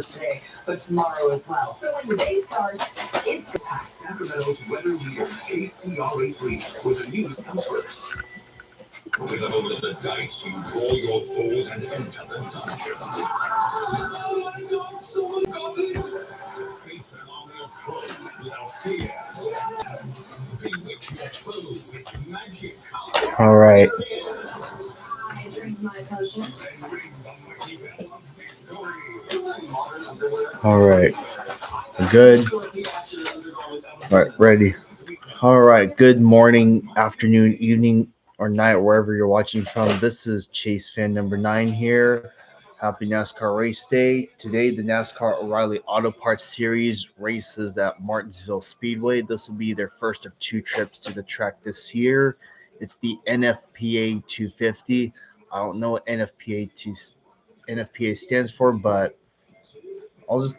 today, but tomorrow as well. So when the day starts, it's Sacramento's weather leader, KCRA3, where the news comes first. With a roll of the dice, you roll your souls and enter the dungeon. Face an army of trolls without fear. Bewitch your foe with magic. All right. I drink my potion. All right. Good. All right. Ready. All right. Good morning, afternoon, evening, or night, wherever you're watching from. This is Chase fan number 9 here. Happy NASCAR race day. Today, the NASCAR O'Reilly Auto Parts Series races at Martinsville Speedway. This will be their first of 2 trips to the track this year. It's the NFPA 250. I don't know what NFPA stands for, but I'll just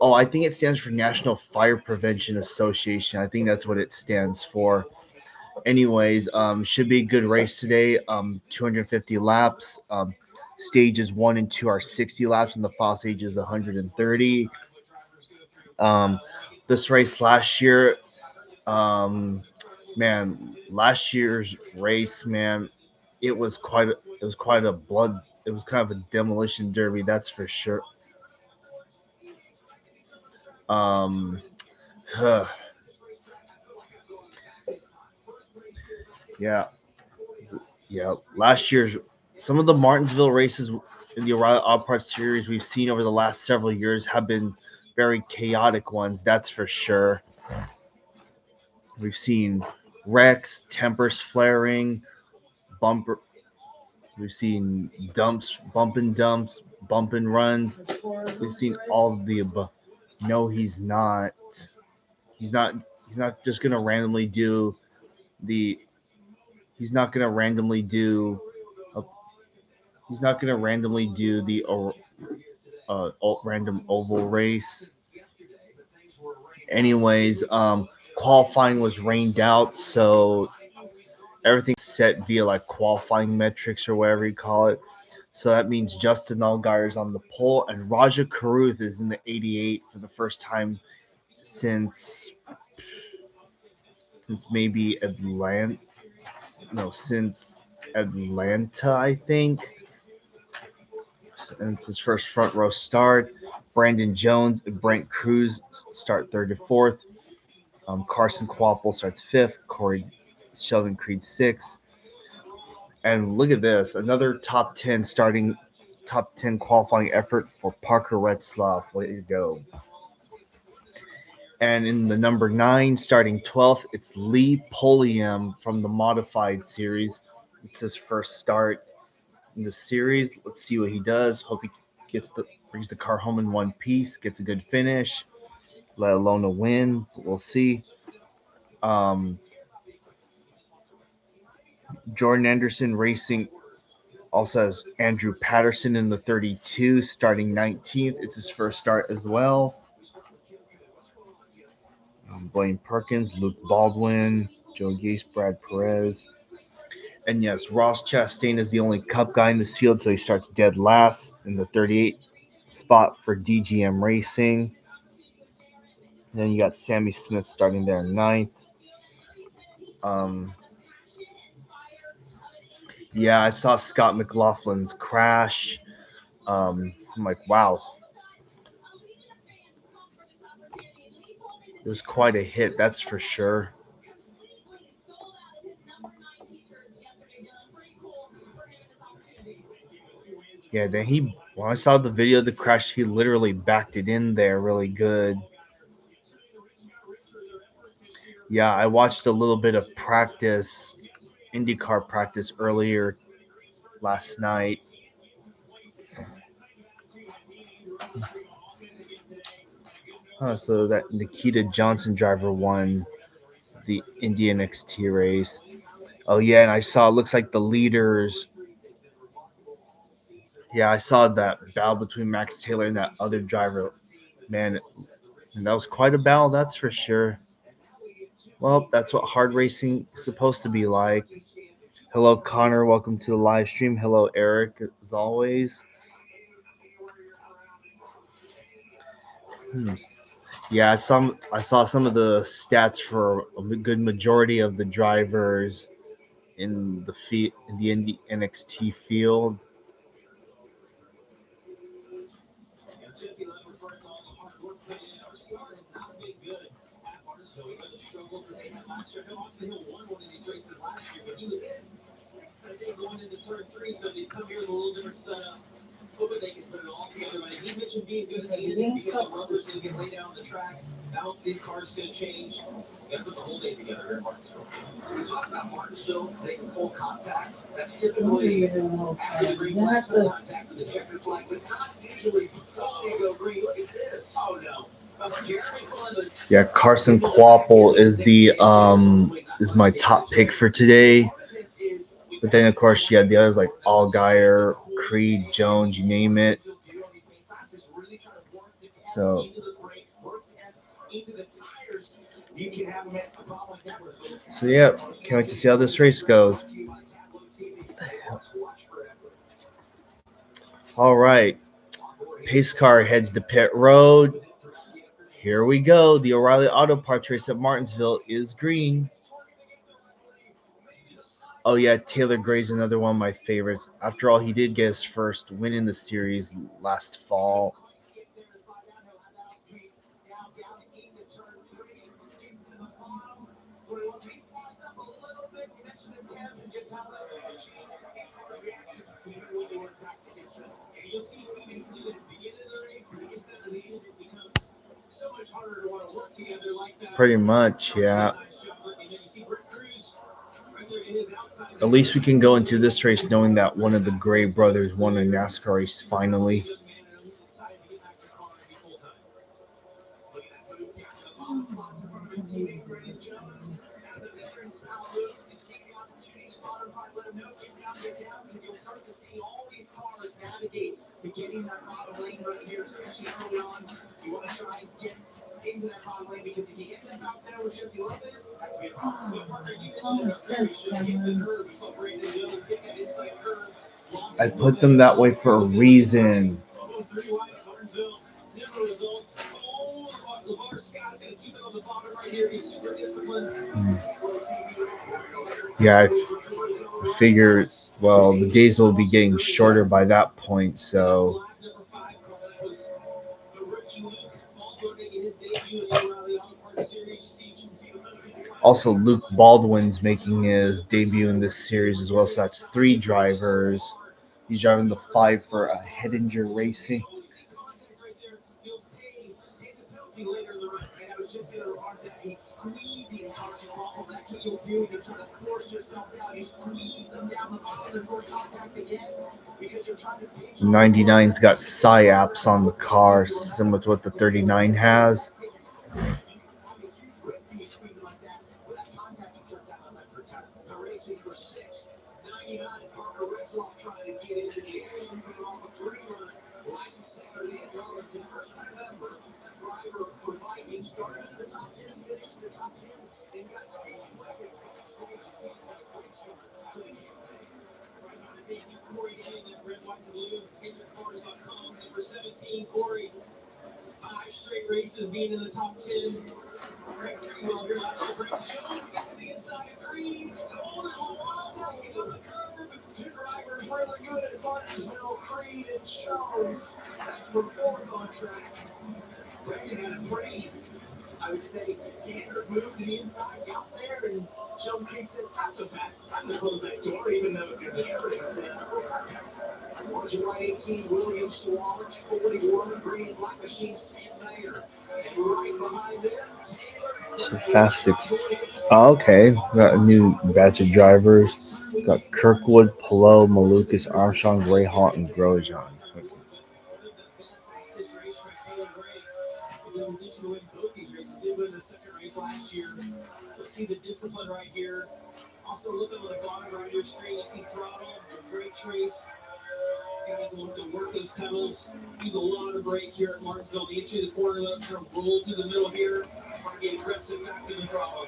Oh, I think it stands for National Fire Prevention Association. I think that's what it stands for. Anyways, should be a good race today. 250 laps. Stages 1 and 2 are 60 laps, and the final stage is 130. Um, this race last year, um, man, last year's race, man, it was quite a blood. It was kind of a demolition derby, that's for sure. Um, yeah, yeah. Last year's some of the Martinsville races in the O'Reilly Auto Parts series we've seen over the last several years have been very chaotic ones. That's for sure. We've seen wrecks, tempers flaring, bumper. We've seen dumps, bump and runs. We've seen all of the above. No, he's not. He's not. He's not just gonna randomly do the. He's not gonna randomly do. A, he's not gonna randomly do the random oval race. Anyways, qualifying was rained out, so everything's set via like qualifying metrics or whatever you call it. So that means Justin Allgaier's on the pole, and Raja Karuth is in the 88 for the first time since maybe Atlanta. No, since Atlanta, I think. And it's his first front row start. Brandon Jones and Brent Cruz start third to fourth. Carson Kvapil starts fifth. Corey Sheldon Creed sixth. And look at this, another top 10 qualifying effort for Parker Retzlaff. Way to go. And in the number 9, starting 12th, it's Lee Pulliam from the Modified Series. It's his first start in the series. Let's see what he does. Hope he brings the car home in one piece, gets a good finish, let alone a win. We'll see. Um, Jordan Anderson Racing also has Andrew Patterson in the 32, starting 19th. It's his first start as well. Blaine Perkins, Luke Baldwin, Joe Gase, Brad Perez. And yes, Ross Chastain is the only Cup guy in this field, so he starts dead last in the 38 spot for DGM Racing. And then you got Sammy Smith starting there in 9th. Yeah, I saw Scott McLaughlin's crash. I'm like, wow. It was quite a hit, that's for sure. Yeah, when I saw the video of the crash, he literally backed it in there really good. Yeah, I watched a little bit of practice, IndyCar practice earlier last night. So that Nikita Johnson driver won the Indian XT race. Oh yeah, and I saw it looks like the leaders. Yeah, I saw that battle between Max Taylor and that other driver. Man, and that was quite a battle, that's for sure. Well, that's what hard racing is supposed to be like. Hello, Connor. Welcome to the live stream. Hello, Eric, as always. Hmm. Yeah, I saw some of the stats for a good majority of the drivers in the NXT field. Jesse Love referring to all the hard work put in. RCR has not been good at Martinsville. Even the struggles that they had last year. Austin Hill won one of these races last year, but he was in sixth, I think, going into turn three. So they come here with a little different setup. Hoping they can put it all together. But he mentioned being good at the end because the rubber's going to get laid down on the track. Balance of these cars is going to change. You got to put the whole day together here at Martinsville. When we talk about Martinsville making full contact, that's typically after the green flag, sometimes after the checkered flag, but not usually before you go green. Look at this. Oh, no. Yeah, Carson Quapple is my top pick for today. But then of course you had the others like Allgaier, Creed, Jones, you name it. So yeah, can't wait to see how this race goes. All right, pace car heads to pit road. Here we go. The O'Reilly Auto Parts race at Martinsville is green. Oh yeah, Taylor Gray's another one of my favorites. After all, he did get his first win in the series last fall. Pretty much, yeah. At least we can go into this race knowing that one of the Gray brothers won a NASCAR race finally. I put them that way for a reason. Yeah, I figure, well, the days will be getting shorter by that point, so. Also, Luke Baldwin's making his debut in this series as well, so that's 3 drivers. He's driving the 5 for Hedinger Racing. '99's got PSYOPs on the car, similar to what the 39 has. Number 17, Corey. 5 straight races being in the top 10. Greg Jones gets to the inside of Creed. Going on a wild taking up the curve. 2 drivers really good at Martinsville, Creed and Jones. That's for 4th on track. Brandon had a pretty, I would say, standard move to the inside, got there, and Sheldon Creed said, not so fast. I'm going to close that door, even though it could be July 18, Williams to Wallace, 41, green, black machine, Sam Mayer. And right behind them, Taylor. So fast 6. Oh, okay, got a new batch of drivers. Got Kirkwood, Pelot, Malukas, Armstrong, Greyhawk, and Grosjean. Okay. See the discipline right here. Also looking on the bottom right of your screen, you see throttle, brake trace. These guys will have to work those pedals. Use a lot of brake here at Martinsville. They get you the corner left, turn roll to the middle here. Try to get aggressive back to the throttle.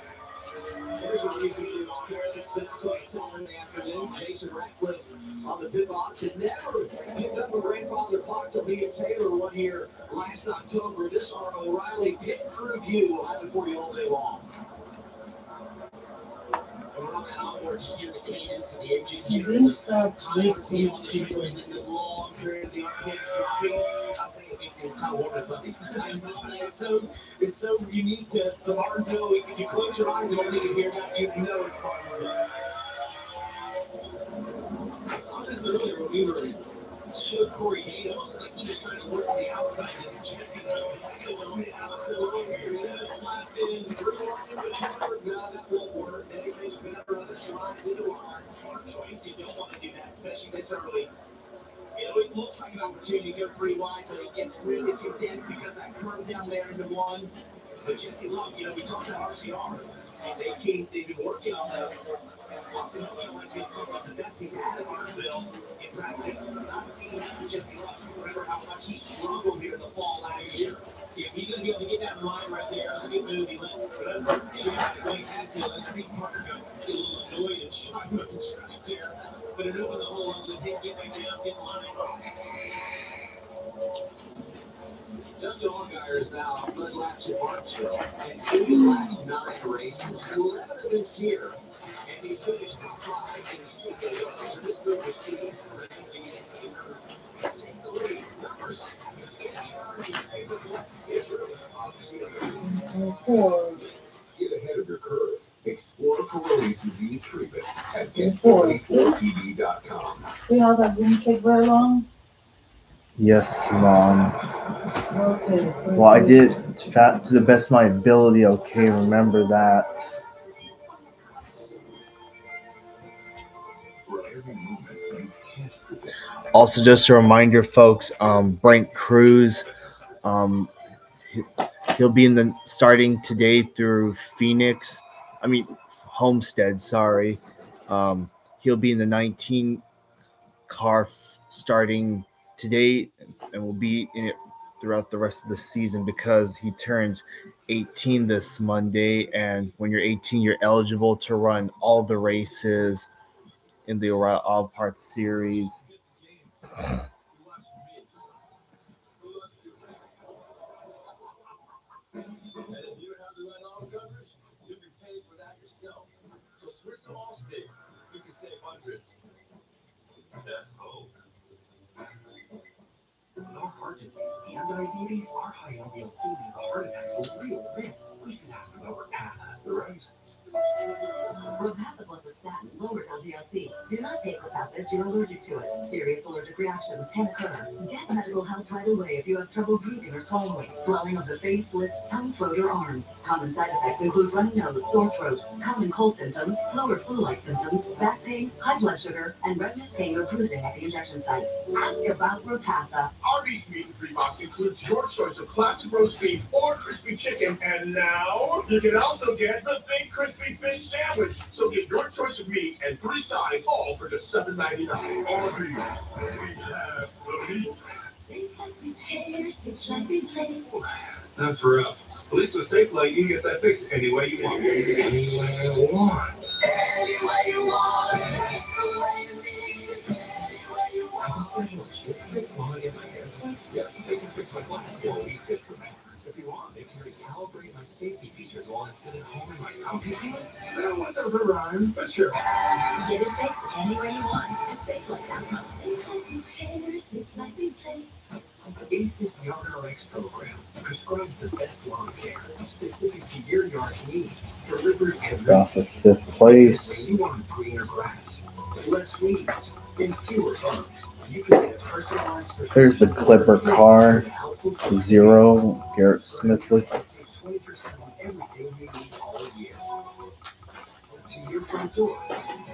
Here's a reason to expect success on a Saturday afternoon. Jason Ratcliffe on the pit box had never picked up a grandfather clock till Leah Taylor won here last October. This our O'Reilly Pit Crew View. We'll have it for you all day long. And we're on that outboard, you hear the cadence of the engine here. There's constantly on the freeway, the long period of the RPMs dropping. I'll say it makes you kind of warm and fuzzy. It's so unique to Martinsville. If you close your eyes and only can hear that, you know it's Martinsville. I saw this earlier when we were showed Corey Hay. It looks like he was trying to work to the outside. This Jesse was still on the outside over here. Slaps in, through line, but no, that won't work. Anything's better on the slides into line. Smart choice. You don't want to do that, especially this early. It always looks like an opportunity to go pretty wide, but it gets really condensed because that curve down there into one. But Jesse Love, we talked about RCR. They've been working on this. Austin Miller, like this one was the best he's had at Martinsville in practice. Not seeing that for Jesse Love. Remember how much he struggled here in the fall last year. If he's going to be able to get that line right there, that's a good move. He had to. That's a big part of him. Get a little annoyed and shot him up the track there. But it opened the hole up and didn't get back down, get line. Justin Allgaier is now led laps at Martinsville and 8 of the last 9 races. 11 of this year. And he's finished top 5 in 6 of those. So this move was key. Take the lead. Numbers. Get ahead of your curve. Explore Peyronie's disease treatments at get74pd.com. See how that didn't take very long? Yes, Mom. Okay. Well, I did to the best of my ability. Okay, remember that. For every movement you can't predict. Also, just a reminder, folks. Brent Cruz, he'll be in the starting today through Homestead. Sorry, he'll be in the 19 car starting today, and will be in it throughout the rest of the season because he turns 18 this Monday. And when you're 18, you're eligible to run all the races in the All Parts Series. You'll be paying for that yourself. So switch to Allstate. You can save hundreds. That's hope. With our heart disease and diabetes, our high LDL-C means a heart attack's a real risk. We should ask about Repatha, right? Repatha plus a statin lowers LDL-C. Do not take Repatha if you're allergic to it. Serious allergic reactions can occur. Get medical help right away if you have trouble breathing or swallowing, swelling of the face, lips, tongue, throat, or arms. Common side effects include runny nose, sore throat, common cold symptoms, flu or flu-like symptoms, back pain, high blood sugar, and redness, pain, or bruising at the injection site. Ask about Repatha. Arby's Meat and 3 Box includes your choice of classic roast beef or crispy chicken. And now, you can also get the Big Crispy Fish Sandwich. So get your choice of meat and 3 sides, all for just $7.99. Arby's, we have the meat. Safe like repair, safe like replace. That's rough. At least with SafeLight, you can get that fixed any way you want. Any way you want. Any way you want. That's the way you need it. Any way you I can schedule a shift fix while I get my hair fixed. Yeah, they can fix my glasses while we fix the mask. If you want, they can recalibrate my safety features while I sit at home in my comfy pants. That one doesn't rhyme, but sure. Get it fixed any way you want at SafeLight.com. Safe like repair, safe like replace. ACE's YardRx program prescribes the best lawn care specific to your yard's needs, delivered every Off of fifth place. When you want greener grass, less weeds, and fewer bugs, you can get a personalized prescription. There's the Clipper car, 0, Garrett Smithley. Save 20% on everything you need all year. To your front door,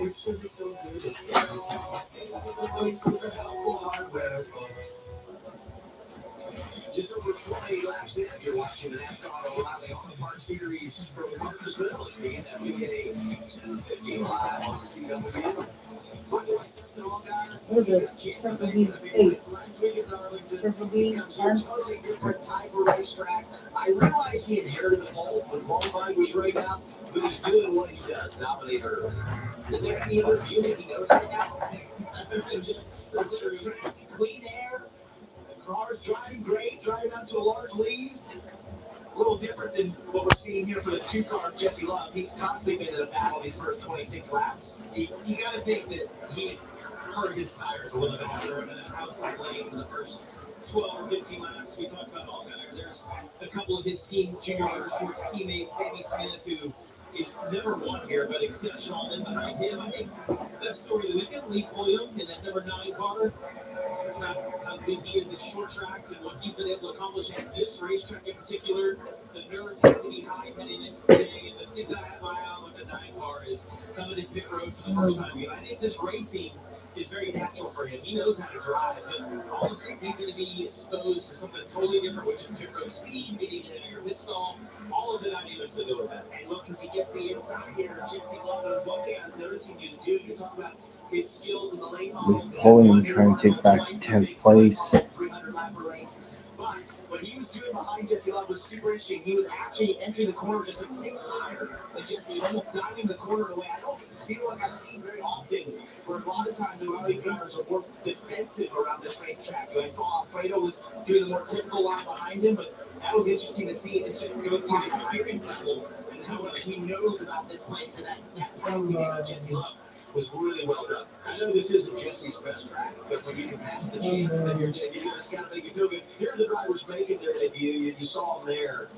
with service so good it's guaranteed. For the helpful hardware, folks. Just over 20 laps in, you're watching the NASCAR O'Reilly Auto Parts Series from Martinsville. It's the NFPA 250 live on the CW. What is this? Triple B 8. Triple B and Different type of racetrack. I realize he inherited the pole when qualifying was right out, But he's doing what he does, dominate early. Is there any other view that he goes right now? Just so clean air, cars driving great, driving up to a large lead. A little different than what we're seeing here for the two-car Jesse Love. He's constantly been in a battle these first 26 laps. You got to think that he's hurt his tires a little bit out there in the outside lane in the first 12 or 15 laps. We talked about Allgaier. There's a couple of his team junior motorsports teammates, Sammy Smith, who is never won here, but exceptional. And behind him, I think best story of the weekend, Lee Pulliam in that number 9 car. How good he is at short tracks and what he's been able to accomplish at this racetrack in particular. The nerves have to be high heading into today, and the thing that I have my eye on with the 9 car is coming in pit road for the first time. Because I think this racing is very natural for him. He knows how to drive, but all of a sudden he's going to be exposed to something totally different, which is pit road speed, getting in your pit stall, all of the dynamics that go with that. And look, as he gets the inside here, Jesse Love, one thing I've noticed him is doing, you talk about his skills in the late models. Pulling, trying to take back 10th place. 300 lap race. But what he was doing behind Jesse Love was super interesting. He was actually entering the corner just a tick higher than Jesse, almost diving the corner away. I don't feel like I've seen very often where a lot of times the rally drivers are more defensive around this racetrack. I saw Alfredo was doing the more typical line behind him, but that was interesting to see. It's just goes to the experience level and how much he knows about this place, and that frenzy of Jesse Love was really well done. I know this isn't Jesse's best track, but when you can pass the champ in your debut, it's got to make you feel good. Here are the drivers making their debut. You saw them there.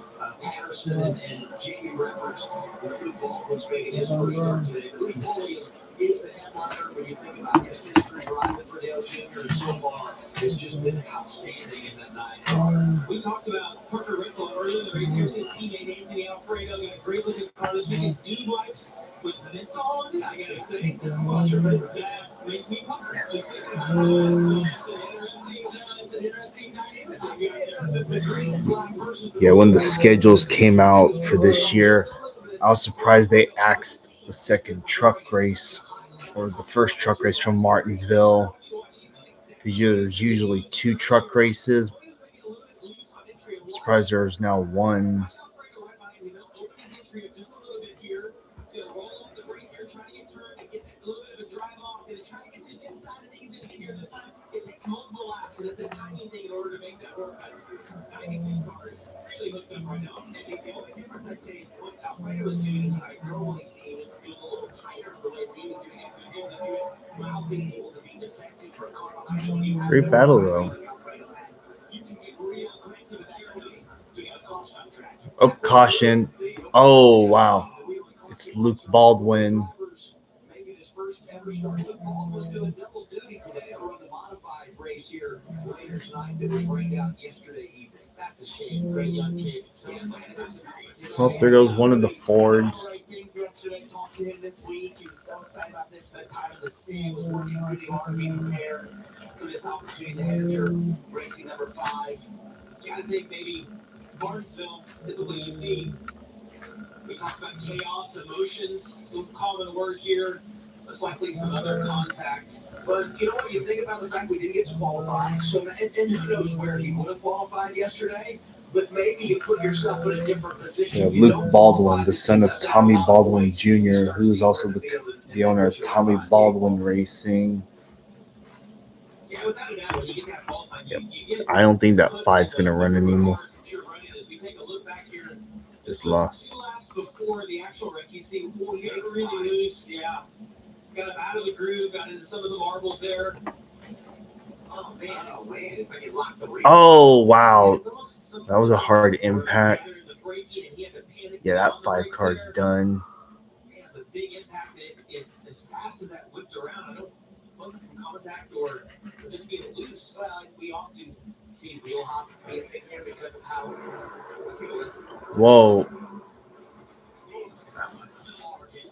Patterson and Jamie referenced Luke Baldwin's making his first start today. Luke Baldwin is the headliner when you think about his history driving for Dale Jr. and so far has just been outstanding in that 9 car. We talked about Parker Russell earlier in the race. Here's his teammate Anthony Alfredo. Got a great looking car this weekend. Dude wipes with menthol in it, I gotta say. What's your favorite tab? Makes me pucker. Just thinking about it. It's an interesting dynamic. Yeah, when the schedules came out for this year, I was surprised they axed the second truck race or the first truck race from Martinsville. There's usually 2 truck races. I'm surprised there's now 1. It takes multiple laps, and it's a timing thing in order to make that work. 96 cars really hooked up right now. And the only difference I'd say is what Alfredo was doing is what I normally see. It was a little tighter the way Lee was doing it. He was able to do it while being able to be defensive for a car behind him. Great battle, though. You can get real aggressive at that early, so you got a caution on track. Oh, caution. Oh, wow. It's Luke Baldwin. Making his first ever start. Luke Baldwin doing double duty today over the modified race here later tonight that was rained out yesterday evening. That's a shame. Great young kid. Well, there goes one of the Fords. Yesterday, talked to him this week. He was so excited about this. Spent time in the city. Was working really hard to be prepared for this opportunity to enter racing number 5. Gotta think maybe Martinsville. Typically, you see. We talked about chaos, emotions, some common word here. There's likely some other contact. But you know what? You think about the fact we didn't get to qualify. So, and who knows where he would have qualified yesterday. But maybe you put yourself in a different position. Yeah, Luke Baldwin, the son of Tommy Baldwin Jr., who is also the owner of Tommy Baldwin Racing. Yeah, without a doubt, when you get that qualified, you get I don't think that 5's going to run anymore. Just lost. 2 laps before the actual wreck, you see, oh, you're really loose. Yeah. Got him out of the groove, got into some of the marbles there. Oh, man. It's like it locked the race. Oh, wow. That was a hard impact. Yeah, that 5 car's done. It's a big impact. It as fast as that whipped around, it wasn't from contact or just being loose. Well, we often see wheel hop be a thing here because of how. Let's take a listen. Whoa.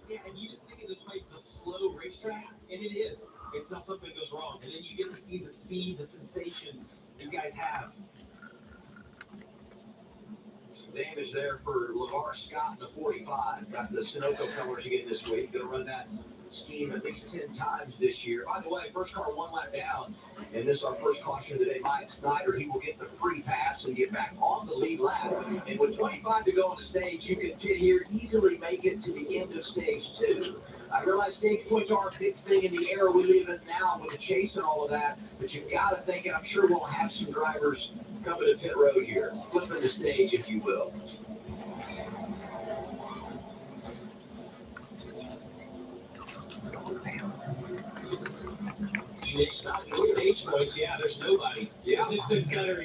Yeah, and you just think of this place as a slow racetrack, and it is until something goes wrong, and then you get to see the speed, the sensation these guys have. Some damage there for LeVar Scott in the 45. Got the Sunoco colors again this week. Going to run that scheme at least 10 times this year. By the way, first car 1 lap down, and this is our first caution of the day. Mike Snyder, he will get the free pass and get back on the lead lap. And with 25 to go on the stage, you can pit here, easily make it to the end of stage 2. I realize stage points are a big thing in the era we live in now with the chase and all of that, but you got to think, and I'm sure we'll have some drivers coming to pit road here, flipping the stage, if you will. Stage points, yeah, there's nobody. Yeah, this is better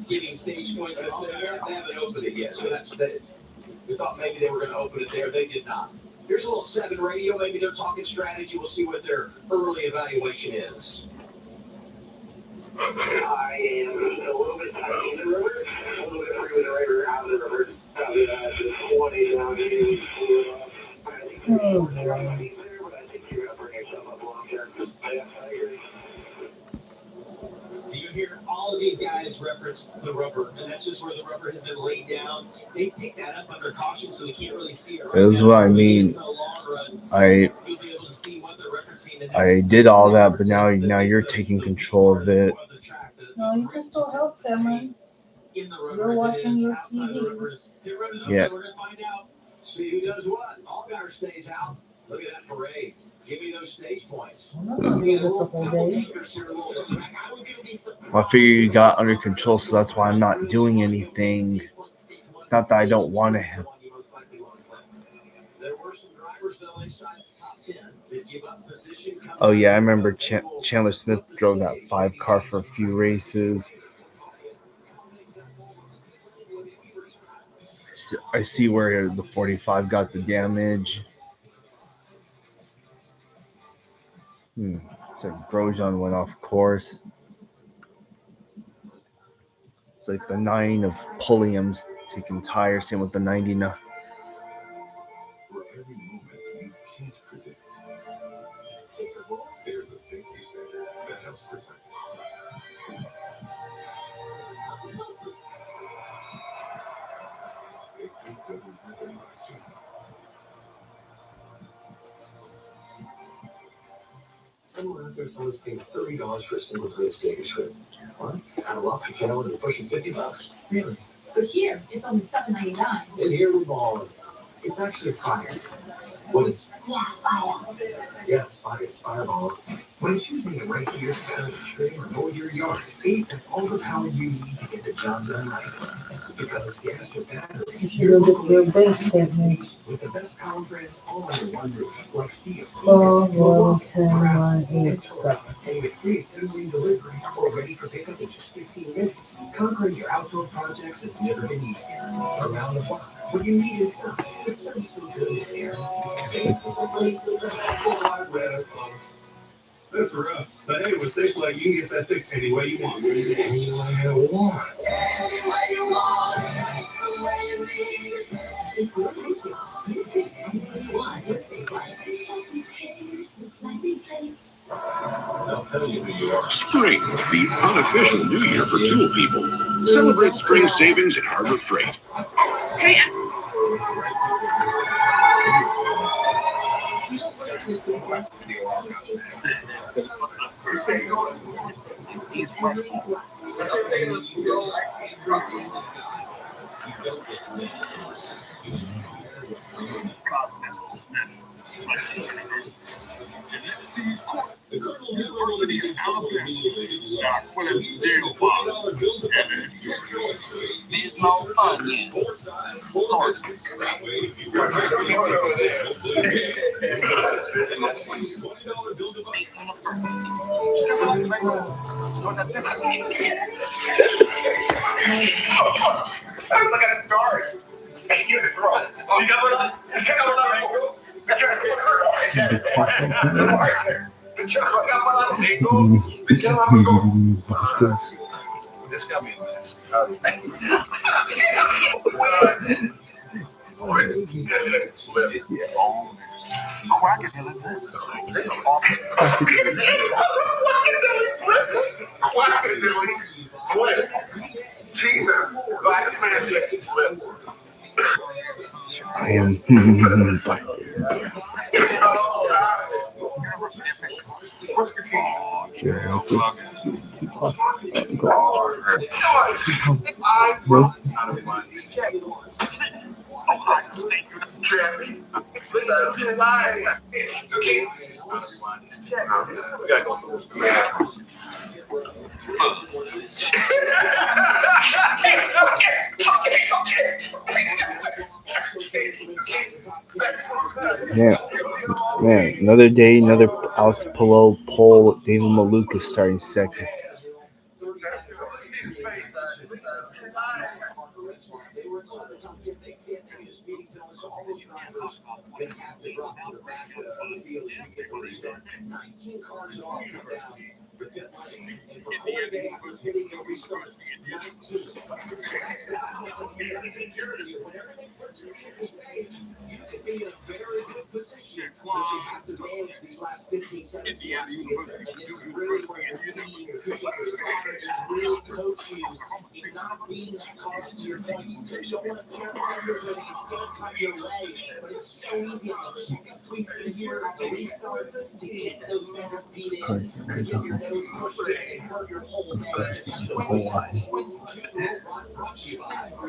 getting stage points. They haven't opened it yet, so that's that. We thought maybe they were going to open it there. They did not. Here's a little 7 radio. Maybe they're talking strategy. We'll see what their early evaluation is. I am a little bit tight in the river. A little bit free with the river out of the river. Probably 20 down here. But I think you're going to bring yourself up long term. Do you hear all of these guys reference the rubber? And that's just where the rubber has been laid down. They pick that up under caution, so we can't really see it. This is what I mean. I did all that, but now you're taking control of it. No, you can still help them, man. You're watching your TV. Yeah. We're going to find out. See who does what. Allgaier stays out. Look at that parade. Give me those stage points. I'm not gonna do this the whole day. I figure you got under control, so that's why I'm not doing anything. It's not that I don't want to have. Oh yeah, I remember Chandler Smith drove that 5 car for a few races. I see where the 45 got the damage. So Grosjean went off course. It's like the 9 of Pulliam's taking tires, same with the 99. For every movement you can't predict, there's a safety standard that helps protect it. Safety doesn't happen by chance. Someone out there is paying $30 for a single plate steak shrimp. What? At a lobster channel, they're pushing $50. Really? But here, it's only $7.99. And here we ball. It's actually fire. What is? Yeah, fire. Yeah, it's fire. It's fireball. When it's using it right here to cut the string or mow your yard, Ace has all the power you need to get the job done right. Because gas or battery, You're your base statement. with the best power brands all under one roof, like steel, 4, 1, 10, 1, 8, 7. and with free assembly and delivery, or ready for pickup in just 15 minutes. Conquering your outdoor projects has never been easier. Around the block, what you need is stuff. The service so good is errands. That's rough. But hey, with Safe Light, you can get that fixed any way you want. Any way I want. It's the location. You can fix anything you want with Safe Light. They'll tell you who you are. Spring, the unofficial new year for tool people. Celebrate spring savings at Harbor Freight. Hey, The University of Alabama. These no onions. Sounds like a dart. You got This got me a mess. Quack it, Jesus, I am busted. Yeah, man. Another day, another Alex Pillow pole. David Maluka starting second.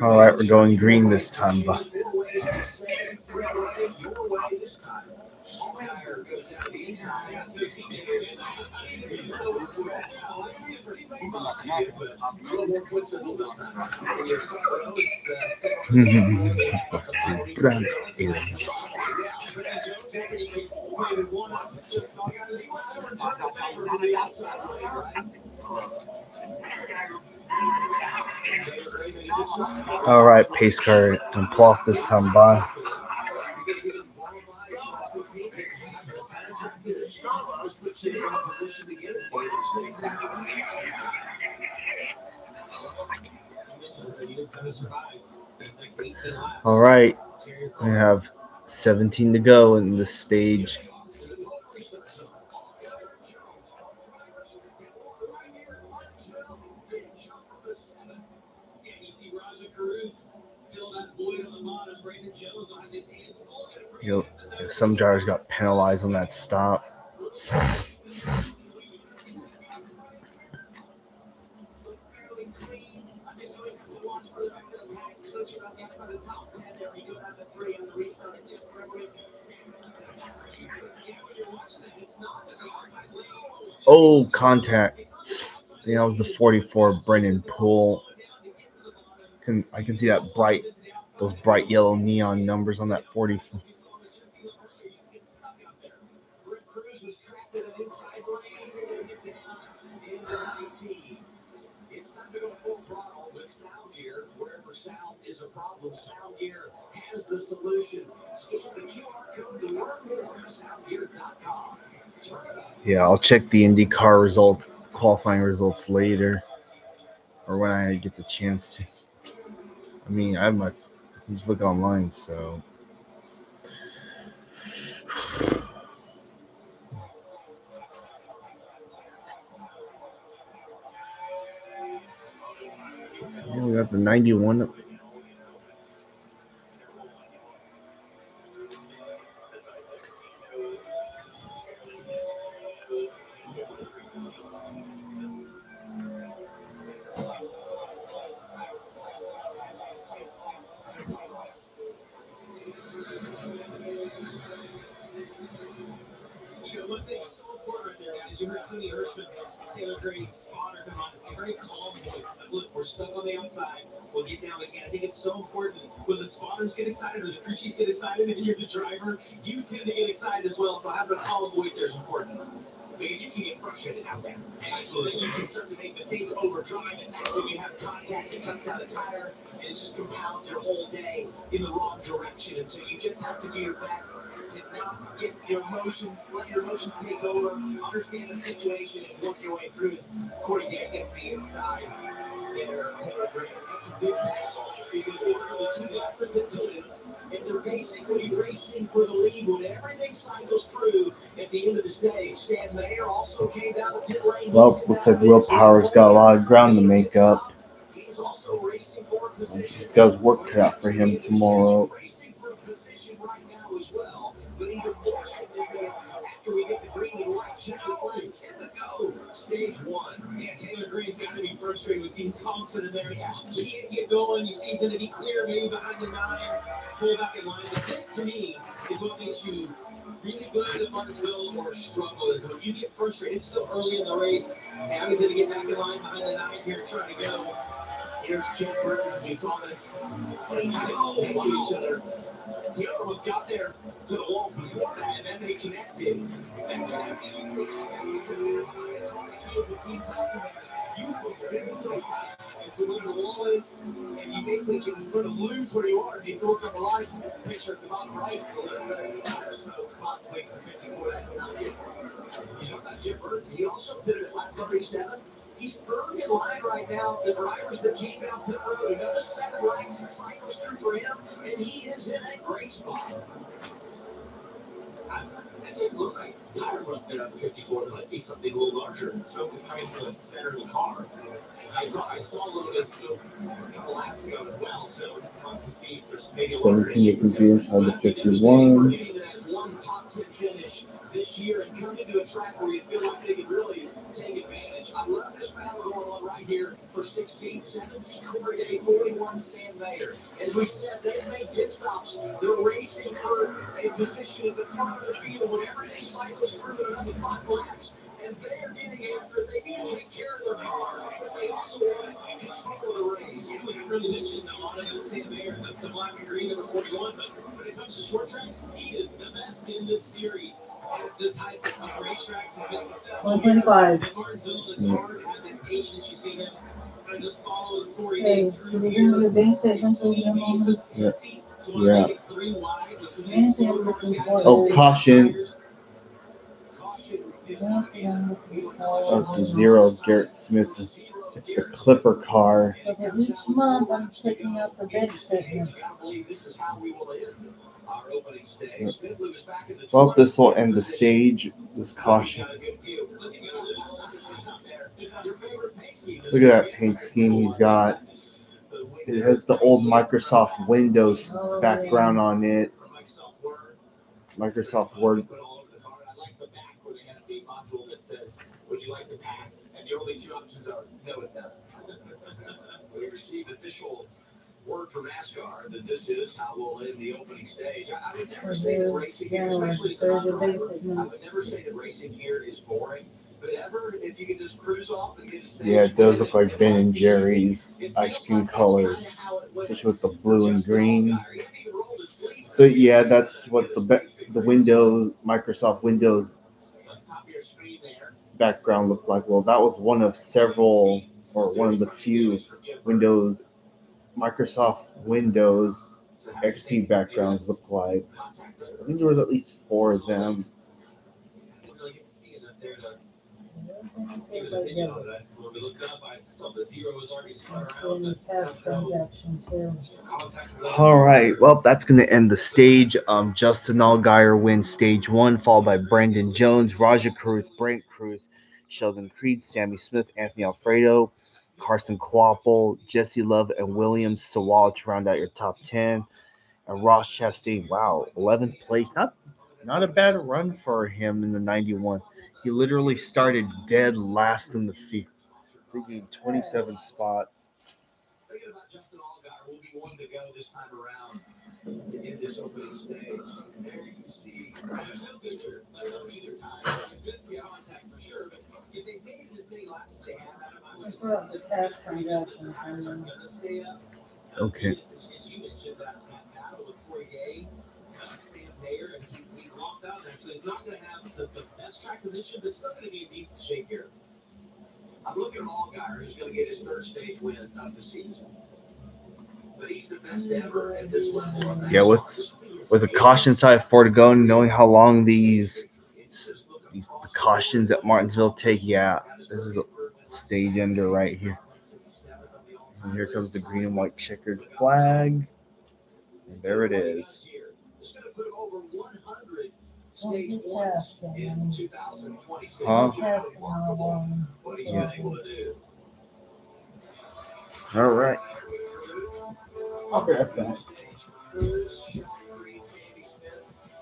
All right, we're going green this time, but all right, pace car and pull off this time, bye. All right, we have 17 to go in this stage. You know, some drivers got penalized on that stop. Oh, contact. I think that was the 44 Brennan Poole. I can see those bright yellow neon numbers on that 44. Yeah, I'll check the IndyCar qualifying results later, or when I get the chance to. I mean, I can just look online, so. Yeah, we got the 91. Well, looks like Will Power's got a lot of ground to make up. He's got his work cut out for him tomorrow. Check the plate. 10 to go. Stage 1. Yeah, Taylor Green's got to be frustrated with Dean Thompson in there. Yeah, he can't get going. You see he's going to be clear, maybe behind the 9. Pull back in line. But this, to me, is what makes you really good at Martinsville or struggle. Is when you get frustrated. It's still early in the race. Now he's going to get back in line behind the 9 here, trying to go. Here's Jeff Burton. We saw this. They kind of take to each other. The other ones got there to the wall before that, and then they connected. That can easily happen because we were behind a car of kids with Dean Thompson there. You have a very little sight as to where the wall is, and you basically can sort of lose where you are if you look on the right picture at the bottom right. A little bit of tire smoke, possibly for 54. That's not good. You know about Jim Burton? He also pitted at lap 37. He's third in line right now. The drivers that came down pit road, another 7 laps and cycles through for him, and he is in a great spot. That didn't look like tire run there on the 54. There might be something a little larger. Smoke is coming from the center of the car. I thought I saw a little bit of smoke a couple laps ago as well, so I want to see if there's maybe a larger 17 different views on the 51. One top 10 finish this year and come into a track where you feel like they could really take advantage. I love this battle going on right here for 16, 17 Corey Day, 41 Sam Mayer. As we said, they've made pit stops. They're racing for a position at the front of the field whenever they cycle through another 5 laps. And they're getting after it. They need to take care of their car, but they also want control of the race. You didn't really mention a lot about Sam Mayer, the black and green number 41, but when it comes to short tracks, he is the best in this series. The type of racetracks has been successful. 125. In Martinsville, it's hard to have that patience. You see him kind of just follow Corey Hey, Day did through you here. do the base segment It's easy, in a it's moment? attempting to want Yeah. to make it 3 wide, but some of And these they're slow looking cars, for Oh, the- caution. Caution is Up to 0, Garrett Smith. It's the Clipper car. So for each month, I'm checking out the bed segment. Well, this will end the stage. This caution. Look at that paint scheme he's got. It has the old Microsoft Windows background on it. Microsoft Word. Would you like to pass? And your only 2 options are no and no. We received official word from NASCAR that this is how we'll end the opening stage. I would never say that racing here, especially as a non-driver, I would never say that racing here is boring. But ever, if you can just cruise off and get a stage. Yeah, it does look like Ben and Jerry's ice cream colors, especially with the blue and green. But yeah, that's what the Windows, Microsoft Windows background looked like. Well, that was one of several, or one of the few Windows, Microsoft Windows XP backgrounds look like. I think there was at least 4 of them. When we looked up, I saw the 0 was already spun Any around. cash transactions here. All right, well, that's going to end the stage. Justin Allgaier wins stage 1, followed by Brandon Jones, Raja Cruz, Brent Cruz, Sheldon Creed, Sammy Smith, Anthony Alfredo, Carson Kvapil, Jesse Love, and William Sawal to round out your top 10. And Ross Chastain, wow, 11th place. Not a bad run for him in the 91. He literally started dead last in the field, taking 27 spots. Thinking about Justin Allgaier, will be one to go this time around in this opening stage. There you can see, there's no picture, no either time. There's been some contact for sure, but if they made it as many laps as they have, I would Look up the cash transactions. going to stay up. Okay. As you mentioned, that battle with Corey Day, Sam Mayer, and he's lost out there, so he's not going to have the best track position, but still going to be in decent shape here. I'm looking at Allgaier, who's going to get his 3rd stage win of the season. But he's the best ever at this level. Yeah, with a caution side 4 to go, knowing how long these the cautions at Martinsville take, yeah, this is a stage ender right here. And here comes the green and white checkered flag. And there it is. It's going to put him over 100 stage points in 2026. Huh? Just remarkable what he's been able to do. All right. I'll be right back.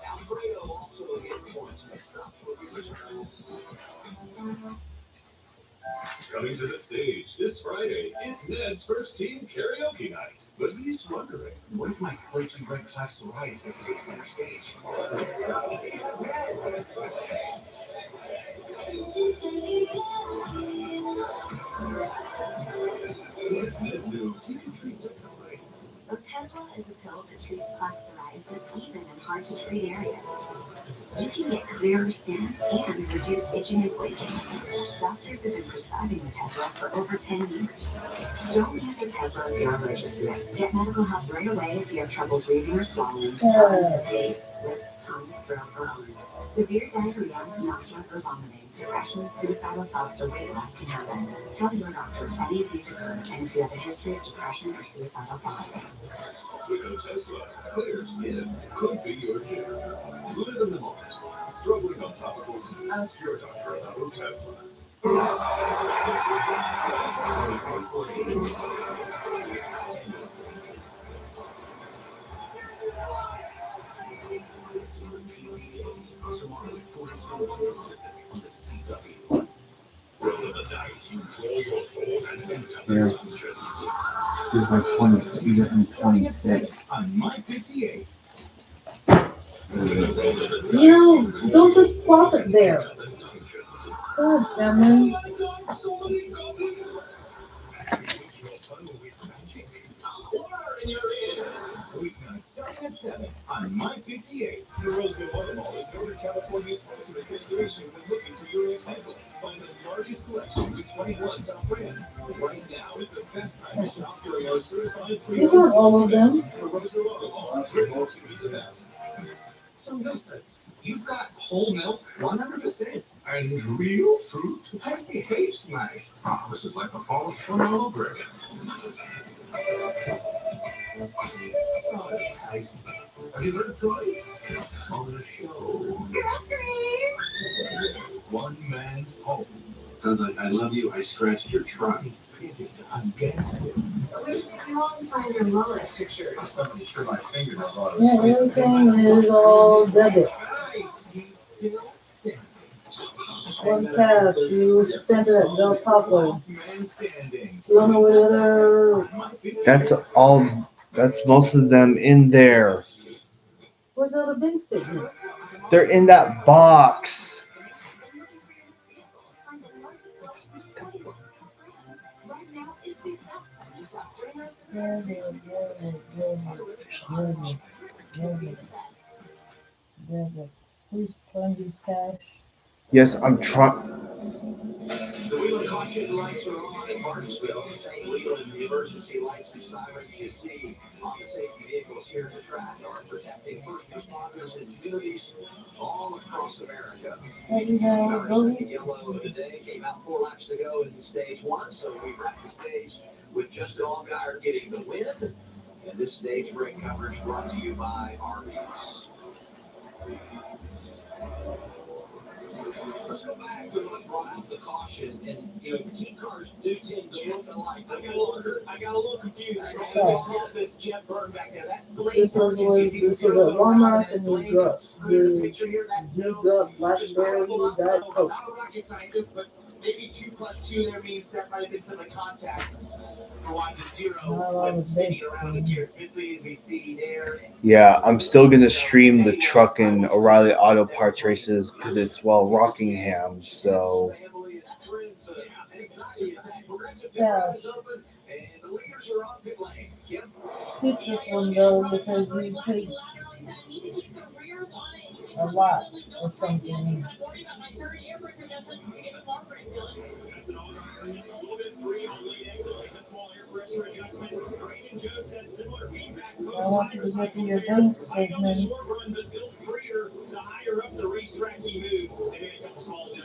Alfredo also getting points. Coming to the stage this Friday, it's Ned's first team karaoke night. But he's wondering, what if my flaky red plaque psoriasis takes center stage? What if Ned knew he could treat it that way? Otezla is a pill that treats plaque psoriasis even in hard-to-treat areas. You can get clearer skin and reduce itching and flaking. Doctors have been prescribing Otezla for over 10 years. Don't use Otezla if you're allergic to it. Get medical help right away if you have trouble breathing or swallowing, swelling in the face, lips, tongue, throat, or arms. Severe diarrhea, nausea, or vomiting, depression, suicidal thoughts, or weight loss can happen. Tell your doctor if any of these occur and if you have a history of depression or suicidal thoughts. With Otezla, clear skin could be your jam. Live in the moment. Struggling on topicals? Ask your doctor about Otezla. This is the PPA. Tomorrow at 47 Pacific on the CW. Roll the dice, you draw your sword and enter the dungeon. He's like 20, he's like 26. On my 58. You don't just swap it there. God damn it. Weeknights starting at 7 on My 58. The Roseville Auto Mall is Northern California's ultimate destination when looking for your next vehicle. Find the largest selection with 21 top brands. Right now is the best time to shop during our certified You got all of them. The Roseville Auto Mall, driven to be the best. So Nelson, you've got whole milk, 100%, and real fruit. Tasty hates nice. Oh, this is like the fall of fun all over again. So tasty. Have you heard of Troy? On the show. One man's home. Sounds like I love you, I scratched your truck. He's pitted against him. Where's the long find your mullet pictures? Somebody trim my fingernails on Yeah, everything is all debit. Nice. He's still standing. One cash, you spent it at Del Taco. Man standing. You don't know whether That's all. That's most of them in there. where's all the bank statements? They're in that box. Who's trying to use cash? Yes, I'm trying. The wheel caution lights are on in Martinsville. The same legal and emergency lights and sirens you see on the safety vehicles here at the track are protecting first responders and communities all across America. Our second yellow of the day came out 4 laps to go in stage 1, so we wrapped the stage with Justin Allgaier getting the win. And this stage break coverage brought to you by Arby's. Let's go back to what brought out the caution, and team cars do tend to look alike. I got a little confused. I call this Jeff Burton back there. That's Blaze Burton. This was at Walmart and you got Blackberry, you got Coke. Not a rocket scientist, but maybe 2 + 2 there means that might have been to the contacts. For why the 0 when spinning around the gear swiftly as we see there. Yeah, I'm still gonna stream the truck and O'Reilly Auto Parts races because it's Rockingham. So Yeah. Keep this one though because we paid a lot or something. I want you to get to your bank statement.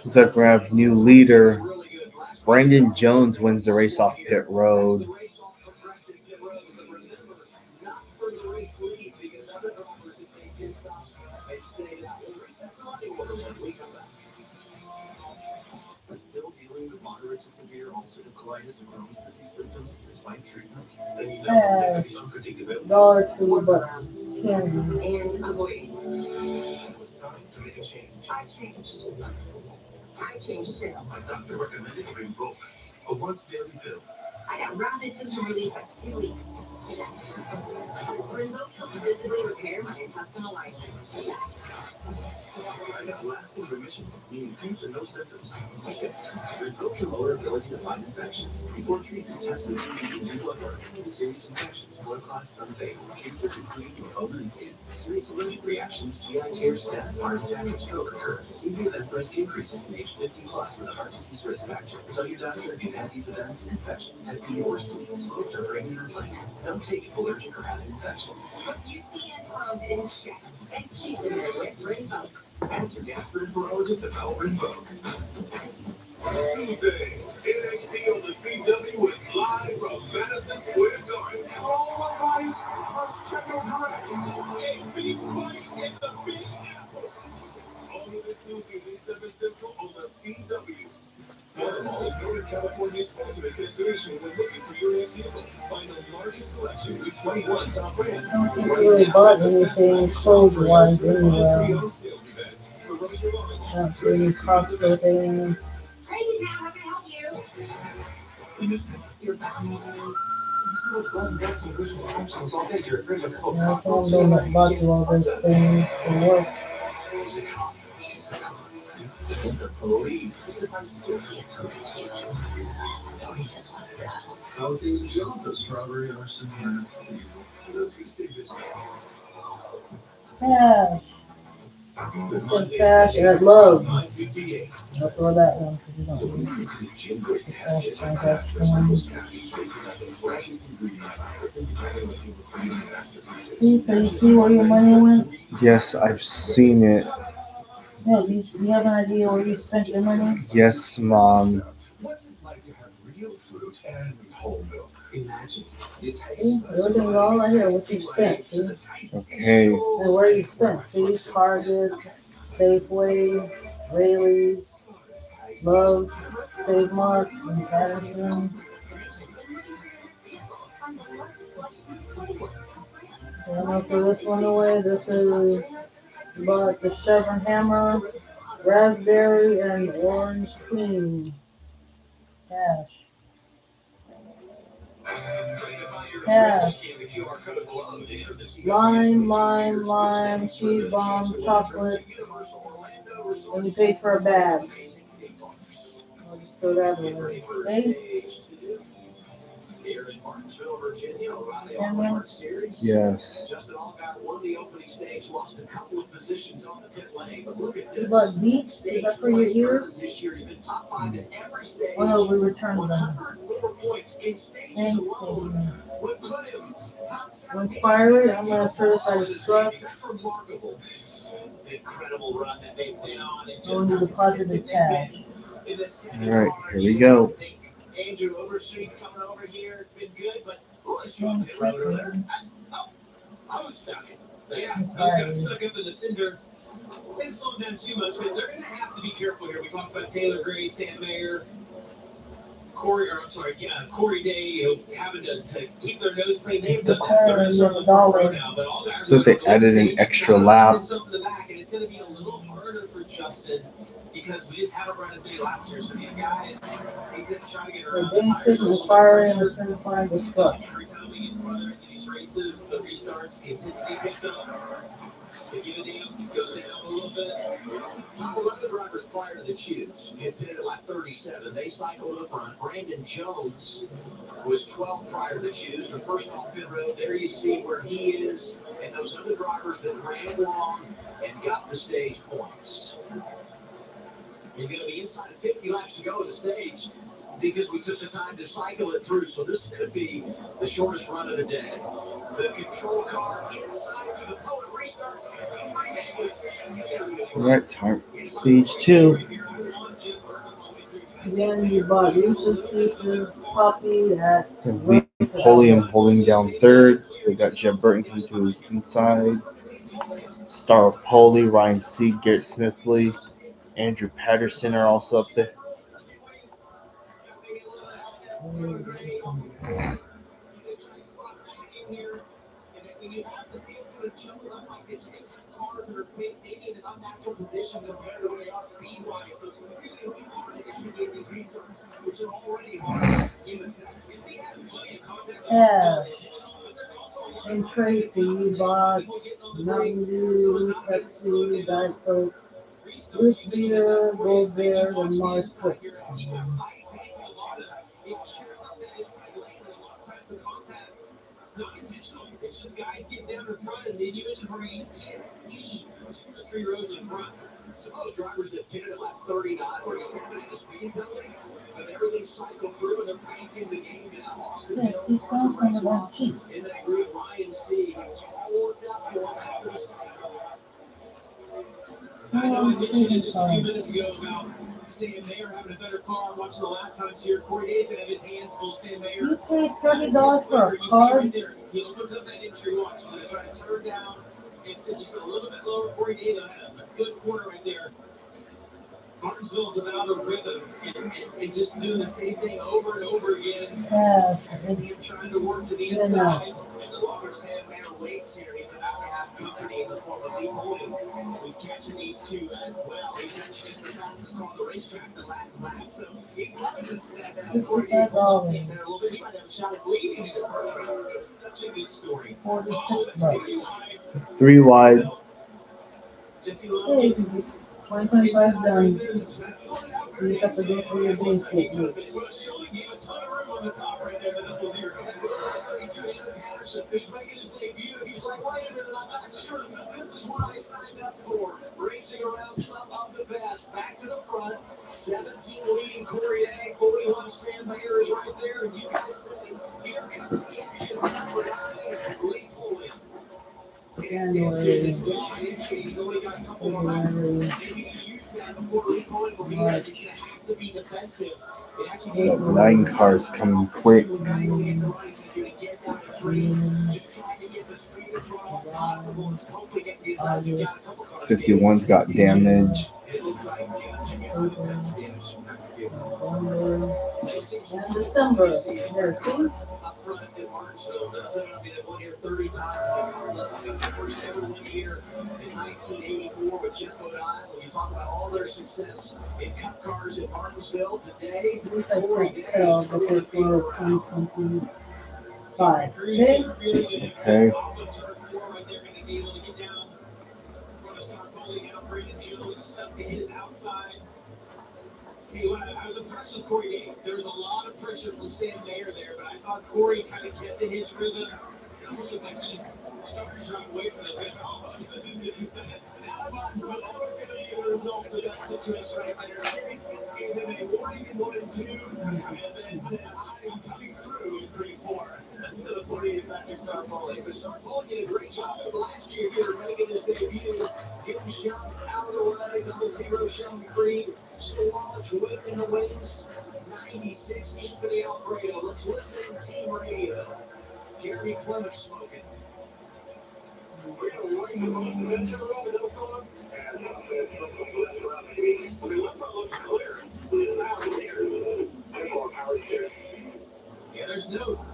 looks like we have new leader. Brandon Jones wins the race off pit road. Still dealing with moderate to severe ulcerative colitis and Crohn's disease symptoms despite treatment? $1 for your butt candy. And avoiding. It was time to make a change. I changed. I changed too. A doctor recommended Rinvoq, a once daily pill. I got rapid symptom relief in 2 weeks. Check. Rinvoq helped visibly repair my intestinal lining. Check. I got lasting remission, meaning few to no symptoms. Rinvoq can lower ability to fight infections. Before treatment, test with TB blood work. Serious infections, blood clots, some fatal. Cancer could bleed, lymphoma, and skin. Serious allergic reactions, GI tears, death, heart attack, and stroke occur. CV event risk increases in age 50 plus with a heart disease risk factor. Tell your doctor if you've had these events, an infection, had B or C, smoked or pregnant or playing. Don't take it allergic or have an infection. Put UC and Crohn's in check and keep them there with Rinvoq. Ask your gastroenterologist about Rinvoq. Tuesday, NXT on the CW is live from Madison Square Garden. All the ice are scheduled correct. A big fight in the Big Apple. All of this Tuesday, May 7 Central on the CW. Mall is Northern California's ultimate destination when looking for your next vehicle. Find the largest selection with 21 top brands. I don't think I really bought anything clothes-wise anywhere. Pre-owned sales events. The Rose Revival. I don't see any Costco things. Crazy Town, how can I help you? I can't do my body all these things for work. The police. How are things at your office? Strawberry, arson, and let's go stay busy. Cash. This Good Monday, cash at Lowe's. 58. I'll throw that one because So you when don't you need get to the gym, Grace has cash it. transactions. Baking up the freshest ingredients. Then you can go with your creative masterpieces. So you see where your money went? Yes, I've seen it. Yeah, you have an idea where you spent your money? Yes, Mom. What's it like to have real fruit and whole milk? Imagine you taste See, everything all right here, what you spent, see? Okay. And where you spent, see? Target, Safeway, Rayleigh's, Love's, Save Mart, and Patterson. I'm gonna throw this one away. This is about the Chevron Hammer, raspberry, and orange cream. Cash. Cash. Lime, cheese bomb, chocolate. And you paid for a bag. I'll just throw that away. Okay? Here in Martinsville, Virginia, O'Reilly Cameron? Auto Parts Series. Yes. Justin Allgaier won the opening stage, lost a couple of positions on the pit lane, but look at You this. bought Beats? Is that for your ears? This year he's been top 5 in every stage. Oh no, we returned them. 104 points in stages Thanks, alone baby. would put him top 7. Inspired, I'm gonna certify the truck. That's remarkable. It's an incredible run that they've been on. And When you deposit the cash. All right, here we go. Andrew Overstreet coming over here. It's been good, but who is dropping it right over there? Oh, I was stuck. Yeah, I was got stuck up in the fender. Didn't slow them down too much, but they're going to have to be careful here. We talked about Taylor Gray, Sam Mayer, Corey Day, having to keep their nose clean. They've done that. They're just on the front row now, but all guys So they added an extra lap. To the back, and it's going to be a little harder for Justin because we just haven't run as many laps here. So these guys, he's trying to get around. The basic inquiry and certifying the truck. Every time we get farther into these races, the restarts, the intensity picks up. The give a damn goes down a little bit. Top 11 drivers prior to the choose had pitted at lap 37. They cycled to the front. Brandon Jones was 12th prior to the choose. The first off pit road, there you see where he is and those other drivers that ran long and got the stage points. You're going to be inside of 50 laps to go in the stage because we took the time to cycle it through. So this could be the shortest run of the day. The control car inside to the pole restarts. All right, time. Stage 2. Again, you bought Reese's Pieces, Poppy at So Lee Pulliam holding down third. We got Jeb Burton coming to his inside. Star Poli, Ryan Sieg, Garrett Smithley, Andrew Patterson are also up there. to jumble up like this. You just have cars that are maybe in an unnatural position compared to where they are speed-wise. So it's really hard to navigate these restarts, which are already hard. Yeah. And Tracy bought Mountain Dew, Pepsi, Diet Coke, Root Beer, Gold Bear, and Mars Twix. It's not intentional. It's just guys getting down in front, and the individual parties can't see 2 to 3 rows in front. Some of those drivers that pitted at like 39, 37 in the speed penalty, but everything cycled through, and they're back in the game now. Austin Yeah, Hill, he's Parker going from Racewell, about cheap. in that group, Ryan C. It was all worked out for him after the cycle. I know I mentioned it just a few minutes ago about Sam Mayer having a better car. I'm watching the lap times here. Corey Days gonna have his hands full. Sam Mayer. You paid $30 for a You see car? right there. He opens up that entry watch. He's gonna try to turn down and sit just a little bit lower. Corey Days had a good corner right there. Martinsville's about a rhythm and just doing the same thing over and over again. Yeah. See him trying to work to the inside. And the longer Sam Mayer waits here, he's about to have company in the form of Lee Holding, who's catching these two as well. He's actually just the fastest car on the racetrack the last lap. So he's loving that Corey Days almost in there a little bit. He might have a shot at leading in his first race. It's such a good story. $46. 3 wide. Jesse Hey, Logan. 2025 done. You just have to go through your base gate. He's making his debut. He's like, wait a minute, I'm not sure. This is what I signed up for. Racing around some of the best. Back to the front. 17 leading Corey Day. 41 Sam Mayer is right there. And you guys said, here comes the action. Number 9, Lee Foley. January, He's only got a couple more laps. February, Maybe he used that before Lee Foley will be there. He's going to have to be defensive. The 9 cars coming quick. 51's got damage. and December. There, see? Up front in Martinsville, doesn't have to be the one here 30 times in the car level. The first ever one here in 1984 with Jeff O'Donnell. You talk about all their success in Cup cars in Martinsville today. At least I can't tell, but they're for 2025. Okay? Okay. Tell you what, I was impressed with Corey Day. There was a lot of pressure from Sam Mayer there, but I thought Corey kind of kept in his rhythm. It almost looked like he's starting to drive away from those guys. Almost. That's always going to be the result of that situation right there. Gave him a warning in 1 and 2, and then said, I am coming through in 3 and 4 to the 48 factor Star Pauling. But Star Pauling did a great job last year here making his debut, getting shot out of the way, double zero Sean Creed. Swallow whip in the wings. 96 Anthony Alfredo. Let's listen to team radio. Gary Clement smoking. Yeah, there's a little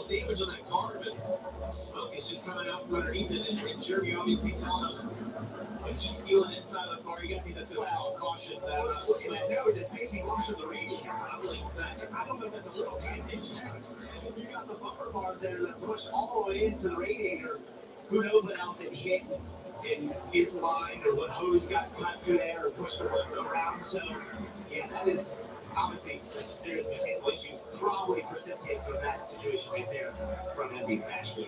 damage on that car, but smoke is just coming out from underneath it. And Jeremy obviously telling him if he's feeling inside of the car, you got to think that's a caution. Looking at nose, it's basically washing the radiator. Probably. I don't know if that's a little damage. You got the bumper bars there that push all the way into the radiator. Who knows what else it hit in his line or what hose got cut through there or pushed around. So, yeah, that is obviously such serious mechanical issues. Probably precipitated from that situation right there from him being bashed in.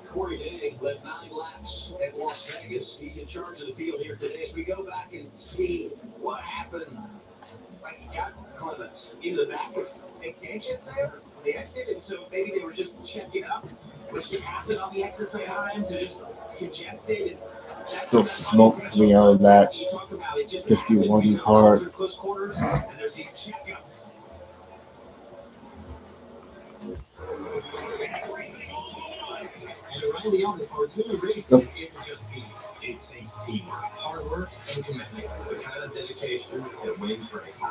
Corey Day led 9 laps at Las Vegas. He's in charge of the field here today. As we go back and see what happened, it's like he got Clements into the back of Sanchez there on the exit, and so maybe they were just checking up, which can happen on the exit sometimes. It's congested. Still smoke coming out of that 51 car. And there's these checkups. And O'Reilly Auto Parts, who racing isn't just speed. It takes teamwork, hard work, and commitment. The kind of dedication that wins races.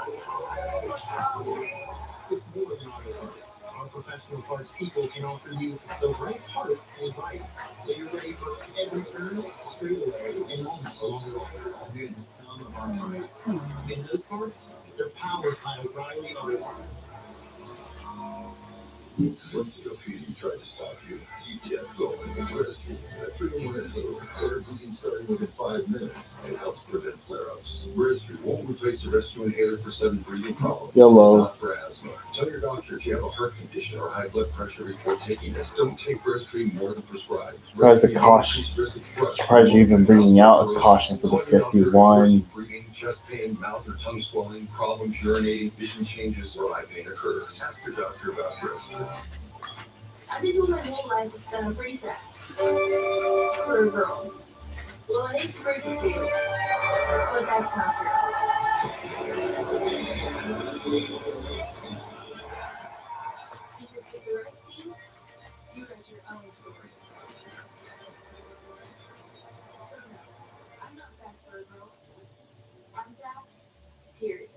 It's more than auto parts. Our professional parts people can offer you the right parts and advice, so you're ready for every turn, straightaway, and moment along the way. We're the sum of our parts. And those parts, they're powered by O'Reilly Auto Parts. Once COPD tried to stop you, you kept going. Breztri, a 3-in-1 inhaler, air breathing starting within 5 minutes, and helps prevent flare-ups. Breztri won't replace the rescue inhaler for sudden breathing problems. YOLO. It's not for asthma. Tell your doctor if you have a heart condition or high blood pressure before taking it. Don't take Breztri more than prescribed. Surprised the caution. Surprised you're even bringing out a caution for the 51. Breathing, chest pain, mouth or tongue swelling, problems urinating, vision changes, or eye pain occur. Ask your doctor about Breztri. I've been told my whole life it's been pretty fast. For a girl. Well, I hate to break it to you, but that's not true. Because with the right team, you got your own story. So no, I'm not fast for a girl. I'm fast, period.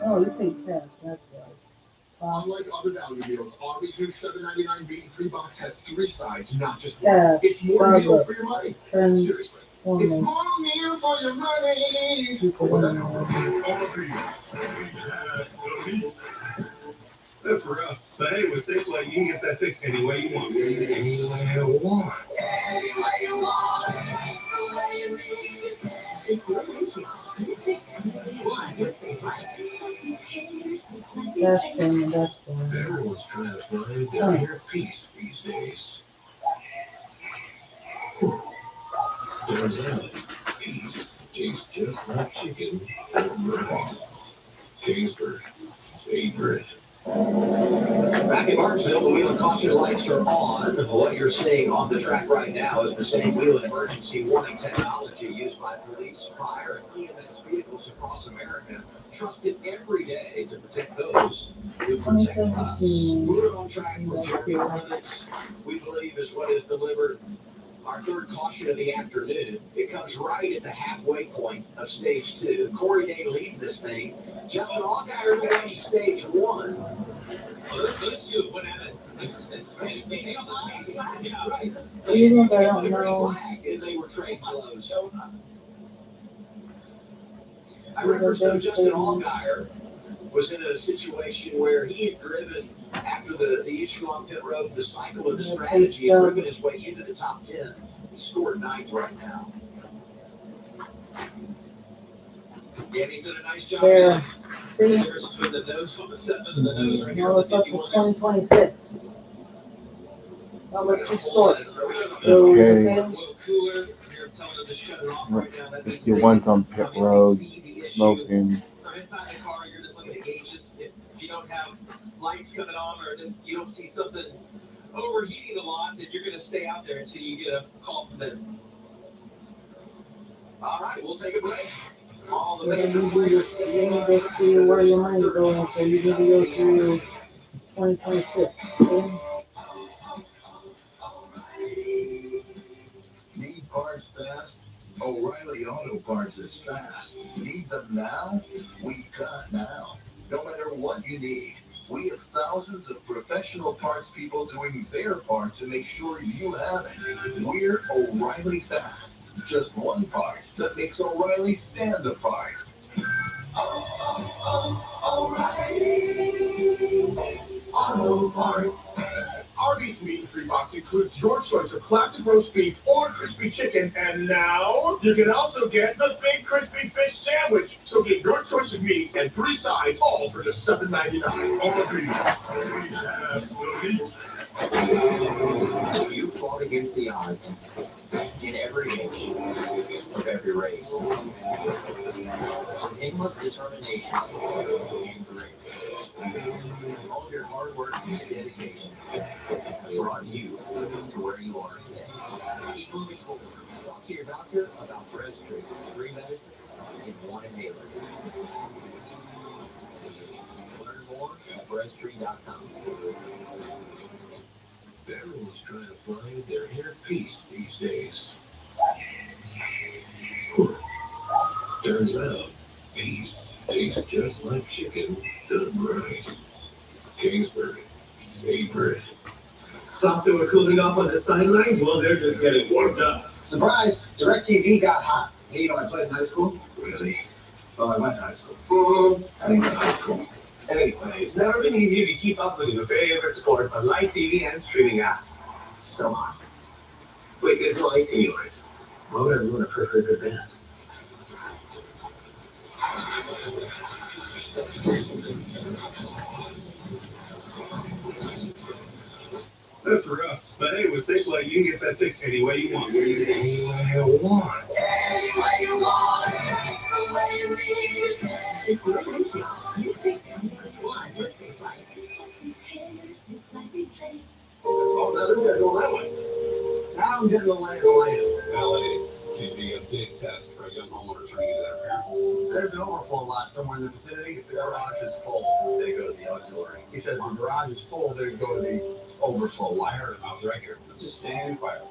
Oh, you paid cash. That's right. Unlike other value meals, Arby's new $7.99 bean-free box has 3 sides, not just Yeah, one. It's more meal for your money. Trend Seriously. It's woman. more meal for your money. People women. Arby's, we have the meat. That's rough. But hey, with Safeway, you can get that fixed any way you want. Any way you want. Any way you want. That's the way you need it. It's your issue. You fix anything you want with Safeway. That's true. That's true. Everyone's trying to find their inner peace these days. Turns out, peace tastes just like chicken or bread. Kingsford, savor it. Back in Martinsville, the wheel and caution lights are on. What you're seeing on the track right now is the same wheel and emergency warning technology used by police, fire, and EMS vehicles across America. Trusted every day to protect those who protect us. We're on track for Jeremy Clements, we believe, is what is delivered our third caution of the afternoon. It comes right at the halfway point of stage 2. Corey Day leading this thing. Justin Allgaier to win stage 1. Those two went at it. Even if I don't know. And they were trade close. I remember Justin Allgaier was in a situation where he had driven after the issue on pit road, the cycle of the strategy, and driven his way into the top 10. He scored 9th right now. Yeah, he's done a nice job. There. See? There's between the nose on the 7 and the nose right here. Now it's up to 2026. How much you sort? So, Okay. If you went on pit road, smoking. Inside the car, you're just looking at gauges. If you don't have lights coming on, or if you don't see something overheating a lot, then you're going to stay out there until you get a call from them. All right, we'll take a break. All the way you need to see where your money's going, so you need to go through 2026. Okay? Need parts fast? O'Reilly Auto Parts is fast. Need them now? We got now. No matter what you need, we have thousands of professional parts people doing their part to make sure you have it. We're O'Reilly Fast. Just one part that makes O'Reilly stand apart. O'Reilly Auto Parts. Arby's meat-free box includes your choice of classic roast beef or crispy chicken, and now you can also get the big crispy fish sandwich. So get your choice of meat and 3 sides, all for just $7.99. Arby's, we have the meat. You fought against the odds in every inch of every race. Endless determination and grit. All of your hard work and dedication brought you to where you are today. Keep moving forward. Talk to your doctor about Breztri, 3 medicines in 1 inhaler. Learn more at Breztri.com. Everyone's trying to find their inner peace these days. Turns out, peace tastes tastes just like chicken done right. Kingsford, savor it. Thought they were cooling off on the sidelines? Well, they're just getting warmed up. Surprise! DirecTV got hot. Hey, you know I played in high school? Really? Well, I went to high school. I didn't go to high school. Anyway, it's never been easier to keep up with your favorite sports on live TV and streaming apps. So hot. Wait, there's no ice in yours. Why would I ruin a perfectly good bath? That's rough. But hey, with Safe Light, you can get that fixed any way you want. Any way you want. Any way you want, that's the way you need it. It's your windshield. You fix anything you want with Safe Light. Safe Light replace. Oh, now this guy's going that way. Now I'm getting the lay of the land. LA's can be a big test for a young homeowner trying to get their parents. There's an overflow lot somewhere in the vicinity. If the garage is full, they go to the auxiliary. He said if the garage is full, they go to the overflow lot. I heard him. I was right here. Let's just stand quiet.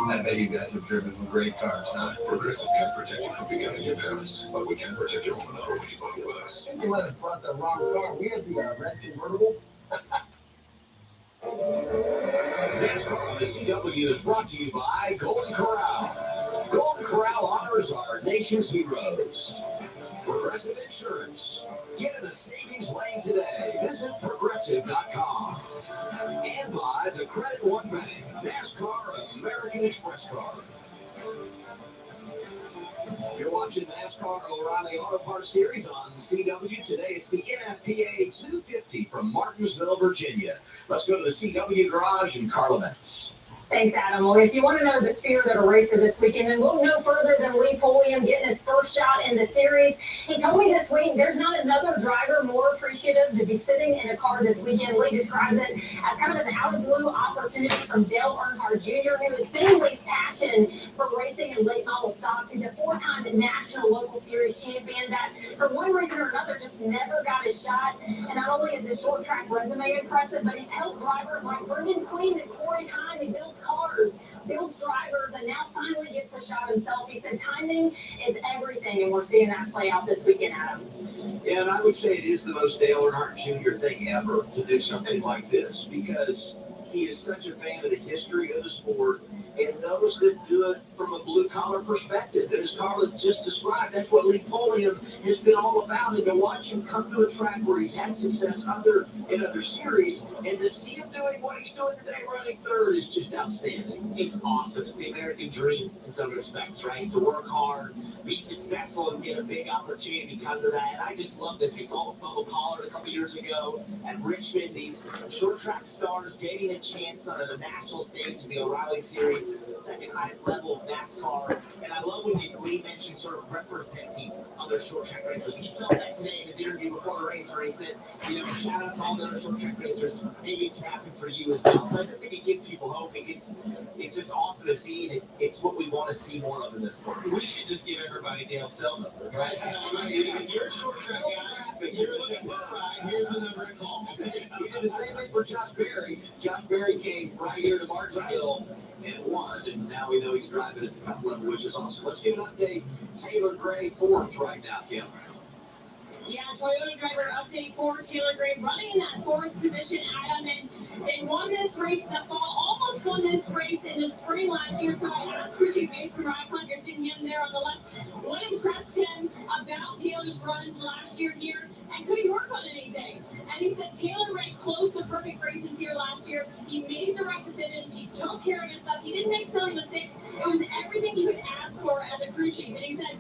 I bet you guys have driven some great cars, huh? Progressive can't protect you from becoming embarrassed, but we can protect your home and auto when you bundle with us. You might have brought the wrong car. We had the red convertible. NASCAR on the CW is brought to you by Golden Corral. Golden Corral honors our nation's heroes. Progressive Insurance. Get in the savings lane today. Visit progressive.com. And by the Credit One Bank, NASCAR American Express card. You're watching NASCAR O'Reilly Auto Parts Series on CW. Today it's the NFPA 250 from Martinsville, Virginia. Let's go to the CW garage and Carla Metz. Thanks, Adam. Well, if you want to know the spirit of a racer this weekend, then look no further than Lee Pulliam getting his first shot in the series. He told me this week there's not another driver more appreciative to be sitting in a car this weekend. Lee describes it as kind of an out-of-blue opportunity from Dale Earnhardt Jr., who has seen Lee's passion for racing in late model stocks. He's a four-time national local series champion that, for one reason or another, just never got his shot. And not only is his short track resume impressive, but he's helped drivers like Brendan Queen and Corey Heim. He builds cars, builds drivers, and now finally gets a shot himself. He said timing is everything, and we're seeing that play out this weekend, Adam. Yeah, and I would say it is the most Dale Earnhardt Jr. thing ever to do something like this, because he is such a fan of the history of the sport and those that do it from a blue-collar perspective. And as Carla just described, that's what Lee Pulliam has been all about. And to watch him come to a track where he's had success in other series, and to see him doing what he's doing today, running third, is just outstanding. It's awesome. It's the American dream in some respects, right? To work hard, be successful, and get a big opportunity because of that. And I just love this. We saw with Bubba Pollard a couple years ago at Richmond, these short track stars getting a chance on a national stage in the O'Reilly Series, second highest level of NASCAR. And I love when Lee mentioned sort of representing other short track racers. He felt that today in his interview before the race, where he said, you know, shout out to all the other short track racers. Maybe it can happen for you as well. So I just think it gives people hope. It's just awesome to see, and it's what we want to see more of in this sport. We should just give everybody Dale's cell number, right? If you're a short track guy, if you're looking for a ride, here's the number to call. We did the same thing for Josh Berry. Josh Berry came right here to Martinsville and won, and now we know he's driving at the top level, which is awesome. Let's give an update. Taylor Gray, fourth right now, Kim. Yeah, Toyota driver update for Taylor Gray, running in that fourth position, Adam, and they won this race in the fall, almost won this race in the spring last year. So I asked crew chief Mason Rycliffe, you're seeing him there on the left, what impressed him about Taylor's run last year here, and could he work on anything? And he said Taylor ran close to perfect races here last year. He made the right decisions. He took care of his stuff. He didn't make silly mistakes. It was everything you could ask for as a crew chief. And he said,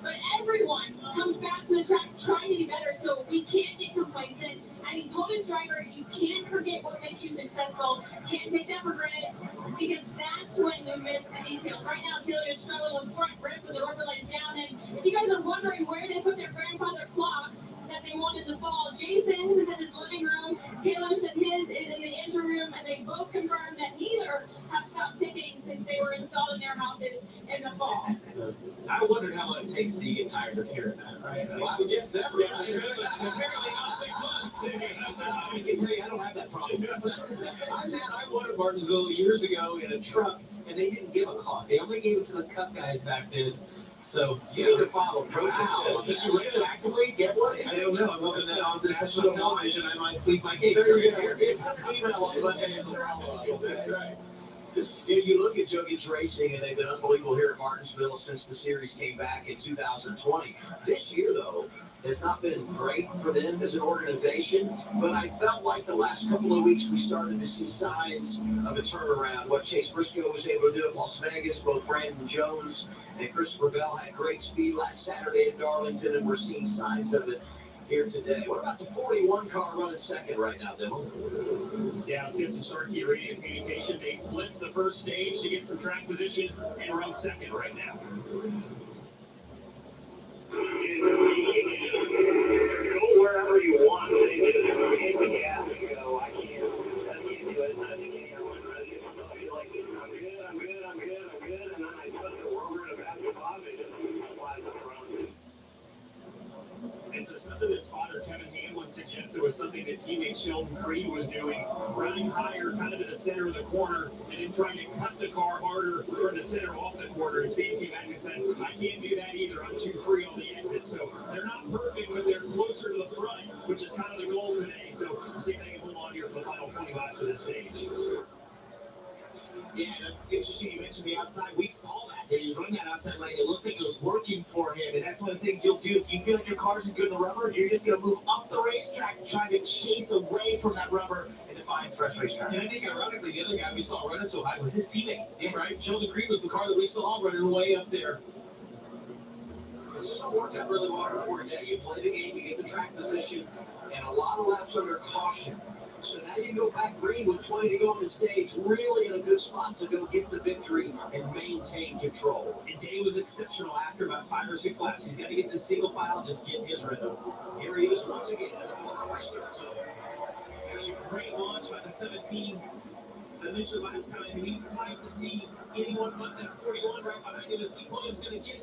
but everyone comes back to the track trying to be better, so we can't get complacent. And he told his driver, you can't forget what makes you successful. Can't take that for granted, because that's when you miss the details. Right now, Taylor is struggling with front grip with the rubber lays down. And if you guys are wondering where they put their grandfather clocks that they won in the fall, Jason's is in his living room. Taylor said his is in the engine room, and they both confirmed that neither have stopped ticking since they were installed in their houses in the fall. I wondered how long it takes till you get tired of hearing that, right? Well, I would guess never. Yeah, apparently not 6 months. I can tell you I don't have that problem. I won at Martinsville years ago in a truck, and they didn't give a clock. They only gave it to the Cup guys back then. So You need to file a protest. wow, can you retroactively get one? I don't know. I'm looking at on this national television. I might plead my case. There you go. It's an email on the That's right. You look at Juggins Racing, and they've been unbelievable here at Martinsville since the series came back in 2020. This year, though, has not been great for them as an organization, but I felt like the last couple of weeks we started to see signs of a turnaround. What Chase Briscoe was able to do at Las Vegas, both Brandon Jones and Christopher Bell had great speed last Saturday at Darlington, and we're seeing signs of it here today. What about the 41 car running second right now, Dylan? Yeah, let's get some start key radio communication. They flipped the first stage to get some track position and run second right now. Go wherever you want. They just hit the gas and go. I can't do it. I think everyone feel like I'm good, and then I touch the rubber in a basketball and it just flies up around. And so something that spotter Kevin Hamlin suggested was something that teammate Sheldon Creed was doing, running higher kind of to the center of the corner and then trying to cut the car harder from the center off the corner. And Sam came back and said, I can't do that either. I'm too free on the exit. So they're not perfect, but they're closer to the front, which is kind of the goal today. So see if they can hold on here for the final 20 laps of this stage. Yeah, it's interesting you mentioned the outside. We saw that. He was running that outside lane. It looked like it was working for him, and that's one of the things you'll do. If you feel like your car isn't good in the rubber, you're just going to move up the racetrack, trying to chase away from that rubber and to find fresh racetrack. And I think, ironically, the other guy we saw running so high was his teammate. Yeah, right? Sheldon Creed was the car that we saw running way up there. This has all worked out really well for today. You play the game, you get the track position, and a lot of laps under caution. So now you go back green with 20 to go on the stage, really in a good spot to go get the victory and maintain control. And Day was exceptional after about 5 or 6 laps. He's got to get this single file, just get his rhythm. Here he is once again at the Florida restart zone. That's a great launch by the 17. As I mentioned last time, we'd like to see anyone but that 41 right behind him. Is Lee Williams going to get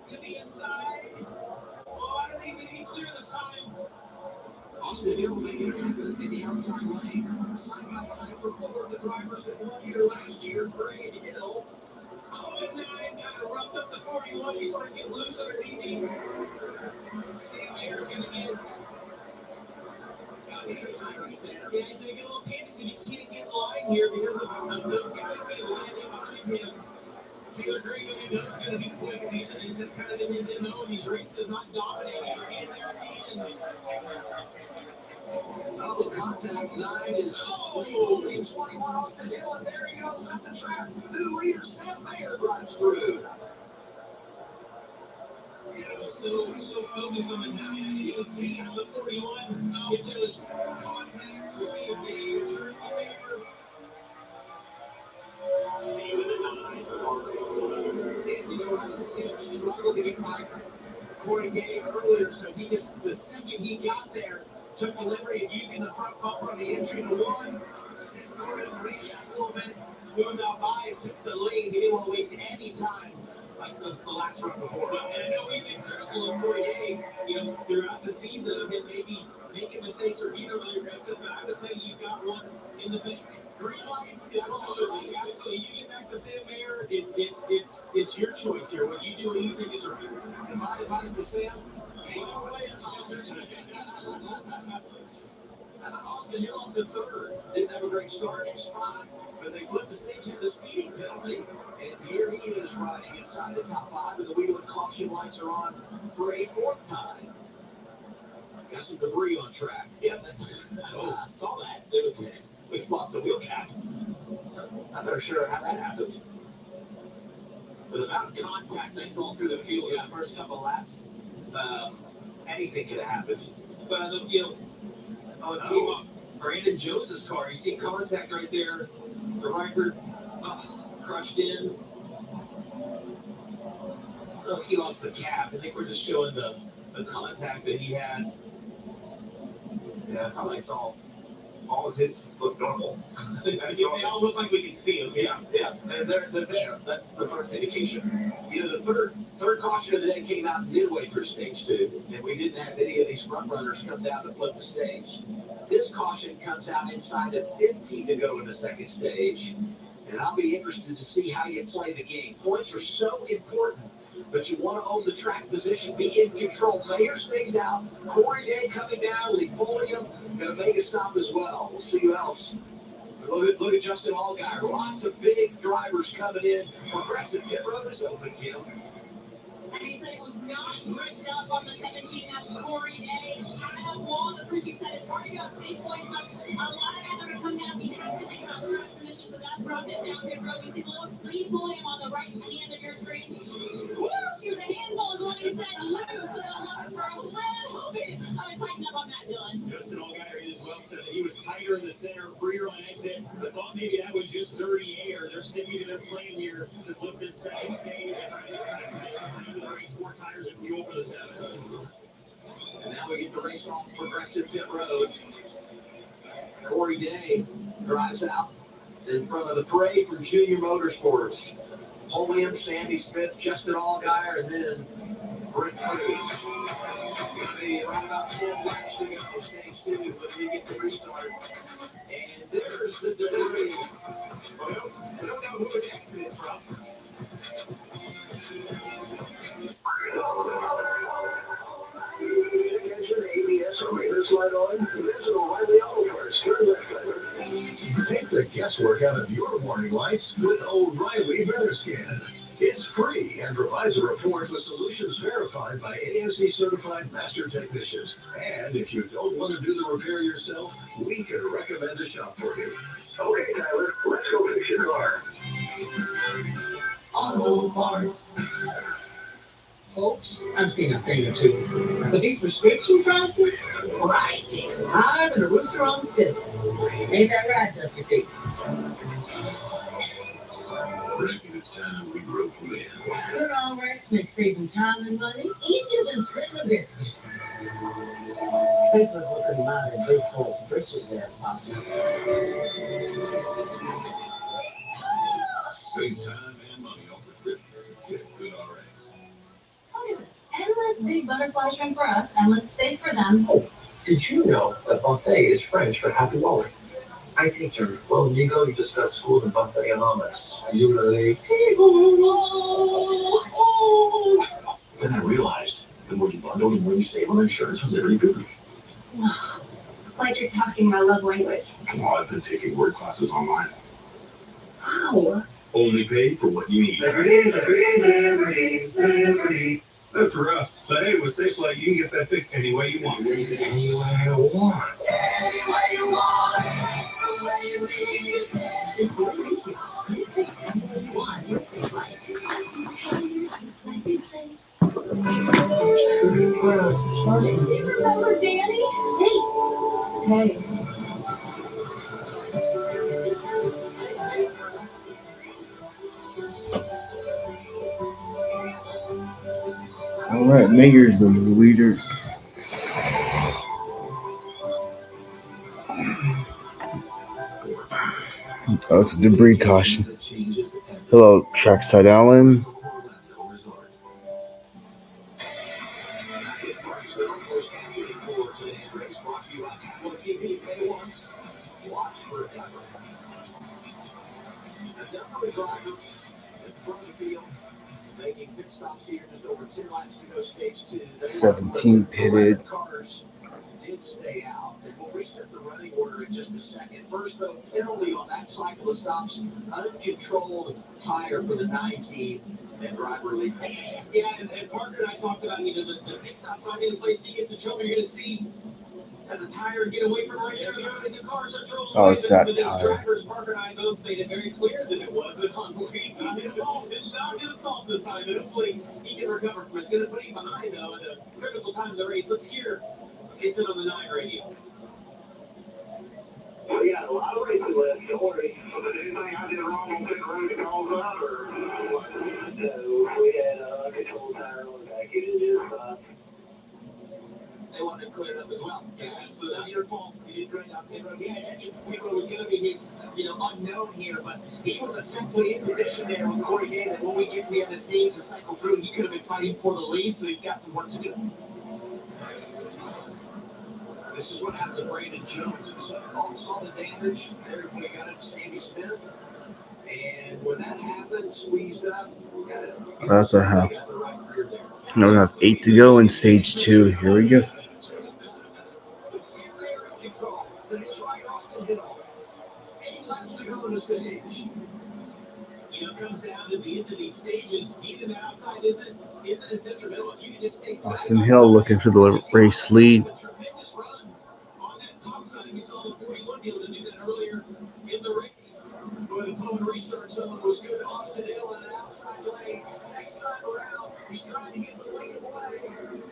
to the inside? Oh, I don't think he's going to get clear this time. Austin Hill making it happen in the outside lane. Side by side for four of the drivers that won here last year. Gray and Hill. Oh, and 9 kind of roughed up the 41. He's starting to get loose underneath him. Sam Ayer's going to get. Yeah, he's going to get a little panicked if he can't get in line here because of those guys being lined up behind him. Taylor Green, who knows, going to be quick at the end of this. It's kind of in his MO. These races not dominating. He's there at the end. Oh, contact 9 is leading 21 Austin Hill, and there he goes up the track. New leader Sam Mayer drives through. Yeah, I was so focused on the 9, I didn't even see on the 41 if there was contact. We'll see if they returns the favor. Even the 9. And you know, I didn't see him struggle to get by Corey Day earlier, so he just, the second he got there, took the liberty of using the front bumper on the entry to 1. Sent Corey on the racetrack a little bit, moved out by and took the lead. He didn't want to waste any time like the last run before. Well, and I know we've been critical of Corey, throughout the season of him maybe making mistakes or being really aggressive, but I would tell you, you've got one in the bank. Green light, absolutely. You get back to Sam Mayer, it's your choice here. What you do, what you think is right. And my advice to Sam, Hey, all the way up. I thought Austin Hill up to third. Didn't have a great starting spot, but they flipped the stage at the speeding penalty. And here he is riding inside the top 5, and the wheel and caution lights are on for a 4th time. Got some debris on track. Yeah, I saw that. We've lost the wheel cap. I'm not sure how that happened. With the amount of contact I saw through the field in the first couple of laps, anything could have happened. But it came up Brandon Jones's car. You see contact right there. The Riker crushed in. Oh, he lost the cap. I think we're just showing the contact that he had. Yeah, I thought I saw all of his look normal. They all look like we can see them. Yeah. And they're there. That's the first indication. The third caution of the day came out midway through stage 2, and we didn't have any of these front runners come down to flip the stage. This caution comes out inside of 15 to go in the second stage, and I'll be interested to see how you play the game. Points are so important, but you want to own the track position, be in control. Mayer stays out. Corey Day coming down, Lee Podium, going to make a stop as well. We'll see who else. Look at Justin Allgaier. Lots of big drivers coming in. Progressive Pit Road is open, Kim. And he said it was not ripped up on the 17. That's Corey Day. Adam Wall, the crew chief, said it's hard to get up stage points, but a lot of guys are going to come down. We have to think about track position, so that brought it down pit road. You see the little Lee Podium on the right hand of your screen. Woo! She was a handful, is what he said. Loose, so they'll look for a little bit. I'm going to tighten up on that, Dylan. Justin Allgaier as well said that he was tighter in the center, freer on exit, but thought maybe that was just dirty air. They're sticking to their plan here to flip this second stage and try to get track position for the race, 4 tires and fuel for the 7. And now we get the race off Progressive Pit Road. Corey Day drives out in front of the parade for Junior Motorsports. Podium, Sandy Smith, Justin Allgaier, and then Brent Cruz. Gonna be around about 10 laps to go, stage 2, but we get the restart. And there's the debris. Well, we don't know who it exited from. Take the guesswork out of your warning lights with O'Reilly Veriscan. It's free and provides a report with solutions verified by ASE certified master technicians. And if you don't want to do the repair yourself, we can recommend a shop for you. Okay, Tyler, let's go fix your car. Auto Parts. Folks, I've seen a thing or two, but these prescription prices, rising higher than a rooster on stilts. Ain't that right, Dusty Feet? Reckon it's time we broke in. Good all Rex makes saving time and money easier than splitting a biscuit. People's looking mighty big for its britches there, Poppy. Save time and money on prescriptions. Check GoodRx. Look at this. Endless big butterfly shrimp for us, endless steak for them. Oh, did you know that buffet is French for happy wallet? I teacher. Well, Nico, you just got schooled in buffetonomics. You really? Then I realized the more you bundle, the more you save on insurance with Liberty Booty. It's like you're talking my love language. Oh, I've been taking word classes online. How? Only pay for what you need. Liberty, liberty, liberty, liberty. That's rough. But hey, with SafeLight, you can get that fixed any way you want. Any way I want. Any way you want, the way you need. It's your issue. You fix it any way you want with SafeLight. Do you remember Danny? Hey. All right, Mayer's the leader. Oh, it's a debris caution. Hello, Trackside Allen. Watch forever. Another driver in front of the field, making pit stops here, just over 10 laps to go, stage 2. 17 pitted. Cars did stay out, and we'll reset the running order in just a second. First, though, penalty on that cycle of stops, uncontrolled tire for the 19 and driver lead. Yeah, and Parker and I talked about, the pit stops not being in place. He gets in trouble, you're going to see as a tire get away from right there. The cars are trolling Oh, away. it's that But these tire. drivers, Parker and I both made it very clear that it wasn't on not his fault. Not his fault this time. And hopefully he can recover from it. It's going to put him behind, though, at a critical time of the race. Let's hear they sit on the 9 radio. Well, yeah, a lot of races left. Don't worry. So did anything I did wrong on pit road to cause that, or what? No, we had a control tire on the back end. Just, They wanted to clear it up as well. Yeah, absolutely. Not your fault. You did great on pit road. Yeah, I mentioned pit road was going to be his, unknown here, but he was effectively in position there with Corey Day that when we get to the end of the stage to cycle through, he could have been fighting for the lead, so he's got some work to do. This is what happened to Brandon Jones. We saw the damage. Everybody got it to Sandy Smith. And when that happens, squeezed up, That's what happened. Now we have 8 to go in stage 2. Here we go. control. To his right, Austin Hill. 8 laps to go in the stage. You know, it comes down to the end of these stages. Being in the outside isn't as detrimental. If you can just stay Austin Hill looking for the race lead. It's a tremendous run on that top side. We saw the 41 be able to do that earlier in the race. When the Bone restart zone was good, Austin Hill in the outside lane. Next time around, he's trying to get the lead away.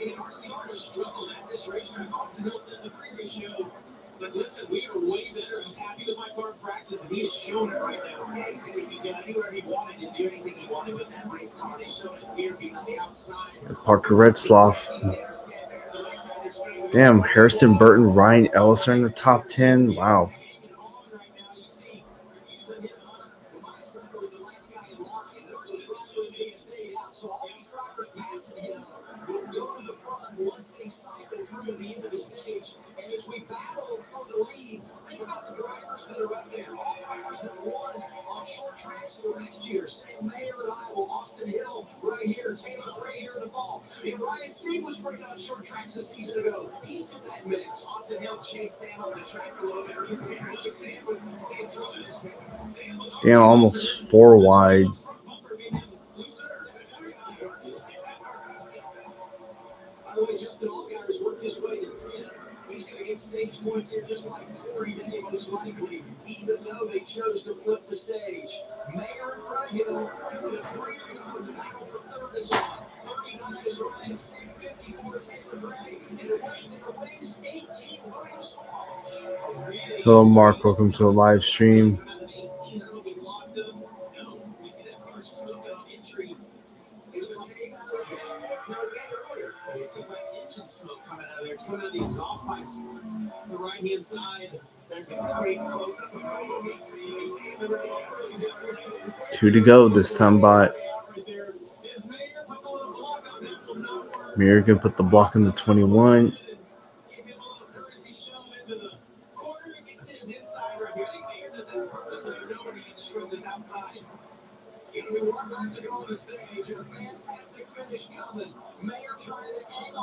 And RCR has struggled at this racetrack. Austin Hill said in the pre-race show, it's like, listen, we are way better. He's happy with my car practice, and he has shown it right now. Yeah, he said he could get anywhere he wanted and do anything he wanted with that race car. He showed it here being on the outside. Parker Redsloff. Damn, Harrison Burton, Ryan Ellis are in the top 10. Wow. So all these drivers passing him will go to the front once they cycle through to the end of the stage. And as we battle for the lead, think about the drivers that are up there. All drivers that won on short tracks last year. Sam Mayer in Iowa, Austin Hill right here, Taylor Gray here in the fall. And Ryan Sieg was bringing on short tracks a season ago. He's in that mix. Austin Hill chased Sam on the track a little bit. Damn, almost 4 wide. By the way, Justin Allgaier's worked his way to 10th. He's going to get stage points here just like Corey Day, most likely, even though they chose to flip the stage. Mayer in front of Hill, coming to 3 to go in the battle for third is on. 39 is Ryan Sieg, 54 Taylor Gray, and the wings, 18 Williams Walsh. Hello, Mark. Welcome to the live stream. It's like engine smoke coming out of there. It's coming out of the exhaust pipes. The right hand side. There's a great close up of it. 2 to go this time, but Mayer can put the block in the 21.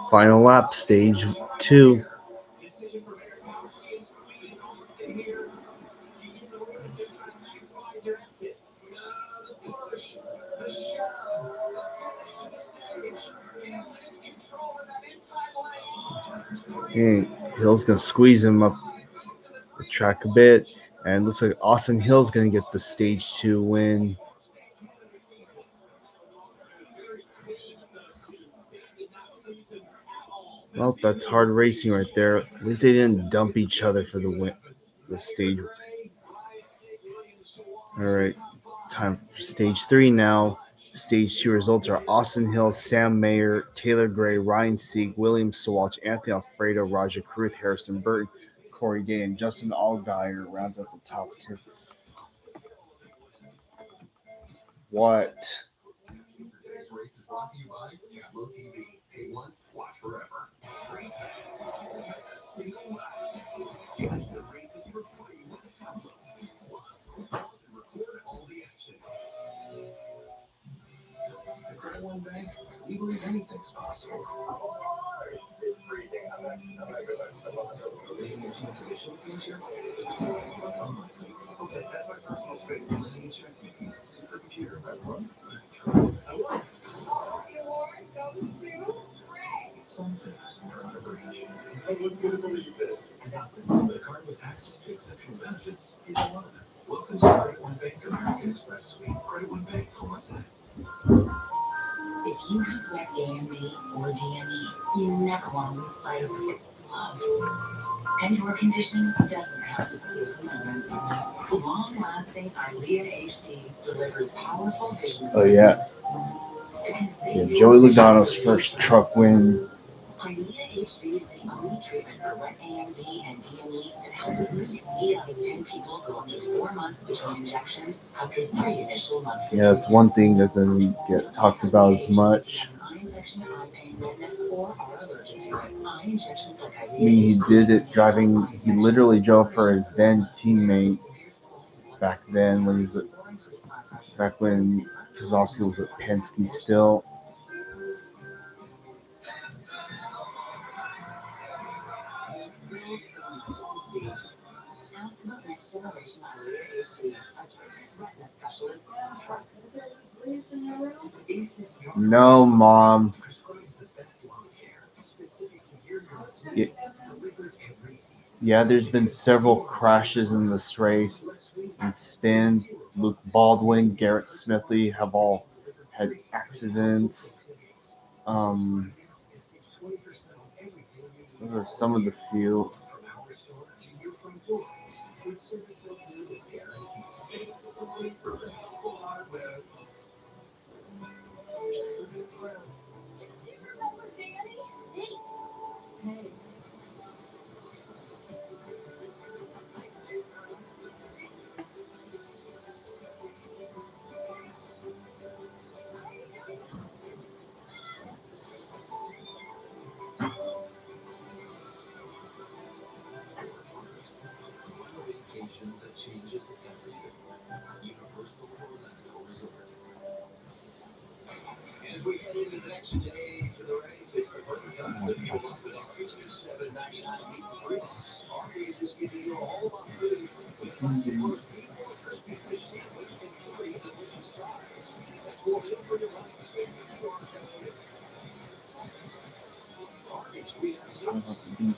Final lap, stage 2. And Hill's going to squeeze him up the track a bit. And looks like Austin Hill's going to get the stage 2 win. Well, that's hard racing right there. At least they didn't dump each other for the win, the stage. All right, time for stage 3 now. Stage 2 results are Austin Hill, Sam Mayer, Taylor Gray, Ryan Sieg, William Sawalch, Anthony Alfredo, Roger Cruth, Harrison Burton, Corey Day, and Justin Allgaier rounds out the top 2. What? Today's race is brought to you by Tableau TV. Pay once, watch forever. Race fans, don't miss a single lap. Watch the races for free with Tableau. Plus, pause and record all the action. At Credit One Bank, we believe anything's possible. Leading your team to the Philippines here? Unlikely. Okay, that's my personal space. Letting you check me. Supercomputer, right? Award goes to Greg. Some things are out of reach. I wasn't going to believe this. But a card with access to exceptional benefits is one of them. Welcome to Credit One Bank American Express Suite. Credit One Bank for what's next. If you have wet AMD or DME, you never want to lose sight of what you love. And your condition doesn't have to stay the moment. Long-lasting EYLEA HD delivers powerful vision. Oh, yeah. Joey Logano's first truck win. EYLEA HD is the only treatment for wet AMD and DME that helps at least 8 out of 10 people go up to 4 months between injections after 3 initial months. Yeah, it's one thing that doesn't get talked about as much. I mean, he did it driving, he literally drove for his then teammate back then when he was back when Keselowski was with Penske still. Ask about next generation Eyewear HD, a treatment retina specialist trusted to build in your room. No, Mom. Yeah, there's been several crashes in this race and spin. Luke Baldwin, Garrett Smithley have all had accidents. Those are some of the few. Hey. Vacation that changes everything. Universal Orlando Resort. As we head into the next day for the race, it's the perfect time to fuel up with Arby's new $7.99 meat free. Arby's is giving you a whole lot of food with a classic roast beef or crispy fish sandwich in 3 delicious sides. That's more meal for your money. Spend your Arby's, we have you.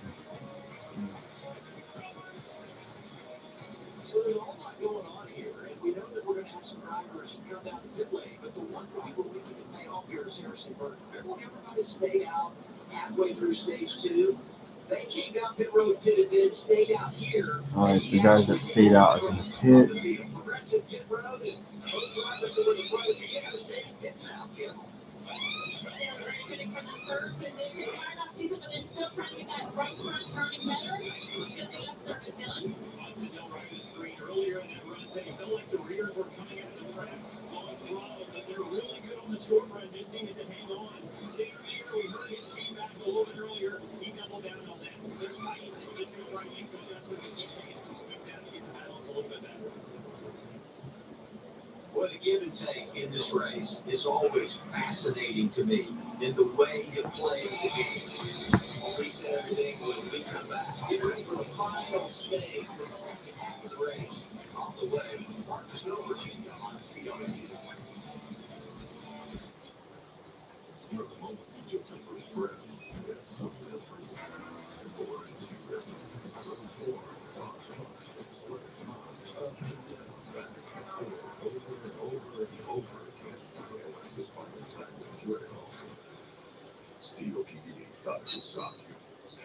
So there's a whole lot going on here, and we know that we're going to have some drivers come down to pit lane, but the one driver we need to pay off here is Harrison Burton. Remember when everybody stayed out halfway through stage 2? They came down pit road, pitted in, stayed out here. Alright, the guys that stayed out in the pit. Progressive pit road, and those drivers that were in the front of the got to stay in pit now. Getting from the third position, fired off decent, but then still trying to get that right front turning better. Because the upstart is done. Austin Dell right the screen earlier in that run said he felt like the rears were coming out of the track on throttle, but they're really good on the short run, just needed to hang on. Sam Mayer, we heard his feedback a little bit earlier. He doubled down on that. They're tight, just going to try to make some adjustments and keep taking some swings out to get the balance a little bit better. Well, the give and take in this race is always fascinating to me in the way you play the game. We'll reset everything when we come back. Get ready for the final stage, the second half of the race. On the way, Martinsville, Virginia on CRT. You're the moment you took your first breath. That's something different. Or did you ever froze more? Sweat, up and down, back and forth, over and over and over again. And when it was finally time to thread it all, COPD thought it would stop you.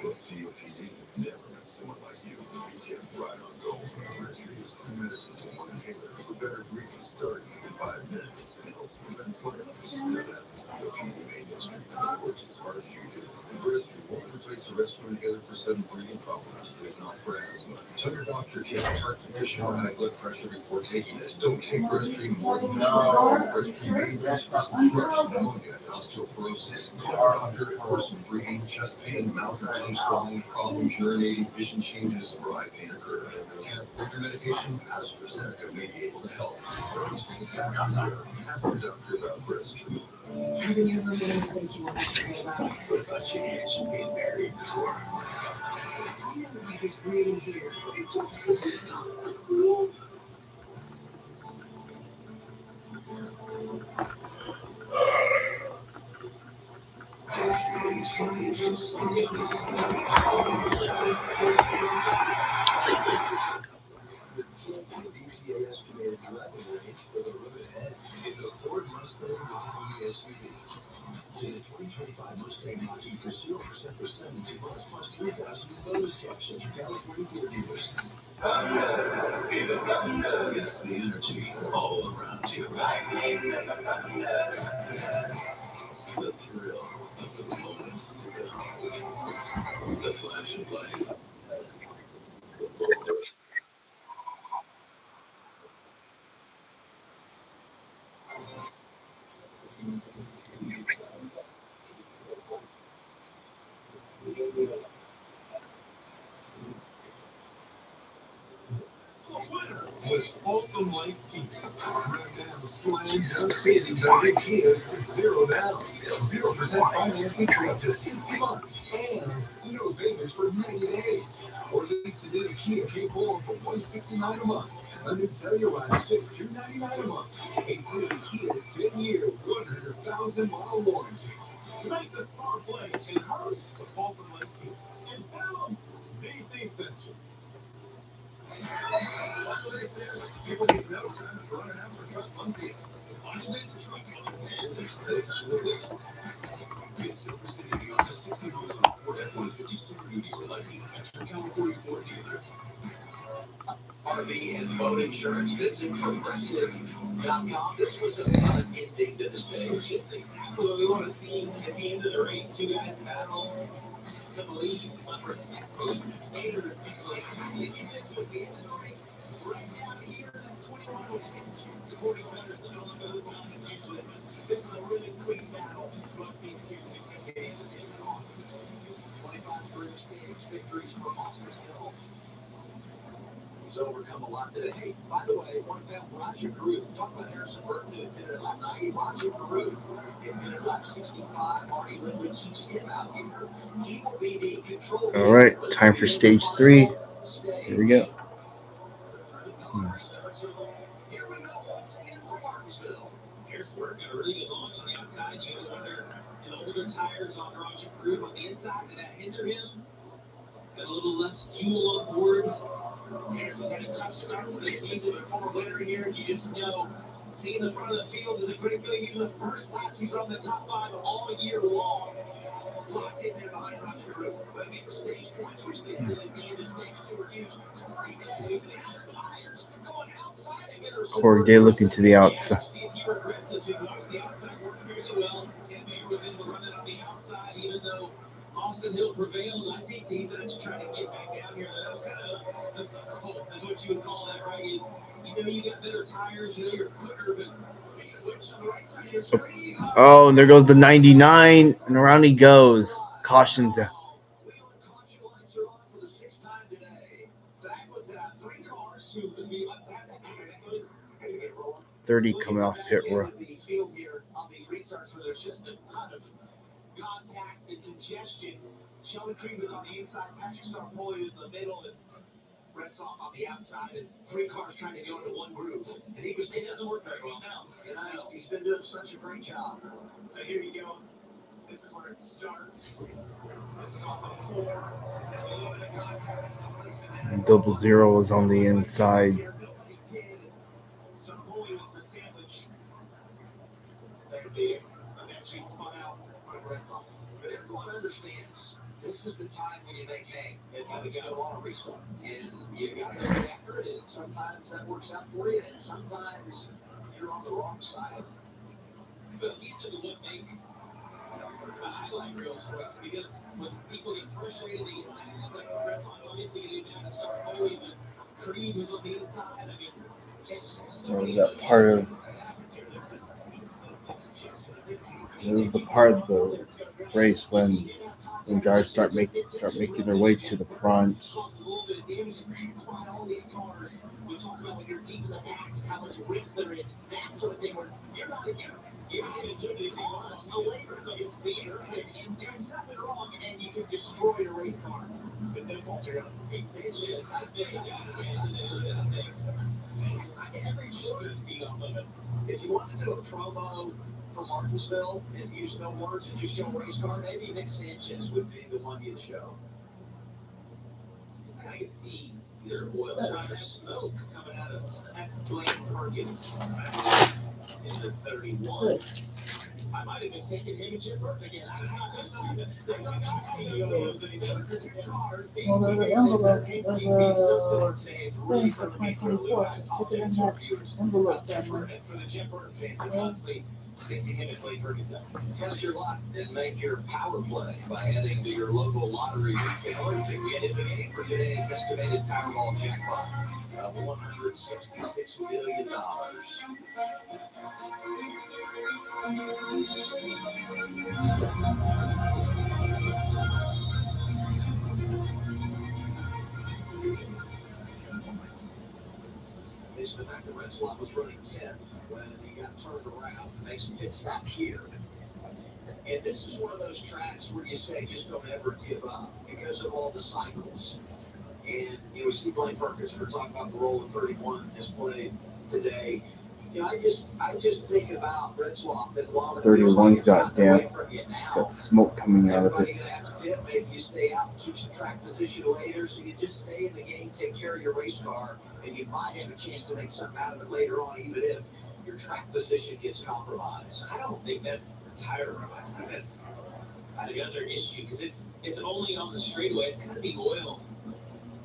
Well, COPD never met someone like you. You kept right on going. Breztri is 2 medicines in one inhaler. The better breathing starting in 5 minutes and helps prevent flares. Now that's a COPD maintenance treatment that works as hard as you do. Breztri won't replace a rescue inhaler for sudden breathing problems. It's not for asthma. Tell your doctor if you have a heart condition or high blood pressure before taking it. Don't take Breztri more than prescribed. Breztri may induce risk of strokes, pneumonia, and osteoporosis. Call your doctor if worsened breathing, chest pain, mouth or tongue swelling, problems urinating, vision changes, or eye pain occur. Can't afford your medication? AstraZeneca may be able to help. For those key factors here, ask your doctor about Breztri. Haven't you ever made a mistake you want to forget about? But I thought you mentioned being married before. I never had this breathing here. With 10th NFPA estimated driving range for the road ahead in the Ford Mustang Mach-E SUV. To the 2025 Mustang Mach-E for 0% for 72 months plus 3,000 in bonus cash at your California Ford dealers. Thunder, feel the thunder. It's the energy all around you. The thrill of the moments to come. The flash of lights. with Folsom Life Kia. Right now, slam dunk savings on your Kias with 0 down, 0% financing for up to 60 months, and no payments for 90 days. Or lease a new Kia K4 for $169 a month. A new Telluride is just $299 a month, including Kia's 10-year, 100,000-mile warranty. Make the smart play and hurry to Folsom Life Kia and tell them DC sent you. What do they say? People need to know time is running out for truck monthlies. Final days of truck months, and there's no time to waste. Get Silver City beyond just 60 months on Ford F-150 Super Duty or Lightning at your California Ford dealer. RV and boat insurance. Visit Progressive.com. This was a fun ending to this day. It's exactly what we want to see at the end of the race. Two guys battle the lead, but respectfully, and respectfully. I think if this was the end of the race, right down here at 21 would finish. The 47ers don't know those mountains usually, but this is a really clean battle amongst these two games. It's awesome. 25 career stage victories for Austin Hill. He's overcome a lot today. Hey, by the way, one about Roger Caruth. Talk about Harrison Burton, who hit it at lap 90. Roger Caruth hit it at lap 65. Marty Lindley keeps him out here. He will be the control. All right, time for stage 3. Here we go. Here we go once again from Martinsville. Harrison Burton got a really good launch on the outside. You gotta wonder, the older tires on Roger Caruth on the inside, did that hinder him? Got a little less fuel on board. Harrison's had a tough start to the season before winter here. You just know seeing the front of the field is a great feeling. He's in the first laps. He's on the top 5 all year long. Slots in there behind Roger Caruth. But get the stage points, which they did at the end of stage 2 were huge. Corey Day to the tires going outside of Harrison. Corey Day looking to the outside. See if he regrets this. We've watched the outside work fairly well. Sam Bayer was able to run it on the outside, even though Austin Hill prevailed. I think he's actually trying to get back down here. That was kind of the sucker hole, is what you would call that, right? You know you got better tires, you know you're quicker, but switch to the right side of your screen. Oh, and there goes the 99, and around he goes. Cautions. Wheel and caution lights are on for the 6th time today. So that was 3 cars who was being left back. 30 coming off pit road. The field here on these restarts where there's just a ton of contact and congestion. Sheldon Creed was on the inside, Patrick Starpoli was in the middle, and Retzoff on the outside, and 3 cars trying to go into one groove. And it doesn't work very well now. And he's been doing such a great job. So here you go. This is where it starts. This is off of 4. There's a little bit of contact. And 00 is on the inside. Starpoli was the sandwich. There's the eventually spun out by Retzoff. But everyone understands this is the time when you make hay. You gotta want to restart. And you gotta go after it. And sometimes that works out for you, and sometimes you're on the wrong side. But these are the what make highlight reels for us, because when people get frustrated, they get mad. Like Retzoff's obviously going to be mad at Starpoli, but Creed was on the inside. I mean, So that part of this is the part of the race when guys start making their way to the front. That's why all these cars, we talk about when you're deep in the pack, how much risk there is, that sort of thing, where you're not in you're away from the inside and do nothing wrong, and you can destroy your race car. But no falter up. It's Sanchez has been every should be off of it. If you want to do a promo for Martinsville and use no words and just show a race car, maybe Nick Sanchez would be the one you'd show. I can see either oil driver smoke coming out of that's Blaine Perkins in the 31. I might have mistaken him and Jim Burton again. I don't know. I'm not those anymore. There's 2 cars being Well, there's an envelope. There's so a similar today. It's really thing for fun to be 2024. So stick it in that envelope down there. for the Jim Burton fans. I'm honestly fixing him and Blaine Perkins up. Test your luck and make your power play by heading to your local lottery retailer to get in the game for today's estimated Powerball jackpot of $166 million. advantage the fact that Retzloff was running 10th when he got turned around and makes a pit stop here. And this is one of those tracks where you say just don't ever give up because of all the cycles. And we see Blaine Perkins. We're talking about the role of 31 has played today. I just think about Retzloff and while it feels like 31's it's got gotten away damp, from you now, got smoke coming out of everybody it. gonna have to pit. Maybe you stay out and keep some track position later, so you just stay in the game, take care of your race car, and you might have a chance to make something out of it later on, even if your track position gets compromised. I don't think that's the tire room. I think that's the other issue because it's only on the straightaway. It's got to be oil.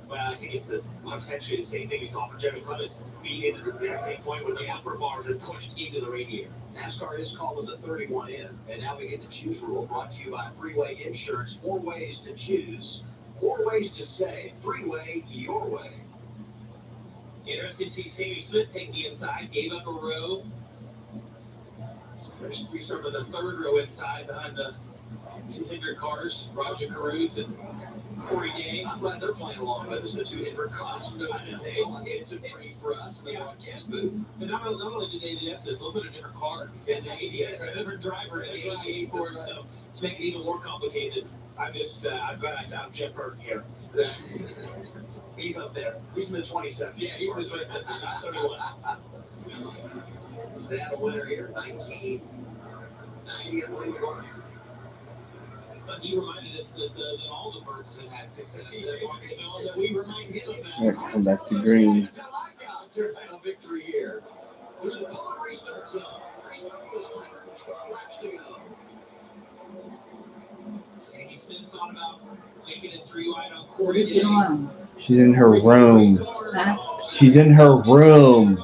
Well, I think it's potentially the same thing we saw for Jeremy Clements being into the exact same point where the upper bars are pushed into the radiator. NASCAR is calling the 31 in, and now we get the choose rule brought to you by Freeway Insurance. More ways to choose, more ways to save. Freeway your way. Interesting to see Sammy Smith take the inside, gave up a row. We started the third row inside behind the 200 cars, Roger Caruth and Corey Day. I'm glad they're playing along with us. The 200 cars. It's a break for us in the broadcast booth. And not only do they do that, so it's a little bit of a different car and the 88, a different driver in the 88 for us. So to make it even more complicated, I'm glad I found Jeff Burton here. He's up there. He's in the 27. Yeah, he's in the 27, not 31. Is that a winner here? 1990, I believe it was. But he reminded us that all the Burtons have had success at Martinsville, and that we remind him of that. Let's come back to green. It's their final victory here. Through the polar restart zone. Restart with 112 laps to go. Sammy Smith thought about making it 3 wide on Corey Day. She's in her room. Huh? She's in her room.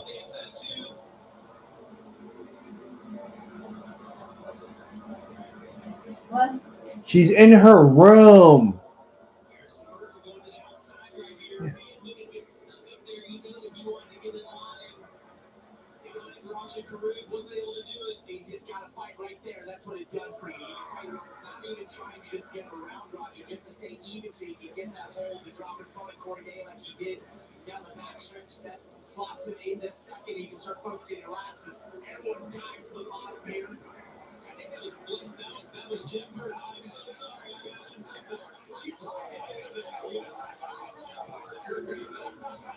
What? She's in her room. Wasn't able to do it. He's just got to fight right there. That's what it does for you. Not even trying to just get around Roger, just to stay even so you can get that hole to drop in front of Corey Day like he did down the backstretch. That slots him in this second. You can start focusing your laps as everyone dives to the bottom here. I think that was Jeff Burton. I'm so sorry, guys. You talked to me.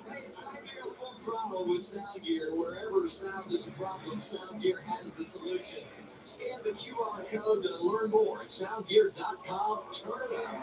Hey, it's time to go full throttle with Sound Gear. Wherever sound is a problem, Sound Gear has the solution. Scan the QR code to learn more at soundgear.com. Turn it up.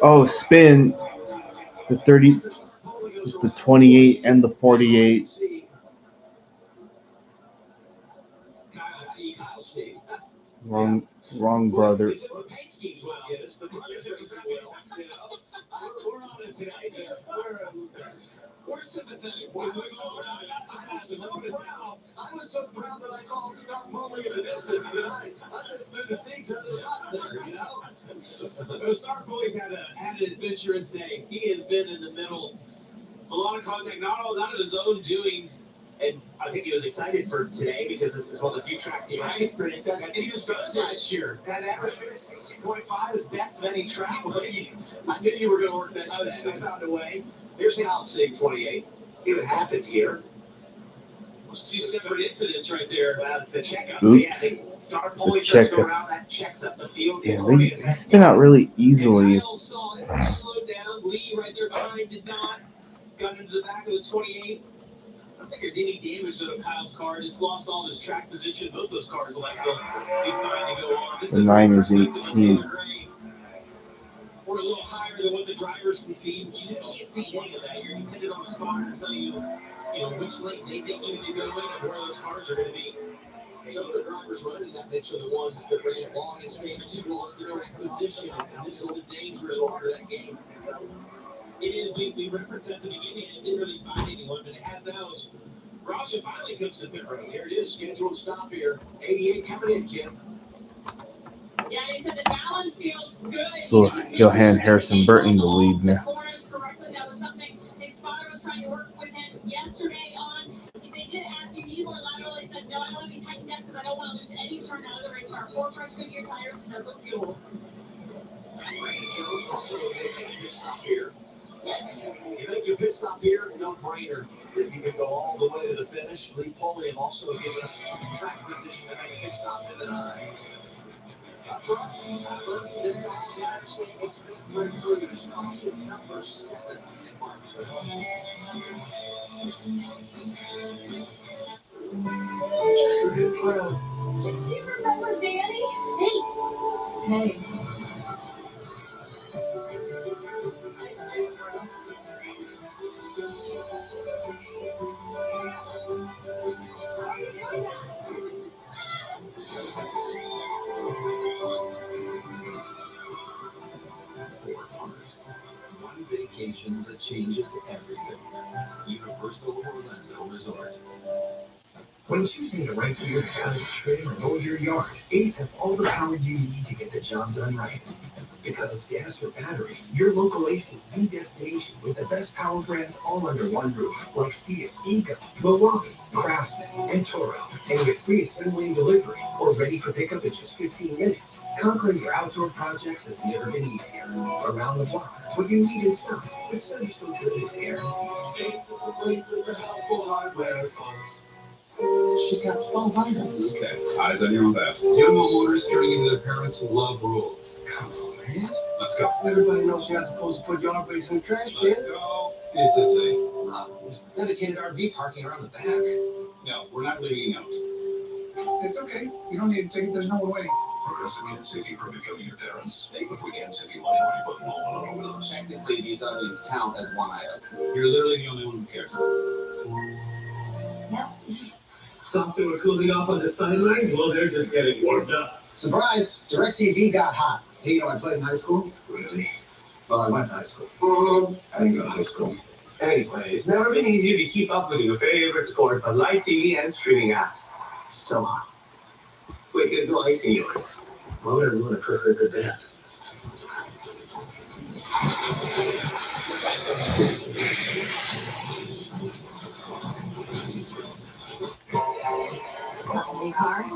Oh, spin. The 30, it's the 28 and the 48. Kyle C. Wrong brother. Is it the paint schemes well? Yeah, it's the brothers racing well. We're on it tonight. We're sympathetic. I was so proud that I saw him start mumbling in the distance that I just threw the seats under the bus there, The Star Boys had an adventurous day. He has been in the middle, a lot of contact, not of his own doing. And I think he was excited for today because this is one of the few tracks he had experience at. And he was good last year. That average speed of 60.5 is best of any track. I knew you were going to work that shit. I found a way. Here's Kyle C. 28. See what happened here. Those two separate incidents right there. Well, it's the checkup. Oops. So yeah, I think Star Boys starts going around, that checks up the field. Yeah, they spin out really easily. Kyle saw it, slowed down. Lee right there behind did not. Got into the back of the 28. I don't think there's any damage to Kyle's car. Just lost all his track position. Both those cars will be fine to go on. This The 9 is 18. We're a little higher than what the drivers can see, but you just can't see any of that. You're dependent on the spotter to tell you, which lane they think you need to go in and where those cars are going to be. Some of the drivers running that mix are the ones that ran long in stage 2, lost their track position, and this is the dangerous part of that game. It is. We referenced at the beginning, and it didn't really bind anyone, but it has now. Roush finally comes to pit road. Here it is, scheduled stop here. 88 coming in, Kim. Yeah, he said the balance feels good. So he'll hand Harrison Burton the lead now. Corners correctly. That was something his spotter was trying to work with him yesterday on. They did ask, do you need more lateral? He said, no, I want to be tightened up because I don't want to lose any turn out of the race car. 4 fresh Goodyear tires, snug with fuel. Brandon Jones also making a pit stop here. You make your pit stop here, no brainer. If you can go all the way to the finish, Lee Polium also given a track position to make a pit stop in the 9. This is Mercedes Red Cruise, caution number 7. Gross. Do you remember Danny? Hey. Hey. Ice cream, bro. How are you doing that? 4 cars. One vacation that changes everything. Universal Orlando Resort. When choosing the right gear to cut, trim, or mow your yard, Ace has all the power you need to get the job done right. Because gas or battery, your local Ace is the destination with the best power brands all under one roof, like Steel, Ego, Milwaukee, Craftsman, and Toro. And with free assembly and delivery, or ready for pickup in just 15 minutes, conquering your outdoor projects has never been easier. Around the block, what you need in stock, with service so good it's guaranteed. Ace is the place with the helpful hardware, folks. She's got 12 items. Okay, eyes on your own best. Young homeowners turning into their parents who love rules. Come on, man. Let's go. Everybody knows you're not supposed to put yard waste in the trash can. Let's go. It's a thing. There's dedicated RV parking around the back. No, we're not leaving out. It's okay. You don't need to take it. There's no one waiting. Progressive can't save you from becoming your parents, but we can save you money when you put them all on with us. Technically, these onions count as one item. You're literally the only one who cares. Some people are cooling off on the sidelines. Well, they're just getting warmed up. Surprise! DirecTV got hot. Hey, you know I played in high school? Really? Well, I went to high school. I didn't go to high school. Anyway, it's never been easier to keep up with your favorite sports on live TV and streaming apps. So hot. Wait, there's no ice in yours. Why would I ruin a perfectly good bath? A new car? You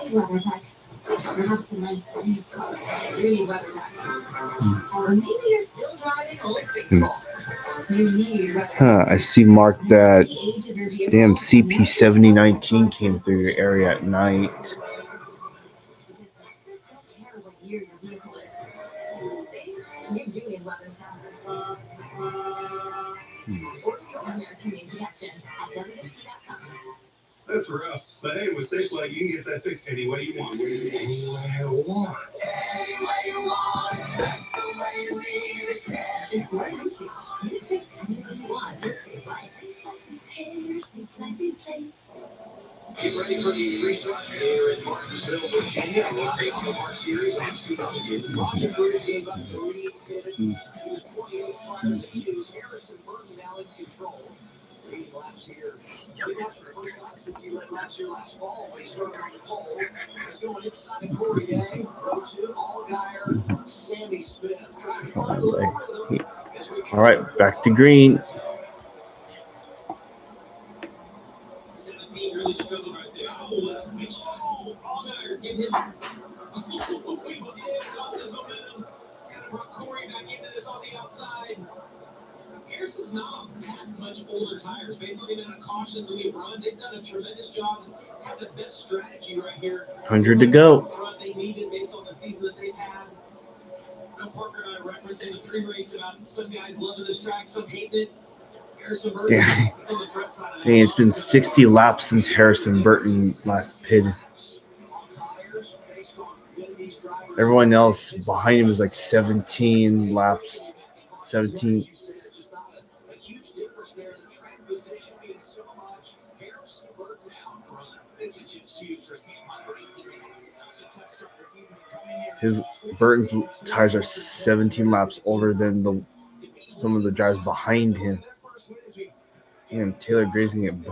need weather tech. Perhaps a nice used car. You need weather tech. Or maybe you're still driving old faithful. You need weather tech. I see Mark that The age of your vehicle damn CP7019 came through your area at night. Because Lexus don't care what year your vehicle is. See? You do need weather tech. Order your American Made protection at WC.com. That's rough. But hey, with SafeLight, you can get that fixed any way you want. Any way I want. Any way you want, that's the way you need it. It's your windshield. Get it fixed any way you want with SafeLight. Get ready for the restart here in Martinsville, Virginia. Rocking on the Mark Series on CW. Roger Ford gave up the lead. He was 28 prior to choose. Harrison Burton now in control. Leading laps here. He laps for the first time since he led laps here last fall when he started on the pole. He's going inside of Corey Day. Row 2, Allgaier, Sammy Smith. Trying to find a little rhythm. All right, back to green. 17 really struggled right there. Oh, that's a big shot. Allgaier, give him. Oh, he lost his momentum. It's going to bring Corey back into this on the outside. Harrison's not that much older tires. Based on the amount of cautions we've run, they've done a tremendous job and have the best strategy right here. 100 to go. They needed based on the season that they've had. I know Parker and I referenced in the pre-race about some guys loving this track, some hating it. Harrison Burton is on the front side of that. Hey, it's been 60 laps since Harrison Burton last pitted. Everyone else behind him is like 17 laps. 17. His Burton's tires are 17 laps older than some of the drivers behind him. Damn, Taylor Gray's gonna get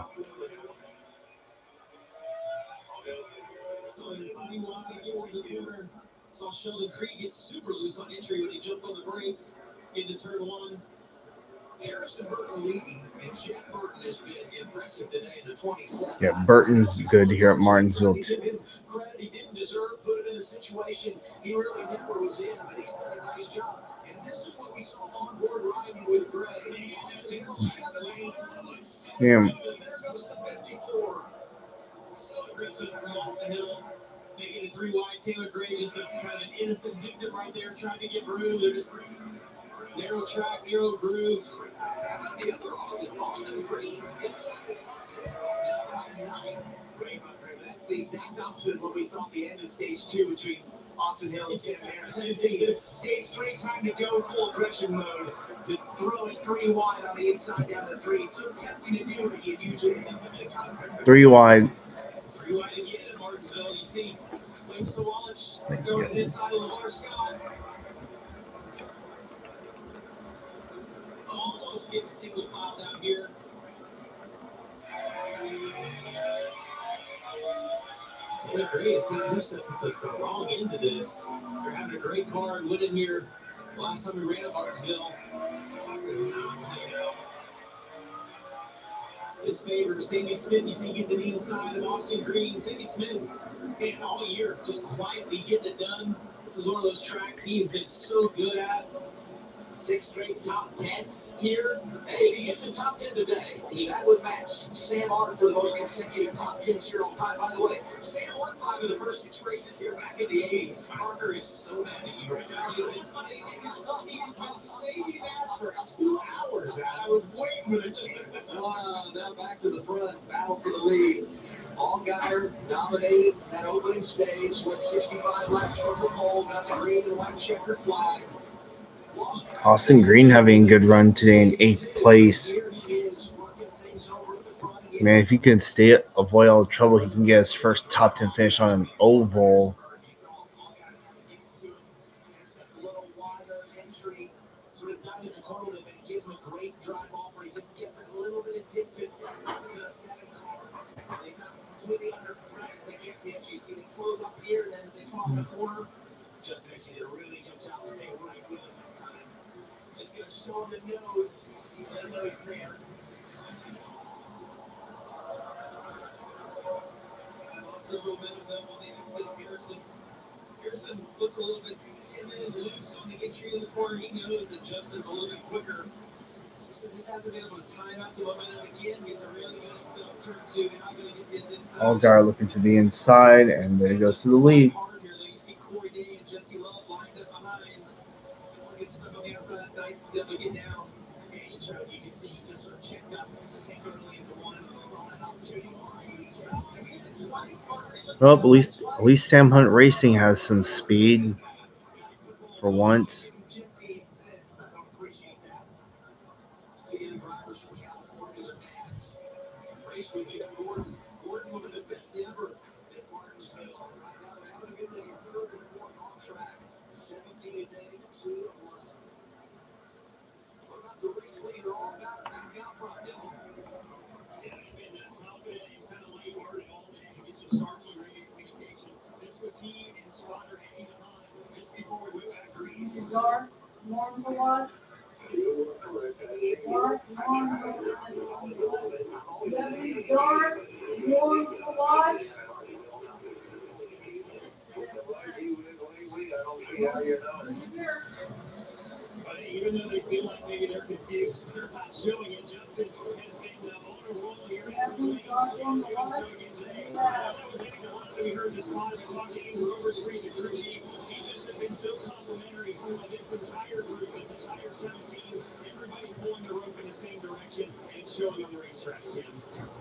So in the 3 wide, get over the corner. Saw Sheldon Creed get super loose on entry when he jumped on the brakes into turn 1. Harrison Burton leading, and Jack Burton has been impressive today in the 27. Yeah, Burton's good here at Martinsville. Credit he didn't deserve, put him in a situation he really never was in, but he's done a nice job. And this is what we saw on board riding with Gray. Yeah. There goes the 54. So aggressive from Austin Hill. Making it 3 wide. Taylor Gray just a kind of an innocent victim right there, trying to get room. They're just narrow track, narrow groove. How about the other Austin Green, inside the top 10 right now, right 9. Great run for him. That's the exact opposite of what we saw at the end of stage 2 between Austin Hill and Sam Mayer. Stage 3, time to go full aggression mode. To throw it 3 wide on the inside down to 3. So tempting to do it. You usually end up in a contact. 3 wide. 3 wide again in Martinsville. You see Blake Sawalich going to the inside of Lamar Scott. Almost getting single file down here. Taylor Gray is going to do something the wrong end of this. They're having a great car and winning here. Last time we ran at Martinsville, this is not playing out. His favor, Sammy Smith, you see getting to the inside of Austin Green. Sammy Smith, man, all year, just quietly getting it done. This is one of those tracks he has been so good at. 6 straight top 10s here. Hey, if he gets a top 10 today, that would match Sam Art for the most consecutive top 10s here all time. By the way, Sam won 5 of the first 6 races here back in the 80s. Parker is so mad at you right now. He's been saying that for 2 hours. I was waiting for the chance. Now back to the front, battle for the lead. Allgaier dominated that opening stage, went 65 laps from the pole, got the green and white checkered flag. Austin Green having a good run today in 8th place. Man, if he can avoid all the trouble, he can get his first top 10 finish on an oval. Justin actually did a really good job of staying right with him that time. Just gonna show him the nose, let him know he's there. Lots of momentum though on the exit of Pearson. Pearson looked a little bit timid and loose on the entry in the corner. He knows that Justin's a little bit quicker. Justin just hasn't been able to time out the momentum again. Gets a really good exit up turn 2. Now gonna get to his inside. Allgaier looking to the inside, and there he goes to the lead. Well, at least Sam Hunt Racing has some speed for once. Gordon one of the best ever at Martinsville. Right now they're having a good day, 3rd and 4th on track. 17 a day, 2 of 1. What about the race leader? All about it back out front, Dylan. Yeah, they've been confident and kind of lighthearted all day. Get some Starkey radio communication. This was he and spotter A behind just before we went back green. Dark, warm to watch. Dark, warm to watch. But even though they feel like maybe they're confused, they're not showing it. Justin has been on a roll here. Doing so again today. That was anything to watch. We heard the spotter talk to Andrew Overstreet, the crew chief. He just has been so complimentary of this entire group, this entire 17. Everybody pulling the rope in the same direction and showing on the racetrack, Kim.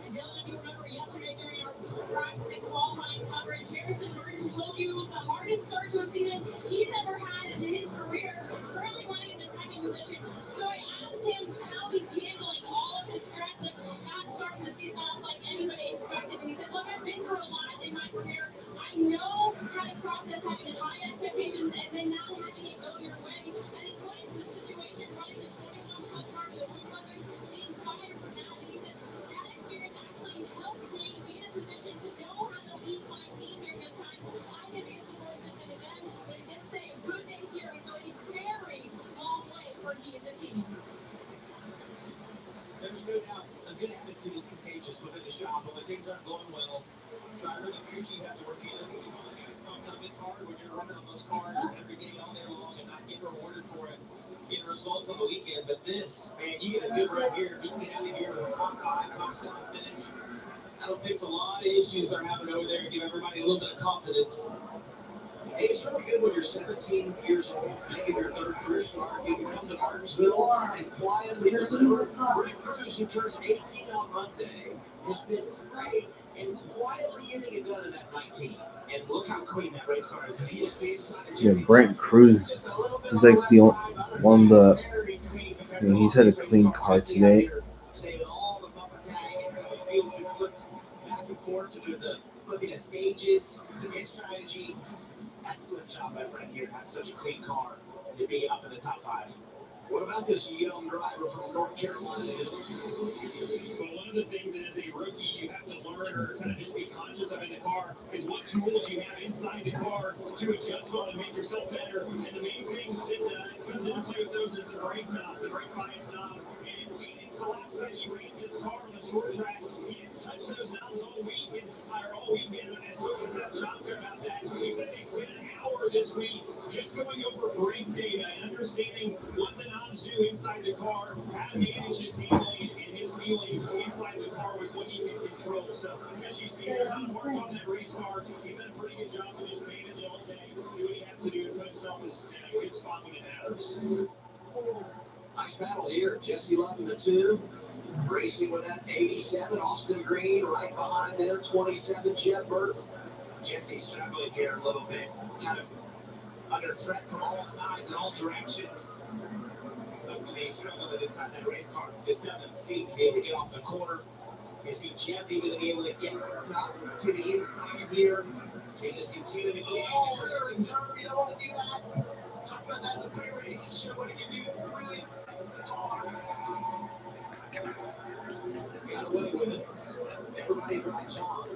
And Dylan, if you remember yesterday during our practice and qualifying coverage, Harrison Burton told you it was the hardest start to a season he's ever had in his career, currently running in the 2nd position. So I asked him how he's handling all of this stress of not starting the season off like anybody expected. And he said, look, I've been through a lot in my career. I know how to process having high expectations and then not having it go your way. And he pointed to the situation running the 21-month car for the Blue Brothers, being fired from that. And he said that experience actually helped me be in a position to know how to lead my shop, but when things aren't going well, driver, the future you have to work in. It's pumped up, it's hard when you're running on those cars every day, all day long, and not getting rewarded for it. Get results on the weekend, but this, man, you get a good run here. If you can get out of here with a top 5, top 7 finish, that'll fix a lot of issues they're having over there and give everybody a little bit of confidence. Hey, it's really good when you're 17 years old, making your third career start. You can come to Martinsville and quietly deliver. Brent Cruz, who turns 18 on Monday, has been great and quietly getting it done in that 19. And look how clean that race car is. Yeah, Brent Cruz is like the one the. Yeah, he's had a clean car today. Stay with all the bumper tag and how the field's been flipped back and forth to do the flipping of stages, the pit strategy. Excellent job by Brent here to have such a clean car and to be up in the top 5. What about this young driver from North Carolina? Well, one of the things that as a rookie you have to learn or kind of just be conscious of in the car is what tools you have inside the car to adjust on and make yourself better. And the main thing that comes into play with those is the brake knobs, the brake bias knob. And Phoenix, the last time he ran this car on the short track, he didn't touch those knobs all weekend. And I spoke to Seth Jonker about that. He said they spent an hour this week just going over brake data and understanding what the knobs do inside the car, how to manage his handling and his feeling inside the car with what he can control. So as you see, there's not work on that race car. He's done a pretty good job to just manage all day, do what he has to do to put himself in a good spot when it matters. Nice battle here. Jesse Love in the 2. Racing with that 87 Austin Green right behind him. 27 Jeff Burton. Jesse's struggling here a little bit. It's kind of under threat from all sides and all directions. Something they struggle with inside that race car. Just doesn't seem to be able to get off the corner. You see Jesse going to be able to get out to the inside here. So he's just continuing to get curve. You don't want to do that. Talked about that in the pre-race. Show what he can do. It really upsets the car. Got away with it. Everybody drives on.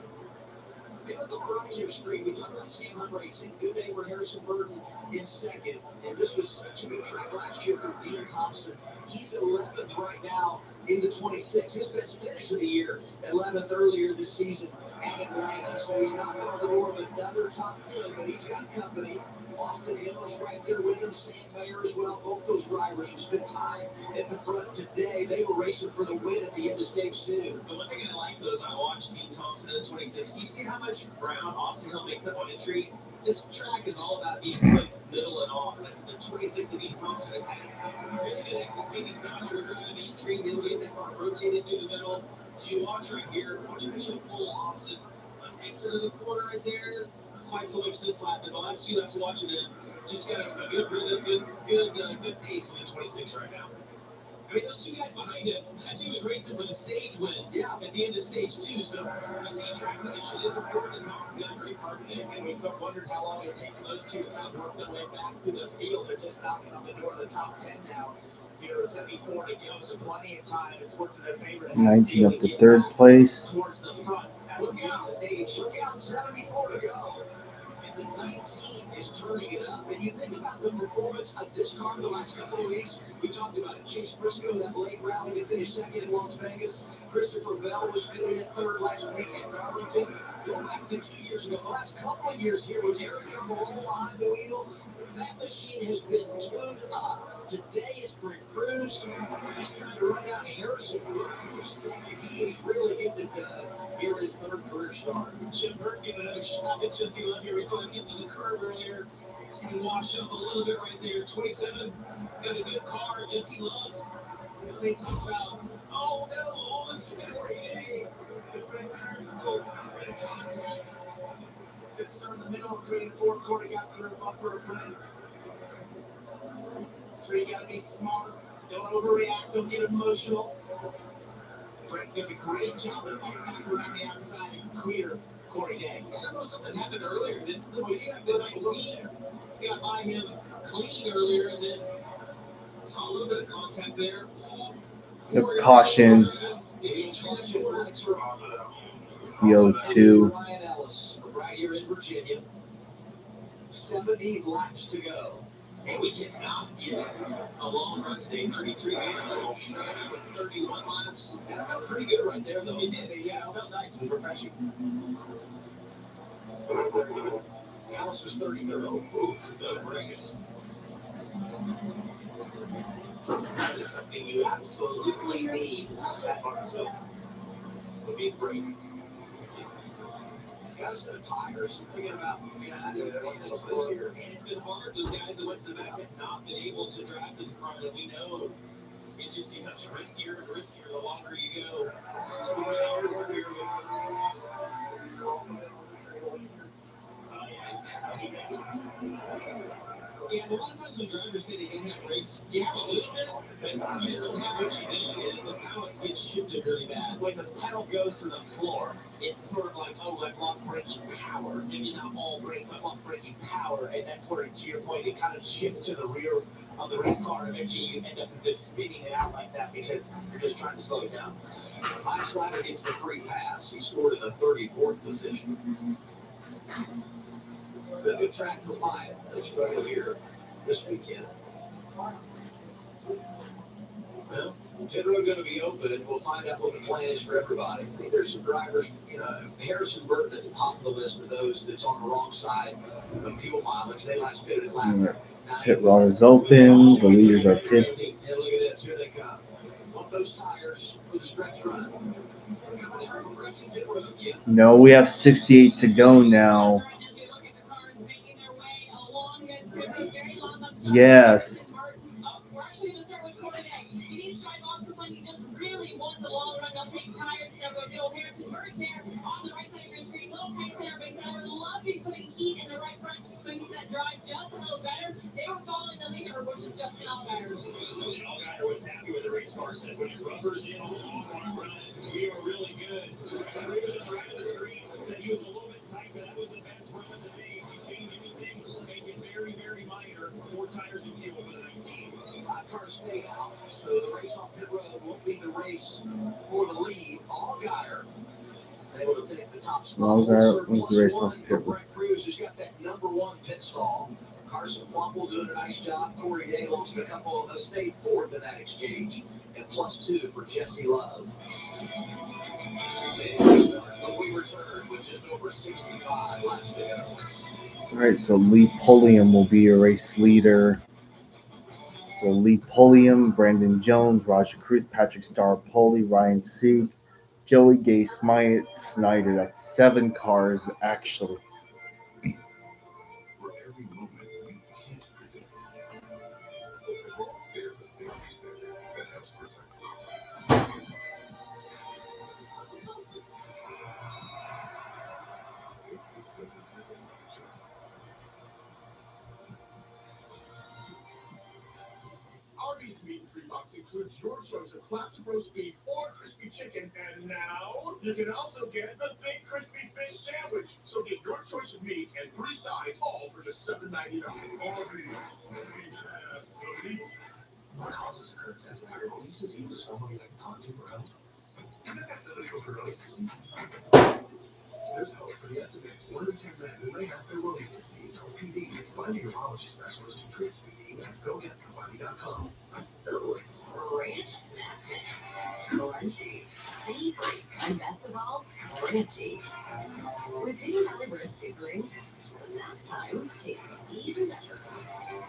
Hey, look over right your screen. We talked about Sam Hunt Racing. Good day for Harrison Burton in second. And this was such a good track last year for Dean Thompson. He's 11th right now in the 26. His best finish of the year, 11th earlier this season at Atlanta. So he's knocking on the door of another top 10, but he's got company. Austin Hill is right there with him. Sam Mayer as well. Both those drivers who spent time at the front today. They were racing for the win at the end of stage 2. The one thing I like those, I watched Dean Thompson in the 26. Do you see how much ground Austin Hill makes up on entry? This track is all about being quick, middle, and off. And the 26 that Dean Thompson has had really good exit speed. He's not overdriving the entry. He's able to get that car rotated through the middle. So you watch right here. Watch him actually pull Austin. Exit of the corner right there. Quite so much this lap, but the last few laps watching it, just got a good, really good pace in the 26 right now. I mean, those two guys behind him, that two was racing for the stage win. Yeah, at the end of stage 2. So you see, track position is important, and Thompson's got a great car today. And we wondered how long it would take for those two to kind of work their way back to the field. They're just knocking on the door of the top 10 now. You know, 74 to go, so plenty of time. It's worked in their favor. 19 up to 3rd place. Towards the front. Now look out the stage. Look out, 74 to go. And the 19 is turning it up. And you think about the performance of this car the last couple of weeks. We talked about it. Chase Briscoe, that late rally to finish second in Las Vegas. Christopher Bell was good in 3rd last week at Darlington. Go back to 2 years ago. The last couple of years here with Eric Moreau behind the wheel. That machine has been tuned up. Today it's Brent Cruz. He's trying to run down Harrison for second. He is really getting it done here in his 3rd career start. Jim Burton getting another shot at Jesse Love here. We saw him get to the curve earlier. See him wash up a little bit right there. 27's got a good car. Jesse Love. You know, they talk about, oh no, all this is today. Brent Cruz still in contact. Good start in the middle between the 4th quarter. Got the bumper of Brent. So you gotta be smart. Don't overreact. Don't get emotional. Brent does a great job of fighting back around the outside and clear Corey Day. I don't know, something happened earlier. Is it the 19? Got by him clean earlier and then saw a little bit of contact there. Caution. The 02. Ryan Ellis right here in Virginia. 70 laps to go. And we cannot get a long run today, 33. That was 31 laps. That felt pretty good right there, though. It did. Yeah, it felt nice. It was refreshing. Alice was 33rd. Ooh, no brakes. That is something you absolutely need at Martinsville. Would be brakes. Got a set of tires. Thinking about, I did it this year. And it's been hard. Those guys that went to the back have not been able to drive to the front, and we know it just becomes riskier and riskier the longer you go. So we really have to work here with. Yeah, a lot of times when drivers say they don't have brakes, you have a little bit, but you just don't have what you need, and the pallets get shifted really bad. When the pedal goes to the floor, it's sort of like, oh, I've lost braking power. Maybe not all brakes, I've lost braking power, and that's where, to your point, it kind of shifts to the rear of the race car, and eventually you end up just spinning it out like that because you're just trying to slow it down. Mike Slider gets the free pass. He scored in the 34th position. Been a good track for Maya. They struggled here this weekend. Well, pit road going to be open, and we'll find out what the plan is for everybody. I think there's some drivers, Harrison Burton at the top of the list for those that's on the wrong side of fuel mileage. They last pitted at lap. Pit road is open. The leaders are pit. Yeah, look at this. Here they come. Want those tires for the stretch run. Coming down progressive pit road, yeah. No, we have 68 to go now. Yes. We're actually going to start with Corey today. He needs to drive off the plane. He just really wants a long run. They'll take tires. They'll go Joe Harrison Burton there on the right side of your screen. Little tight there, but I would love to be putting heat in the right front so you can get that drive just a little better. They were following the leader, which is Justin Allgaier. Allgaier was happy with the race car. Said, when your rubber's in, long run, we were really good. And he was on the right of the screen. Said he was a little bit tight, but that was the best run to date. If you change anything, make it very, very minor. 4 tires and fuel for the 19. 5 cars stayed out, so the race off pit road won't be the race for the lead. Allgaier able to take the top spot. Allgaier was the race off pit road. Brett Cruz has got that #1 pit stall. Carson Plumple doing a nice job. Corey Day lost a couple, stayed 4th in that exchange, and +2 for Jesse Love. When we return with just over 65 laps to go. All right, so Lee Pulliam will be your race leader. So Lee Pulliam, Brandon Jones, Roger Cruz, Patrick Staropoli, Ryan Sieg, Joey Gay, Snyder. That's 7 cars actually. For every moment you can't predict, there's a safety standard that helps protect you. Safety doesn't happen by chance. Arby's Meat and Treat Box includes your choice of classic roast beef or crispy chicken, and now you can also get the Big Crispy Fish Sandwich. So get your choice of meat and 3 sides, all for just $7.99. Arby's, we have the meat. What causes occur? Does it matter what disease or somebody I can talk to for help? You just got somebody go for disease. There's hope for the estimate 1 in 10 men who may have Peyronie's disease or PD. Find a urology specialist who treats PD at GoGetSomebody.com. Ooh, ranch snack mix. Crunchy, savory, and best of all, ranchy. With Hidden Valley bread seasonings, snack time tastes even better.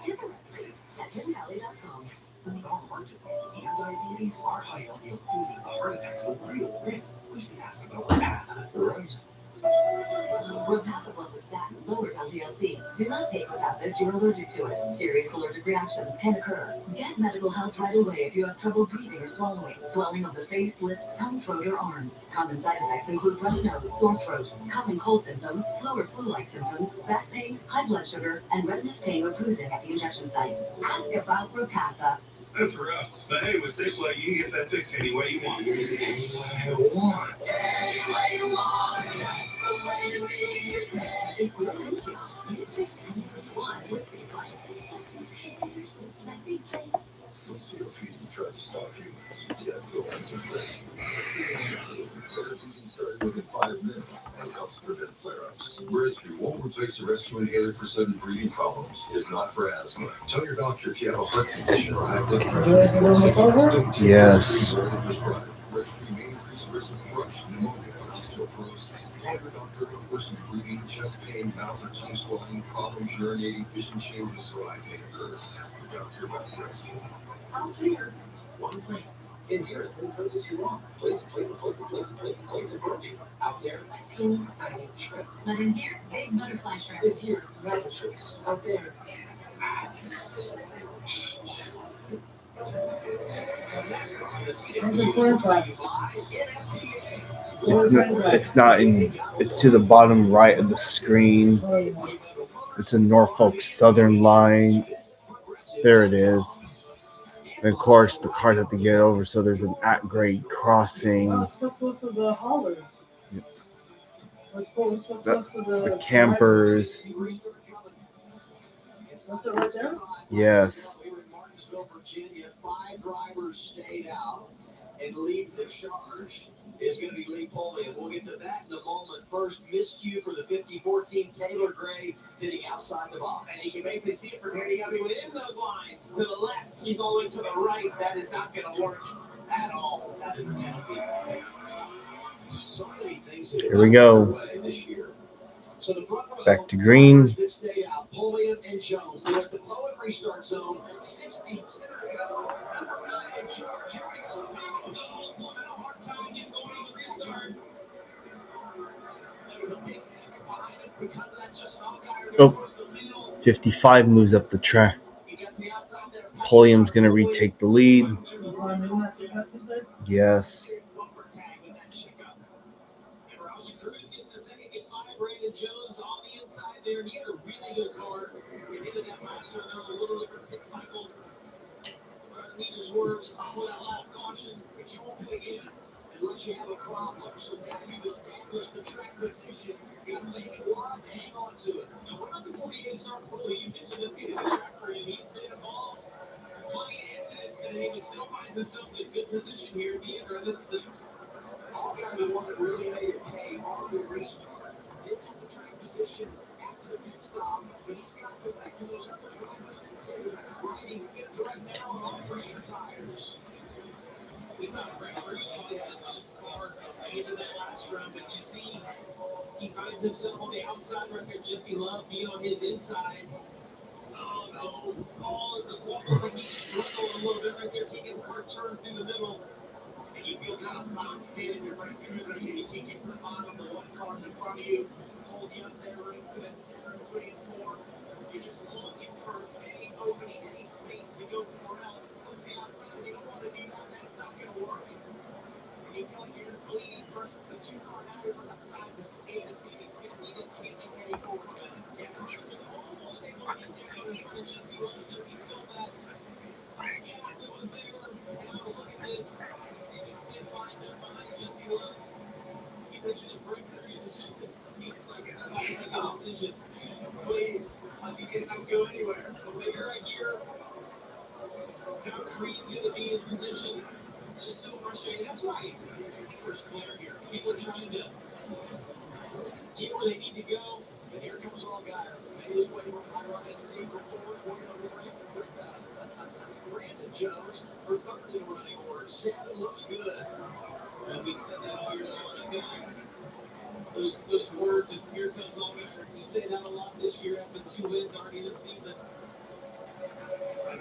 Get the recipe at HiddenValley.com. With all heart disease and diabetes, our high LDL-C means a heart attack's a real risk. We should ask about Repatha. Right. Repatha plus a statin lowers LDL-C. Do not take Repatha if you're allergic to it. Serious allergic reactions can occur. Get medical help right away if you have trouble breathing or swallowing, swelling of the face, lips, tongue, throat, or arms. Common side effects include runny nose, sore throat, common cold symptoms, flu or flu-like symptoms, back pain, high blood sugar, and redness, pain, or bruising at the injection site. Ask about Repatha. That's rough. But hey, with SafeLight, you can get that fixed any way you want. Any way I want. It's your windshield. You fix anything you want with SafeLight. Here's a messy place. When COPD tried to stop you, you kept going to rescue. Better getting started within 5 minutes and helps prevent flare-ups. Breastfeed won't replace the rescue inhaler for sudden breathing problems. It is not for asthma. Tell your doctor if you have a heart condition or high blood pressure. Yes. Breastfeed may increase risk of thrush, pneumonia, and osteoporosis. Call your doctor if worsening breathing, chest pain, mouth or tongue swelling, problems urinating, vision changes, or eye pain occur. Ask your doctor about breastfeeding. Out there, one plate. In here, as many plates as you want. Plates of protein. Out there, teeny tiny shrimp. But in here, big butterfly shrimp. In here, rabbit shrimps. Out there, It's not in. It's to the bottom right of the screen. It's a Norfolk Southern line. There it is. And of course, the cars have to get over, so there's an at-grade crossing. So close to the haulers. The campers. Was it right there? Yes. We were in Martinsville, Virginia. 5 drivers stayed out, and leading the charge is going to be Lee Poley, and we'll get to that in a moment. First, miscue for the 5014 Taylor Gray hitting outside the box. And you can basically see it from here. You got to be within those lines. To the left, he's all the way to the right. That is not going to work at all. That is a penalty. So many things Here we go. this year. So the front row, Back to green. that stayed out, Polian and Jones. They're at the Poet restart zone. 62 to go. Number 9 in charge. Here we go. Having a hard time getting going on the restart. There was a big stack behind him because of that just across the middle. 55 moves up the track. He got the outside there. Pulliam's going to retake the lead. Yes. Bumper tag with that checkup. And Raja Cruz gets the second, gets by Brandon Jones on the inside there. He had a really good car. He did that last year. There was a little different pit cycle. Leaders were just for that last caution, But you won't pit again unless you have a problem. So now you've established the track position. You got to make it work and hang on to it. Now, what about the 48 star Foley? You mentioned this being the track for him. He's been involved in plenty of incidents today, but still finds himself in a good position here at the end of the sixth. All kind of the one that really made it pay on the restart. Didn't have the track position after the pit stop, but he's got to go back to those other drivers that did. Riding fifth right now on pressure tires. We thought Brad Cruz probably had this car into that last round, but you see, he finds himself on the outside right there. Jesse Love being on his inside. Oh no! Oh, the almost like he struggled a little bit right there. Can't get the car turned through the middle. And you feel kind of boxed in. You're right Cruz. I mean, you can't get to the bottom. The one car's in front of you, hold you up there right to the center between 4. You're just looking for any opening, any space to go somewhere else. Towards the outside, you don't want to do that. That's not going to work. And you feel like you're just bleeding versus the 2 car now you're outside this A to C to spin. You just can't get any forward with it. Yeah, Cruz was almost able to get there. He was running Jesse Love. Jesse filled that. Yeah, it was there. Now look at this. Sammy Smith lined up behind Jesse Love. You mentioned it, Brett Cruz is just he's like, I'm not making a decision. Please, I can go anywhere. But you're right here. Now Creed's going to be in position. It's just so frustrating. That's why there's flare here. People are trying to get where they need to go. And here comes Allgaier. Made his way by Ryan Siegel forward. Brandon Jones for third in the running order. 7 looks good. And we said that all year long. I feel like those words of here comes Allgaier. You say that a lot this year after 2 wins already this season.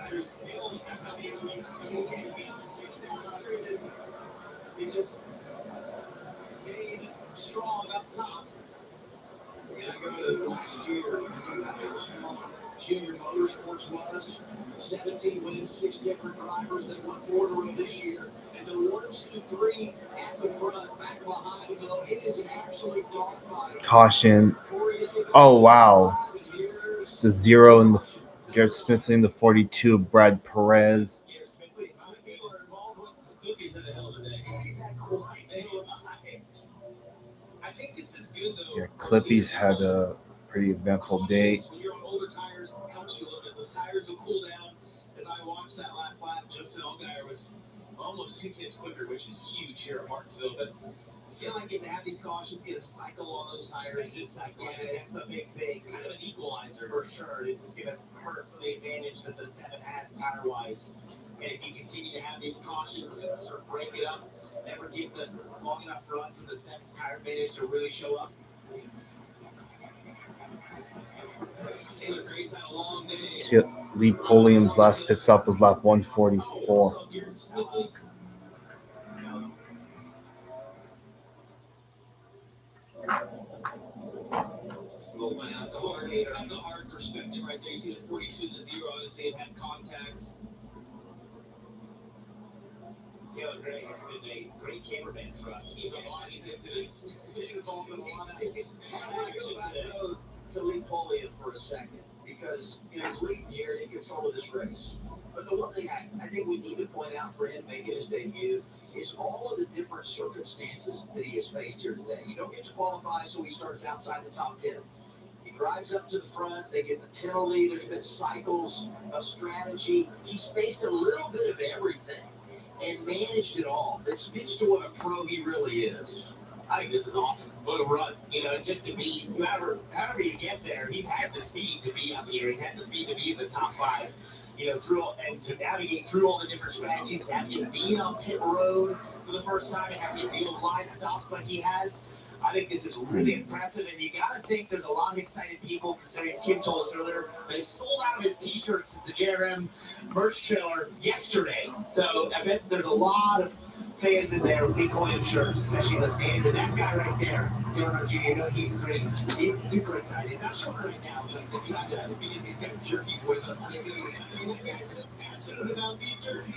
There's still he just stayed strong up top. And I go to last year, how strong Junior Motorsports was. 17 wins, 6 different drivers. They won 4 in a row this year. And the 1, 2, 3 at the front, back behind, though, it is an absolute dogfight. Caution. Oh, wow. The 0 in the Garrett Smith in the 42 of Brad Perez. I think this is good though. Yeah, Clippy's had a pretty eventful day. When you're on older tires, it helps you a little bit. Those tires will cool down. As I watched that last lap, Justin Allgaier was almost 2 tenths quicker, which is huge here at Martinsville. But feel like if they have these cautions, get a cycle on those tires. Just cycle. Yeah, it's a big thing. It's kind of an equalizer for sure. It's going to hurt some of the advantage that the 7 has tire-wise. And if you continue to have these cautions and sort of break it up, never give the long enough run for the 7's tire advantage to really show up. Taylor Gray's had a long day. Lee Pulliam's last pit stop was lap 144. That's a hard perspective right there. You see the 42 to the 0, obviously it had contact. Taylor Gray has been a great cameraman for us. He's on a lot of these incidents. Been involved in a lot of action today. To Lee Pulliam for a second, because he's leading here and in control of this race. But the one thing I think we need to point out for him making his debut is all of the different circumstances that he has faced here today. You don't get to qualify, so he starts outside the top 10. He drives up to the front, they get the penalty, there's been cycles of strategy. He's faced a little bit of everything and managed it all. It speaks to what a pro he really is. I think this is awesome. What a run. Just to be, however you get there, he's had the speed to be up here. He's had the speed to be in the top 5. And to navigate through all the different strategies, having to be on pit road for the first time and having to deal with live stops like he has. I think this is really impressive, and you got to think there's a lot of excited people. Considering Kim told us earlier, they sold out his T-shirts at the JRM merch trailer yesterday. So I bet there's a lot of fans in there with Lee Pulliam shirts, especially in the stands. And that guy right there, Dylan Jr., he's great. He's super excited. He's not showing right now, but he's excited because he's got jerky boys up. I mean, that guy's passionate about beef jerky.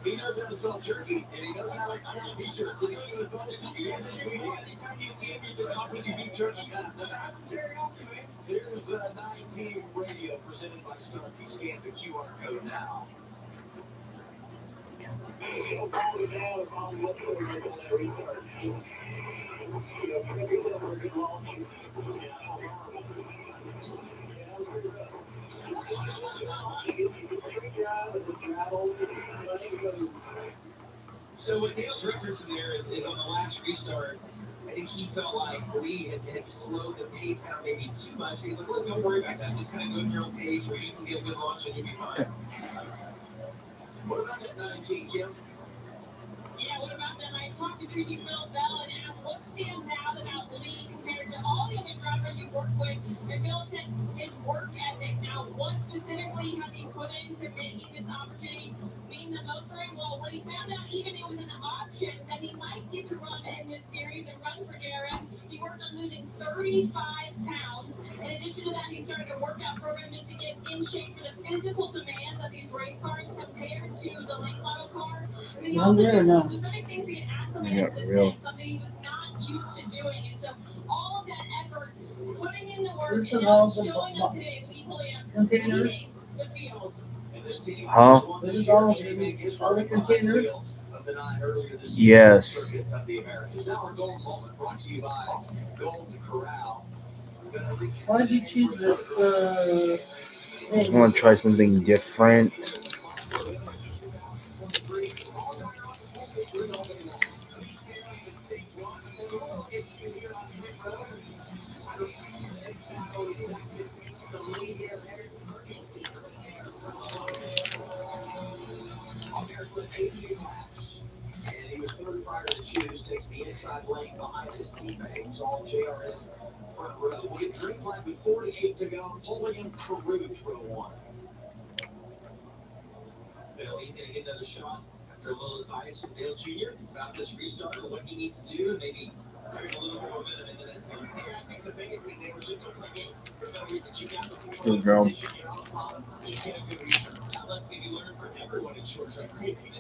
He knows how to sell jerky, and he knows how to sell T-shirts. He's doing both. Here's 19 radio presented by Starkey. Scan the QR code now. So what Dale's referencing there is on the last restart, I think he felt like Lee had slowed the pace down maybe too much. He's like, look, don't worry about that. Just kind of go at your own pace where you can get a good launch and you'll be fine. What about that 19, Kim? Yeah, what about them? I talked to Creasy Phil Bell and asked what stands out about Lee compared to all the other drivers you worked with. And Phil said his work ethic. Now, what specifically has he put into making this opportunity mean the most for him? Well, when he found out even it was an option that he might get to run in this series and run for JRM, he worked on losing 35 pounds. In addition to that, he started a workout program just to get in shape for the physical demands of these race cars compared to the late model car. And then he also did some specific things to get acclimated to the set, something he was not used to doing. And so all of that effort, putting in the work, and now showing up today, Lee Pulliam leading the field. Huh? This is all the containers. Yes. Now our gold moment brought to you by Golden Corral. Why did you choose this? I want to try something different. Split 88 laps. And he was third prior to choose, takes the inside lane behind his teammates, all JRM front row. We'll get green flag with 48 to go. Pulliam, Caruth, row 1. Bill, he's going to get another shot after a little advice from Dale Jr. about this restart and what he needs to do, and maybe bring a little more momentum into that zone. Yeah, I think the biggest thing there was just to play games. There's no reason you got the Good girl. position. You're on the bottom. Just get a good restart. Now let's maybe learn from everyone in short track racing.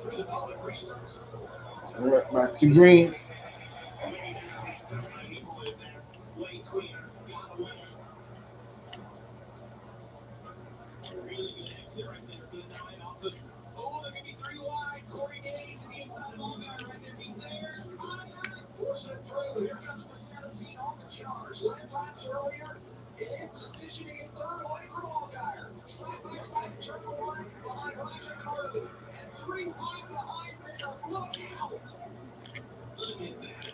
Through the public restarts. Right back to green. Way cleaner, got away. Really good exit right there for the 9 off of. Oh, there could be 3 wide. Corey Day to the inside of Allgaier right there. He's there. Forcing it through. Here comes the 17 on the jump. yards. 9 laps earlier, in his position to get third away from Allgaier. Side by side to turn 1 behind Roger Cruz. And 3 wide behind them. Look out! Look at that.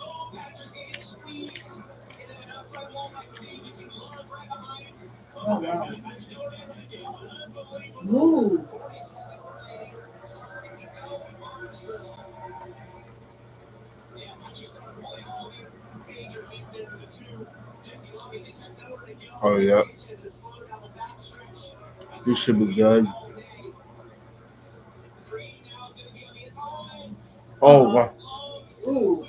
Oh, Patrick's going to get squeezed into that outside wall by Steve. You see Love right behind. Oh, wow. Unbelievable. Ooh. 47 remaining. Time to go in Martinsville. Yeah, Patrick started rolling all these major hit there. The two. Jesse Lobby just had nowhere to go. Oh, yeah. Sanchez is slowed down the backstretch. This should be good. Green now is going to be on the inside. Oh, wow. Ooh.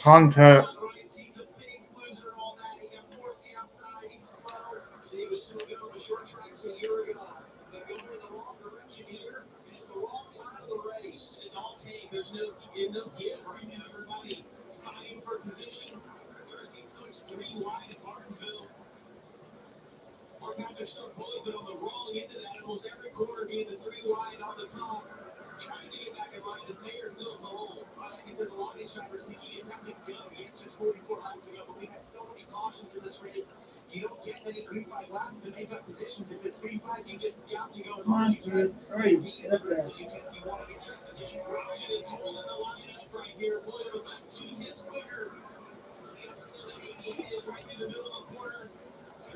Contact. Ryan seems a big loser in all that. He got forced the outside. He's slow. See, he was so good on the short tracks a year ago. But going in the wrong direction here and the wrong time of the race. Just all take. There's no give right now. Everybody fighting for position. There seems so much 3 wide at Martinsville. Or Patrick Starpo's been on the wrong end of that. Almost every quarter being the 3 wide on the top. Trying to get back in line as Mayer fills the hole. I think there's a lot of these drivers thinking it's out to go. The answer's 44 laps ago, but we've had so many cautions in this race. You don't get many green flag laps to make up positions. If it's green flag, you just got to go as Come long on, as you can. dude. Hurry. Get up there. You want to get track position. Roger is holding the line up right here. Williams about 2/10 quicker. See how slow that 88 is right through the middle of the corner.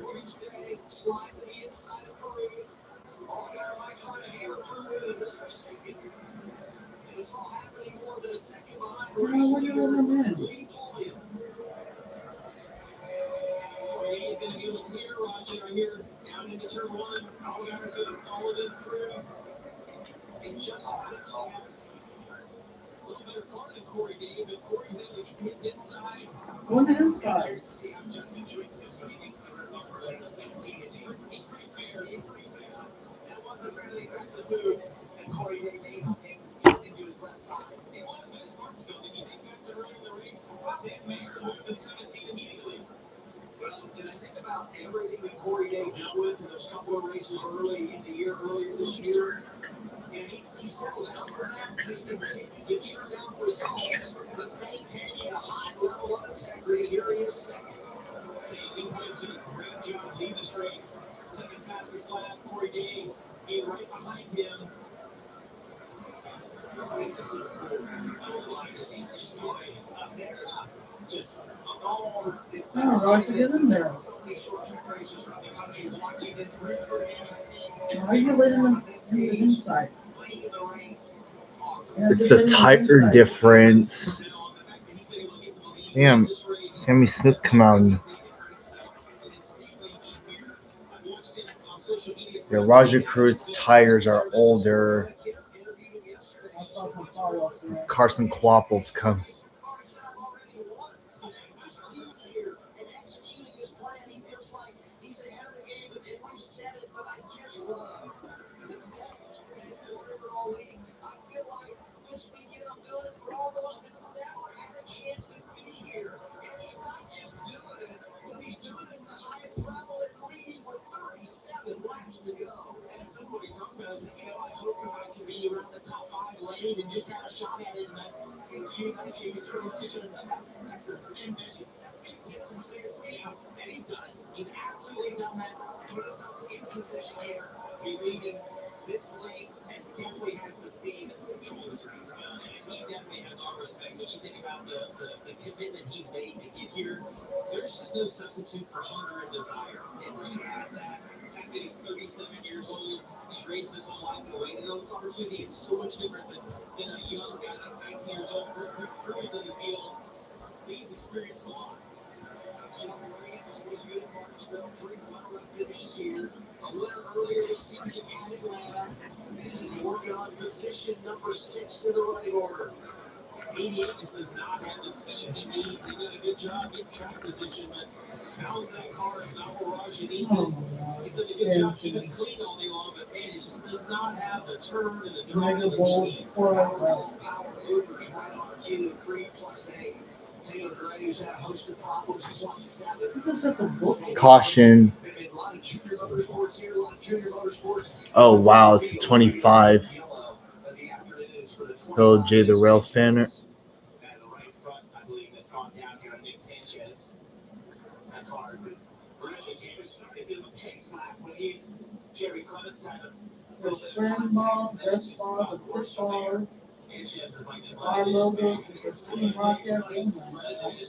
Orange Day, slide to the inside of Cruz. Allgaier might try to hammer through with him. Mr. Second. And it's all happening more than a second behind Oh, race look at leader him in. Lee Pulliam. Corey is going to be able to clear Roger right here down into turn 1. Allgaier's going to follow them through. And just out of call. A little better car than Corey Dave, but Corey's able to get his inside. Go to the inside. Curious to see how Justin treats this when he gets the rear bumper later in the 17. He's pretty fair. He's pretty fair. That was a fairly aggressive move. And Corey Day made him into his left side. It was, but it's Martinsville. Did you think back to early in the race? Sam Mayer moved the 17 immediately. Well, and I think about everything that Corey Day dealt with in those couple of races early in the year, earlier this year. And he settled down for that. He's continued to churn out results, but maintaining a high level of integrity. Here he is second. Taylor Williams did a great job leading this race. Second fastest lap, Corey Day being right behind him. This is so cool. I would like to see Chris Floyd up there. Just all I don't know if to get in there. so many short track racers around the country watching this root for him and seeing Why are you letting him in the inside? late in the race. Yeah, It's just the letting him tire inside. difference. Damn, Sammy Smith come out and yeah, Roger Cruz's tires are older. I saw some follow-ups in there. Carson Quapples come. And executing his plan, he feels like he's ahead of the game. And we've said it, but I just love the message that he's delivered all week. I feel like this weekend I'm doing it for all those that never had a chance to be here. And he's not just doing it, but he's doing it at the highest level and leading with 37 laps to go. And somebody talked about it, I hope if I can be around the top 5 lane and just have a shot at it. And I think you and Jamie sort of looked at each other. That's an ambitious scale. And he's done it. He's absolutely done that. Put himself in position here, be leading this lane, and definitely has the speed to control this race. And he definitely has our respect. When you think about the commitment he's made to get here, there's just no substitute for hunger and desire. And he has that. The fact that he's 37 years old, he's raced his whole life and waited on this opportunity. It's so much different than a young guy that's 19 years old, cruising in the field. He's experienced a lot. John Green always good at Martinsville. 3 runner-up finishes here. A winner earlier this season at Atlanta. And working on position number 6 in the running order. 88 just does not have the speed he needs. They did a good job getting track position, but balance that car is not what Raja needs Oh, it. my God. He's done a good job keeping it clean all day long, but man, it just does not have the turn and the drive Mega that Bowl he needs. for Power Ubers right on cue. Green +8. Taylor Gray, who's had a host of problems, +7. This is just a book. Caution. A lot of junior motorsports here, a lot of junior motorsports. Oh wow, it's a 25. Hello, Jay the Rail Fanner. And the right front, I believe that's gone down here. I think That car is really started to the pace lap when Jerry Clements had a There's little bit of friend balls, contact. best balls, and push balls. Sanchez is like just Our logo is Team Rocket. They just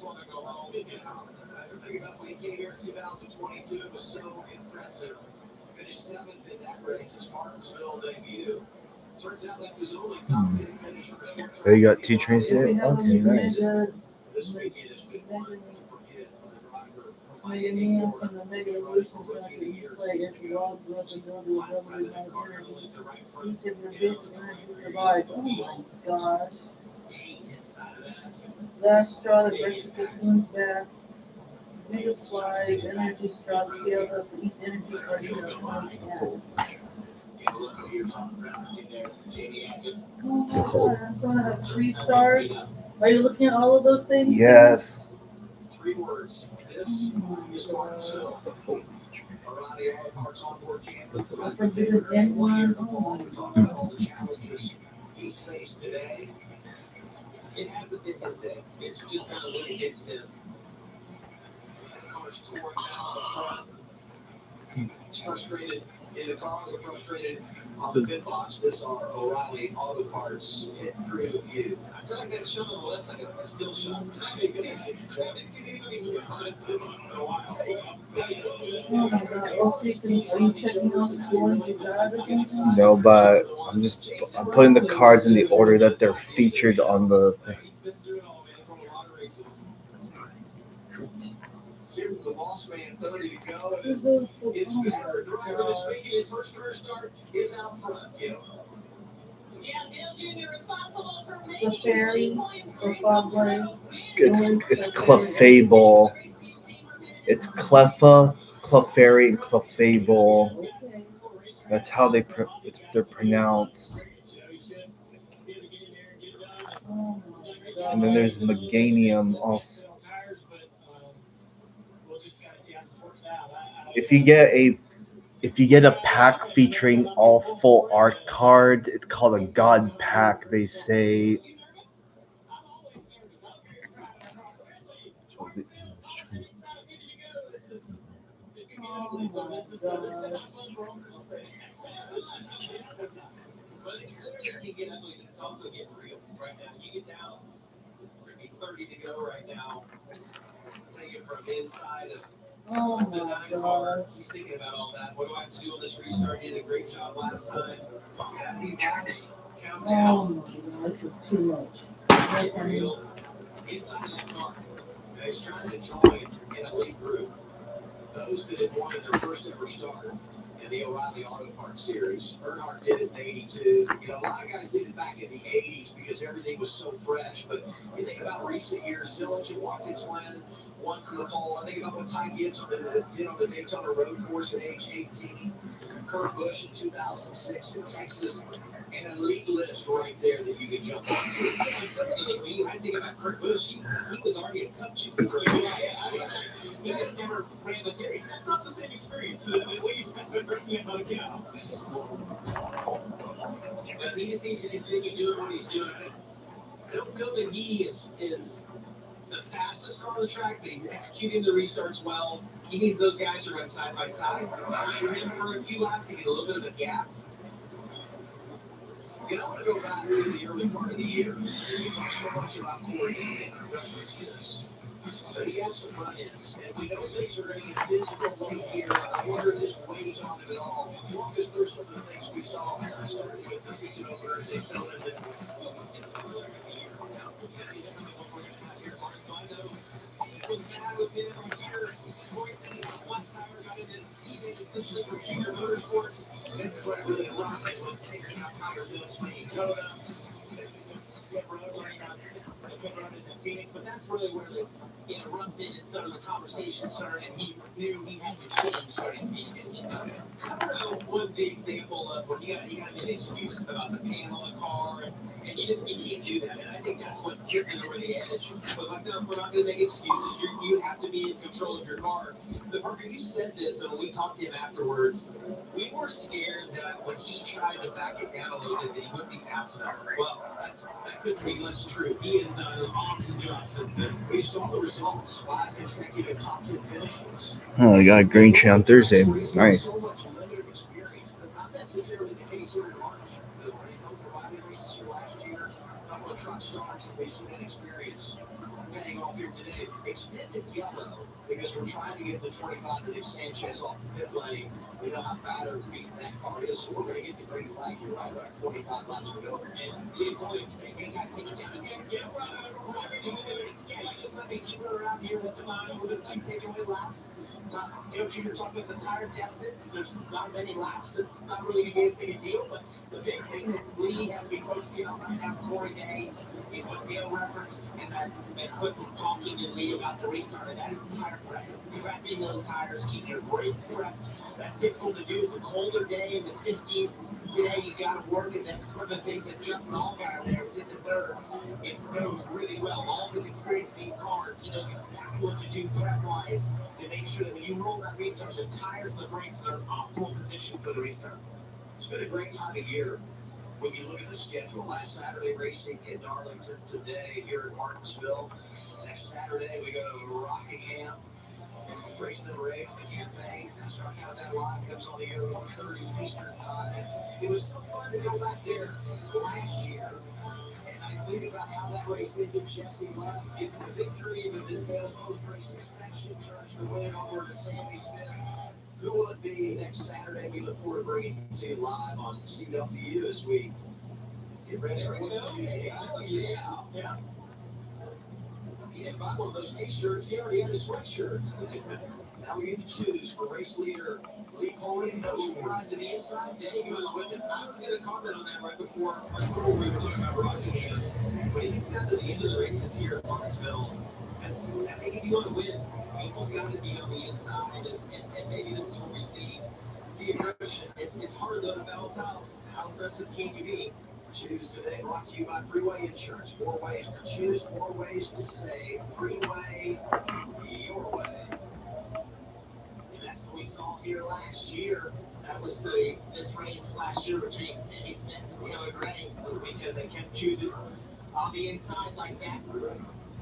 want to go home and get out. I was thinking about when he came here in 2022, it was so impressive. Finished 7th in that race, his Martinsville debut. Turns out that's his only top 10 finish for a short track. Oh, you got 2 trains If we today? have Okay, a nice. This weekend has been one to forget for the driver from Mega Miami, Neon Florida. from the Mega Evolution Country play as well as the W Energy. Each of the bits of energy provides. Oh my gosh. Last straw that breaks the cocoon's back. Mega Slides, energy straw scales up for each energy card you have points at. Oh my god, so I have 3 stars. Are you looking at all of those things? Yes. 3 words. This is Martinsville. Alrighty, all parts on board camp. I forbidden N1. We talked about all the challenges he's faced today. It hasn't been his day. It's just not what it gets him. Car's torn down the front. He's frustrated in the car. They're frustrated on the pit box. This is our O'Reilly Auto Parts pit crew view. I feel like that shot on the left's like a still shot. I haven't seen anybody move on the pit box in a while. Oh my god, also are you checking out the ones you got or something? No, but I'm putting the cards in the order that they're featured on the thing. He's been through it all, man. He's won a lot of races. See from the boss man, 30 to go. And his veteran driver that's making his first career start is out front, Gil. Yeah, Dale Jr. responsible for The making fairy, the Fogway. It's Clefable. It's Cleffa, Clefairy, and Clefable. Okay. That's how they're pronounced. Oh my god. And then there's Meganium also. If you get a pack featuring all full art cards, it's called a God pack, they say. Oh my god. But it can get ugly, but it's also getting real right now. You get down, we're going to be 30 to go right now. Take it from inside of Oh the my 9 car. god. He's thinking about all that. What do I have to do on this restart? He did a great job last time. As these laps count Oh down, my god, this is too much. get real inside of that car. Now he's trying to join an elite group. Those that had won in their first ever start in the O'Reilly Auto Parts Series. Earnhardt did it in 82. You know, a lot of guys did it back in the 80s because everything was so fresh. But you think about recent years, Zillage and Watkins Glen won from the pole. I think about what Ty Gibbs did on the Daytona Road Course at age 18. Kurt Busch in 2006 in Texas. An elite list right there that you can jump onto. I think about Kurt Busch. He was already a cup shooter. He just never ran the series. That's not the same experience. At least, he just needs to continue doing what he's doing. I don't know that he is the fastest car on the track, but he's executing the restarts well. He needs those guys to run side by side behind him for a few laps to get a little bit of a gap. You know, I want to go back to the early part of the year. We talked so much about Corey and reference this. But he has some run-ins, and we know things are going to get physical late here. I wonder if this weighs on him at all. Walk us through some of the things we saw starting with the season opener at Daytona. So I know Steve was mad with him here. Corey said he's a flat tire, got in his teammate essentially for Junior Motorsports. This is what really rocked it, was taking out tire sales for Dakota. This is just pit road right now. The pit road is in Phoenix, but that's really where it erupted and sort of the conversation started, and he knew he had to change starting Phoenix. Dakota was the example of where he got an excuse about the paint on the car, and you can't do that. And I think that's what tipped it over the edge. Was like, no, we're not going to make excuses. You have to be in control of your car. But Parker, you said this, and when we talked to him afterwards, we were scared that when he tried to back it down a little bit, that he wouldn't be fast enough. Well, that couldn't be less true. He has done an awesome job since then. We saw the results. 5 consecutive top 10 finishes. Oh, we got Green Tree on Thursday. Nice. So much limited experience, but not necessarily the case here in March. The both O'Reilly races here last year, a couple of truck starts, and we see that experience paying off here today. Extended yellow because we're trying to get the 25 to Sanchez off the pit lane. We know how battered beat that car is, so we're going to get the green flag here right around 25 laps to go. And the point of saying, hey guys, take it just again, get right. Just let me keep it around here. That's fine. We'll just keep taking away laps. Dale Jr. talking about the tire deficit. There's not many laps. It's not really going to be as big a deal, but the big thing that Lee has been focusing on right now, Corey Day, is what Dale referenced in that clip of talking to Lee about the restart, and that is the tire prep. Prepping those tires, keeping your brakes prepped. That's difficult to do. It's a colder day in the 50s. Today you got to work, and that's one of the things that Justin Allgaier there sitting in third, it knows really well. All of his experience in these cars, he knows exactly what to do prep-wise to make sure that when you roll that restart, the tires and the brakes are in optimal position for the restart. It's been a great time of year. When you look at the schedule, last Saturday racing in Darlington, today here in Martinsville. Next Saturday we go to Rockingham. Race number 8 on the campaign. NASCAR Countdown Live comes on the air at 1:30 Eastern Time. It was so fun to go back there last year. And I think about how that race ended. Jesse Love gets the victory, but then fails post-race inspection, turns the win over to Sammy Smith. Who will it be next Saturday? We look forward to bringing it to you live on CWU as we get ready. There we go. Yeah. He didn't buy one of those t-shirts. He already had a sweatshirt. Now we get to choose for race leader Lee Pulliam. No surprise to the inside. Day goes with it. I was going to comment on that right before we were talking about Rockingham. When it gets down to the end of the races here at Martinsville, I think if you want to win, you almost got to be on the inside, and maybe this is where we see aggression. It's hard though to balance out how aggressive can you be. Choose today brought to you by Freeway Insurance. More ways to choose, more ways to save. Freeway, your way. And that's what we saw here last year. That was this race last year between Sammy Smith and Taylor Gray was because they kept choosing on the inside like that.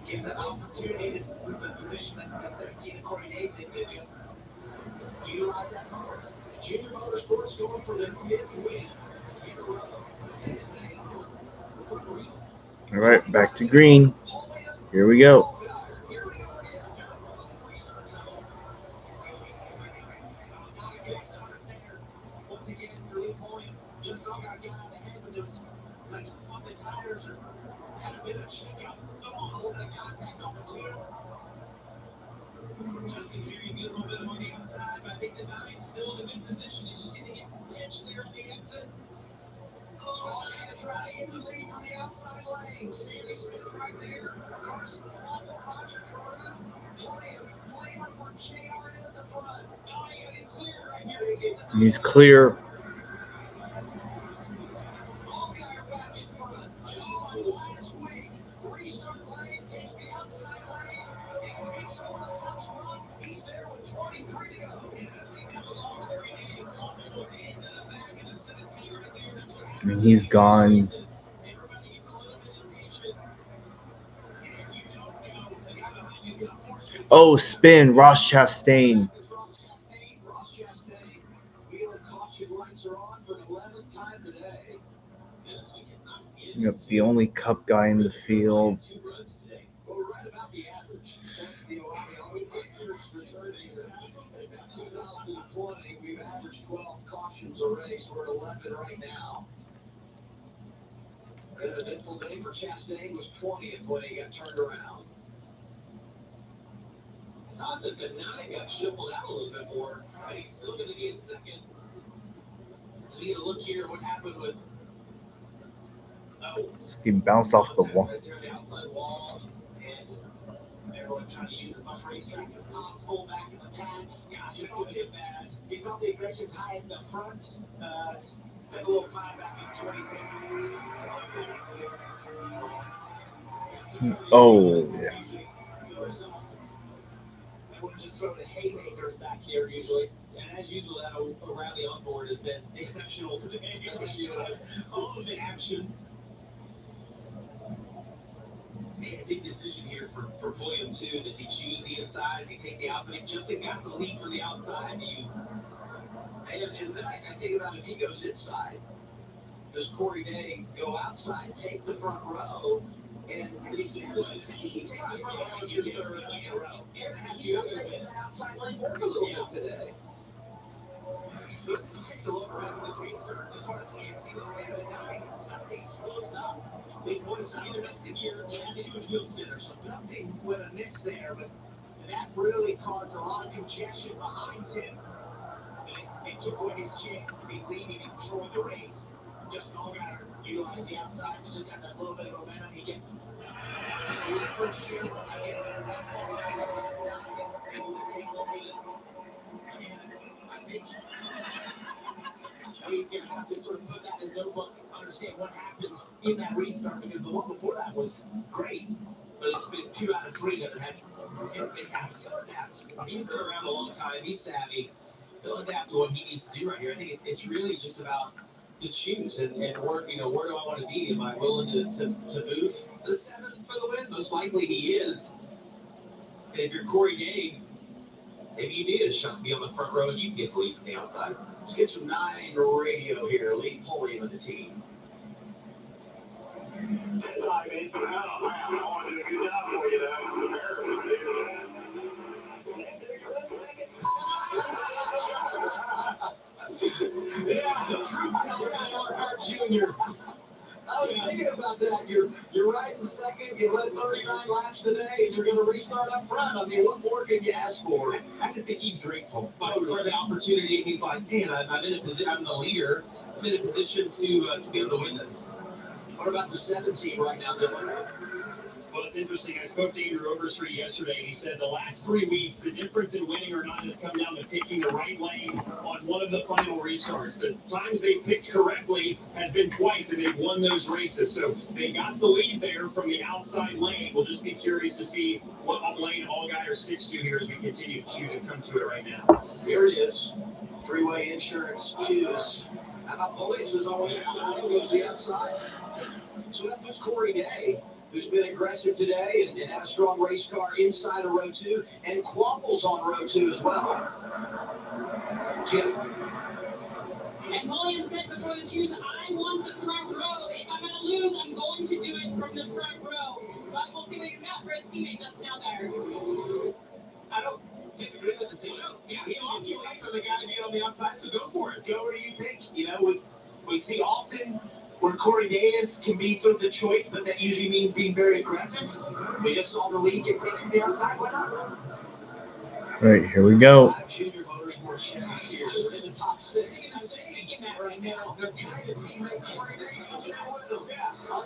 Gives that opportunity to the position that the 17 and Corey Days in to just utilize that power. Junior Motorsports going for their 5th win in a row. And they own the front row. All right, back to green. Here we go. Once again, for Lee Pulliam, just got out ahead, but it's like it's on the tires or had a bit of a checkup. A little bit of contact on the 2. Justin Fury, good momentum on the outside, but I think the 9's still in a good position. Did you see they get pitched there on the exit? Oh, that's right. In the lead from the outside lane. Sammy Smith right there. Carson Paul, Roger Caruth. Plenty of flavor for JRM at the front. Oh, he got it clear right here. He's clear. Allgaier back in front. Just like last week. Restart lane takes the outside lane. He takes over the top spot. He's there with 23 to go. And I think that was all Corey Day. Almost into the back of the 17 right there. That's what happened. I mean, he's gone. Everybody gets a little bit impatient. And you don't go. The guy behind you's going to force you. Oh, spin. Ross Chastain. Ross Chastain. Wheel and caution lights are on for the 11th time today. Yep, the only Cup guy in the field. Well, we're right about the average. Since the O'Reilly Auto Series returning in 2020, we've averaged 12 cautions a race. We're at 11 right now. And the eventful day for Chastain was 20th when he got turned around. Thought that the 9 got shuffled out a little bit more, but he's still going to be in second. So you get a look here at what happened with. He bounced off the wall. Right there on the outside wall, and just everyone trying to use as much racetrack as possible back in the pack. Gosh, it don't get bad. He thought the aggression's high in the front. Spent a little time back in 25th. Oh, yeah. We're just throwing haymakers back here usually. And as usual, that O'Reilly on board has been exceptional today. All of the action. Man, big decision here for Pulliam too. Does he choose the inside? Does he take the outside? Justin got the lead for the outside. And then I think about if he goes inside, does Corey Day go outside, take the front row, and he would take the front row and you're going to in a row. And he's really making that outside lane work a little bit today. So let's take a look back at this restart. As far as see the way of nine, something slows up. Big points either next to gear, yeah, two wheel spinners. Something went amiss there, but that really caused a lot of congestion behind Tim. It took away his chance to be leading and controlling the race. Justin Allgaier utilize the outside to just have that little bit of momentum. He gets leverage here once again. That follow is able to take the lead. And I think he's going to have to sort of put that in his notebook, understand what happened in that restart, because the one before that was great. But it's been 2 out of 3 that have had mishaps. He's been around a long time. He's savvy. He'll adapt to what he needs to do right here. I think it's really just about the choose and where do I want to be? Am I willing to move the 7 for the win? Most likely he is. And if you're Corey Day, maybe you need a shot to be on the front row and you can get the lead from the outside. Let's get some 9 radio here. Lee Pulliam of the team. I want to do a good job for you, Yeah, the truth teller, Hart Jr. I was thinking about that. You're riding second. You led 39 laps today, and you're going to restart up front. I mean, what more could you ask for? I just think he's grateful for the opportunity. He's like, man, I'm in a position. I'm the leader. I'm in a position to be able to win this. What about the 17 right now, Dylan? Well, it's interesting. I spoke to Andrew Overstreet yesterday, and he said the last 3 weeks, the difference in winning or not has come down to picking the right lane on one of the final restarts. The times they picked correctly has been twice, and they've won those races. So they got the lead there from the outside lane. We'll just be curious to see what lane Allgaier sticks to here as we continue to choose and come to it right now. Here it is. Three-way insurance choose. How about Pulliam is already outside, goes the outside. So that puts Corey Day, who's been aggressive today and had a strong race car inside of row 2, and Quapple's on row 2 as well. Kim. And Pulliam said before the choose, I want the front row. If I'm going to lose, I'm going to do it from the front row. But we'll see what he's got for his teammate, Justin Allgaier. I don't disagree with the decision. Yeah, he lost the right for the guy to be on the outside, so go for it. Go where you think. You know, we see often where Corey Day can be sort of the choice, but that usually means being very aggressive. We just saw the lead get taken to the outside. Why not? All right, here we go. Junior Motorsports Championships in the top 6. Right now, they're kind of teammate Corey Day.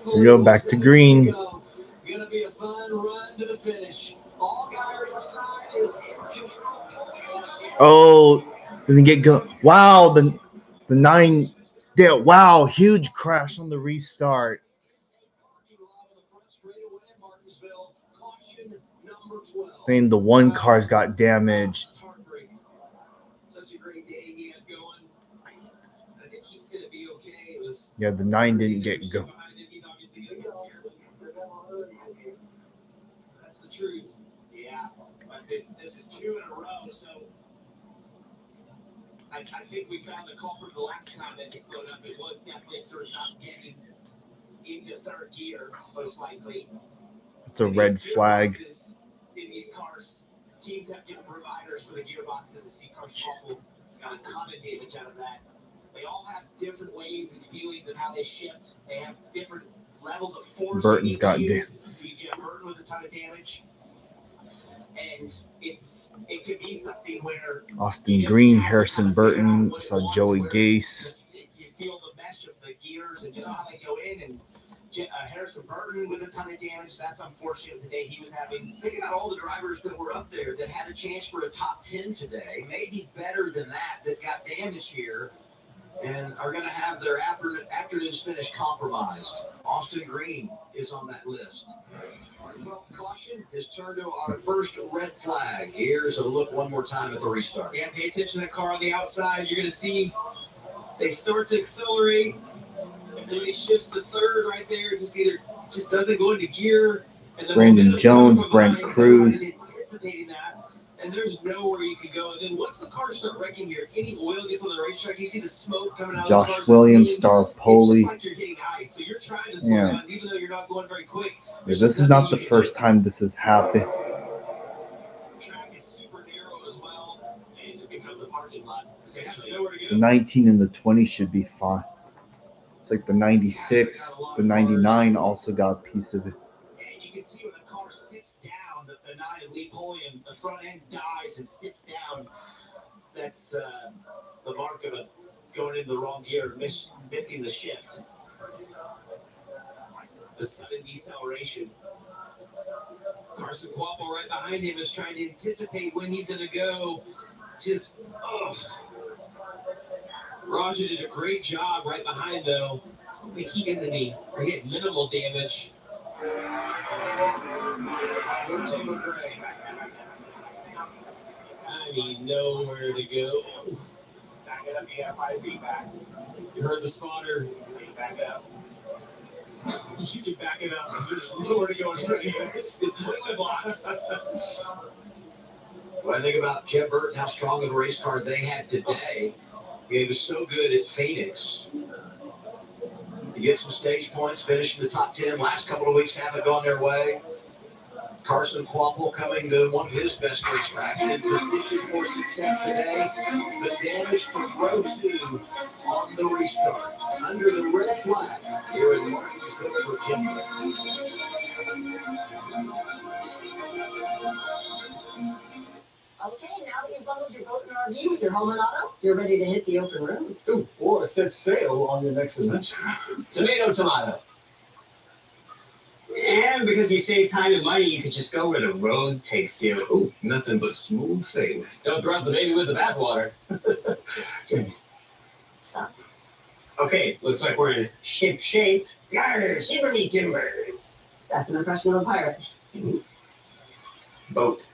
We go back to green. Gonna be a fun run to the finish. Allgaier inside is in control. Oh, didn't get go. Wow, the 9. Yeah, wow, huge crash on the restart. I think the 1 car's got damaged. Such a great day he had going. I think he's gonna be okay. It was Yeah, the 9 didn't get go. He's obviously gonna get terrible. That's the truth. Yeah, but this is 2 in a row, so I think we found the culprit the last time that he slowed up. It was definitely sort of not getting into 3rd gear, most likely. It's a red flag. In these cars, teams have different providers for the gearboxes. See Cars Awful. It's got a ton of damage out of that. They all have different ways and feelings of how they shift. They have different levels of force. Burton's got damage. See Jeff Burton with a ton of damage. And it could be something where Austin Green, Harrison Burton, saw Joey Gase. You feel the mesh of the gears and just how they go in, and Harrison Burton with a ton of damage. That's unfortunate the day he was having. Think about all the drivers that were up there that had a chance for a top 10 today, maybe better than that got damaged here. and are going to have their afternoon's finish compromised. Austin Green is on that list. Our 12th caution has turned to our first red flag. Here's a look one more time at the restart. Yeah, pay attention to that car on the outside. You're going to see they start to accelerate, and then he shifts to third right there. Just doesn't go into gear. And then Brandon Jones, Brent Cruz. Anticipating that, and there's nowhere you can go. And then once the cars start wrecking here, if any oil gets on the racetrack, you see the smoke coming out of the Josh cars. Williams, Star Poli. It's just like you're hitting ice. So you're trying to slow down, even though you're not going very quick. Yeah, this is not the first time this has happened. Track is super narrow as well, and it becomes a parking lot. Essentially, The 19 and the 20 should be fine. It's like the 96, the 99 also got a piece of it. And you can see when the car sits down, the 9 of Lee Pulliam, the front end dives and sits down. That's the mark of it going into the wrong gear, missing the shift. The sudden deceleration. Carson Quapple right behind him is trying to anticipate when he's going to go. Just, Raja did a great job right behind, though. I don't think he did any, or he had minimal damage. I mean, nowhere to go. You heard the spotter. Back up. You can back it up because there's nowhere to go in front of you. It's completely blocked. When I think about Jeff Burton, how strong of a race car they had today, he was so good at Phoenix. You get some stage points, finish in the top 10. Last couple of weeks haven't gone their way. Carson Quapple coming to one of his best racetracks in position for success today. The damage to row 2 on the restart. Under the red flag here in Martinsville, Virginia. Okay, now that you've bundled your boat and RV with your home and auto, you're ready to hit the open road. Ooh, or set sail on your next adventure. Tomato. And because you save time and money, you could just go where the road takes you. Ooh, nothing but smooth sailing. Don't throw out the baby with the bathwater. Stop. Okay, looks like we're in ship shape. Yarr, shiver me timbers. That's an impression of a pirate. Boat.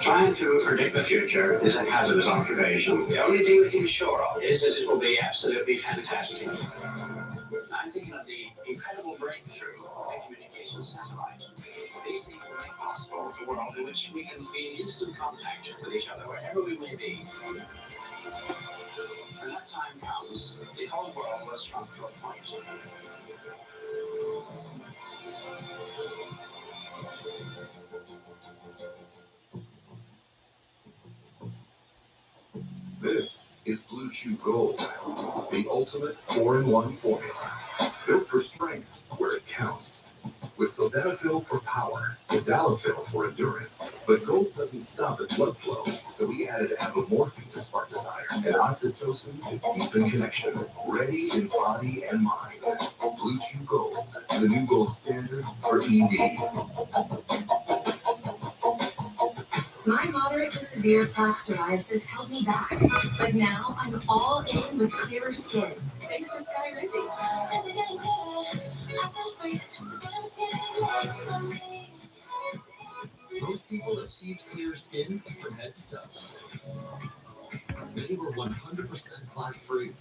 Trying to predict the future is a hazardous occupation. The only thing we can be sure of is that it will be absolutely fantastic. I'm thinking of the incredible breakthrough in communication satellite. These things will make possible a world in which we can be in instant contact with each other wherever we may be. When that time comes, the whole world will shrunk to a point. This is Blue Chew Gold, the ultimate 4-in-1 formula. Built for strength where it counts. With sildenafil for power, tadalafil for endurance. But gold doesn't stop at blood flow, so we added apomorphine to spark desire and oxytocin to deepen connection. Ready in body and mind. Blue Chew Gold, the new gold standard for ED. My moderate to severe plaque psoriasis held me back, but now I'm all in with clearer skin, thanks to Sky Rizzy. Most people achieved clear skin from head to toe. Many were 100% plaque free,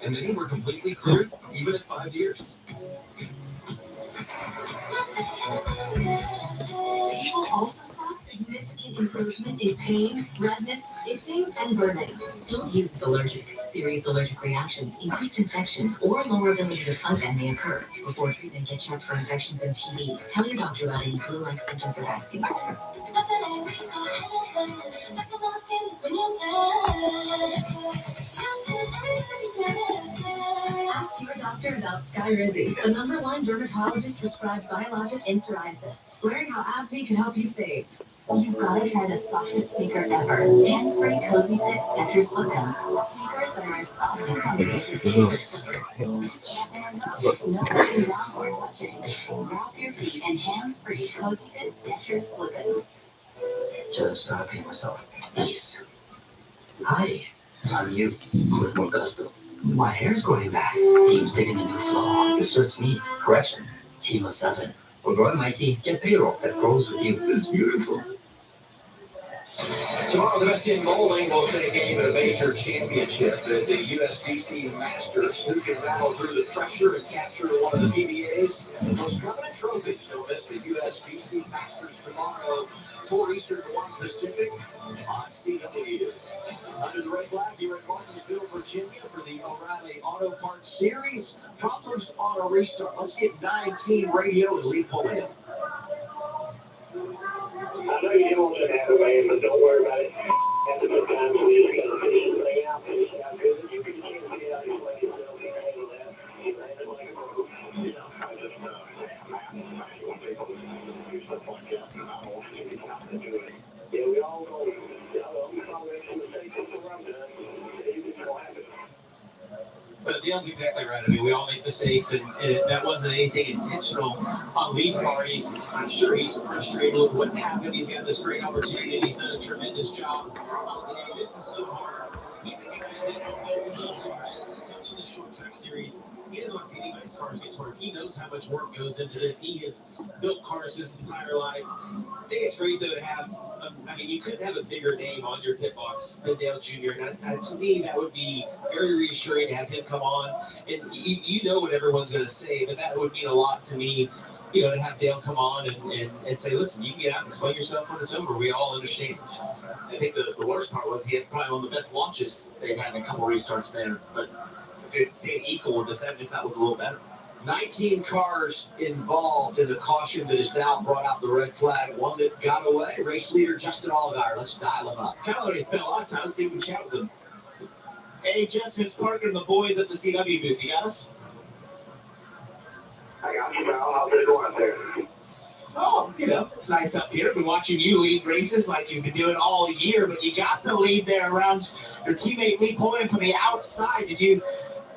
and many were completely cleared even at 5 years. People also saw significant improvement in pain, redness, itching, and burning. Don't use if allergic. Serious allergic reactions, increased infections, or lower ability to function may occur. Before treatment, get checked for infections and TB. Tell your doctor about any flu-like symptoms or vaccines. Ask your doctor about Sky Rizzy, the #1 dermatologist prescribed biologic in psoriasis. Learn how AbbVie can help you save. You've got to try the softest sneaker ever. Hands-free Cozy Fit Skechers Slip-ins. Sneakers that are as soft and comfy as your favorite slippers. And no looking down or touching. Wrap your feet in hands-free Cozy Fit Skechers Slip-ins. Just paying myself. Nice. Hi. I'm you, with more gusto. My hair's growing back. Team's taking a new flow. It's just me. Correction. Team of 7. We're growing mighty. Get payroll that grows with you. It's beautiful. Tomorrow, the best in bowling will take aim at a major championship at the USBC Masters. Who can battle through the pressure and capture one of the PBA's most coveted trophies? Don't miss the USBC Masters tomorrow, 4 Eastern, 1 Pacific on CW. Under the red flag here in Martinsville, Virginia for the O'Reilly Auto Parts Series. Problems on a restart. Let's get 19 radio and Lee Pulliam. I know you don't want to have a man, but don't worry about it. After some time, we just got to finish this thing out, finish it out good. You can get out and play yourself. You can handle that. You can handle it like a pro. You know, I just, when people do stuff like that, I don't want to get out and do it. Yeah, we all know, we probably make some mistakes around that. It's going to happen. But Dale's exactly right. I mean, we all make mistakes, and that wasn't anything intentional on Lee's part. I'm sure he's frustrated with what happened. He's got this great opportunity, and he's done a tremendous job today. This is so hard. He's a guy that built his own cars. Comes from the short track series. He doesn't want to see anybody's cars get torn. He knows how much work goes into this. He has built cars his entire life. I think it's great, though, to have, I mean, you couldn't have a bigger name on your pit box than Dale Jr. And to me, that would be very reassuring to have him come on. And you know what everyone's going to say, but that would mean a lot to me, you know, to have Dale come on and say, listen, you can get out and explain yourself when it's over. We all understand. I think the worst part was he had probably one of the best launches. They had a couple restarts there, but if it stayed equal with the 7, if that was a little better. 19 cars involved in the caution that has now brought out the red flag. One that got away. Race leader Justin Allgaier. Let's dial him up. Kyle already spent a lot of time. See if we can chat with him. Hey, Justin Parker and the boys at the CW booth. You got us? I got you, pal. How's it going up there? Oh, you know, it's nice up here. Been watching you lead races like you've been doing all year, but you got the lead there around your teammate Lee Pulliam from the outside. Did you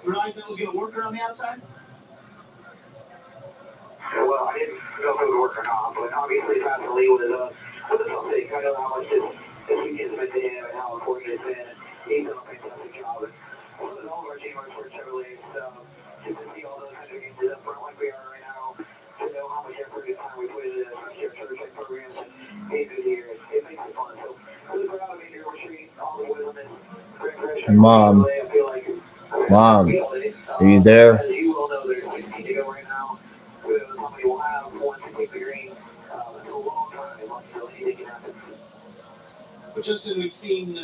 realize that was going to work around the outside? Well, I didn't know if it would work or not, but obviously passing Lee was something. I know how much this weekend's been to him and how important it's been, and he's done a fantastic job. And one of all of our teammates for Chevrolet, just to see all those kind of games up front like we are right now, to know how much effort and time we put into this, especially our Chevrolet programs and being good here, it makes it fun. So really proud of me here. We're treating all the boys on this great pressure. Mom, I feel like Mom, are you there? as you will know, there's 16 to go right now. Who knows how many we'll have once we take the green. It's a long time, so anything can happen. But Justin, we've seen,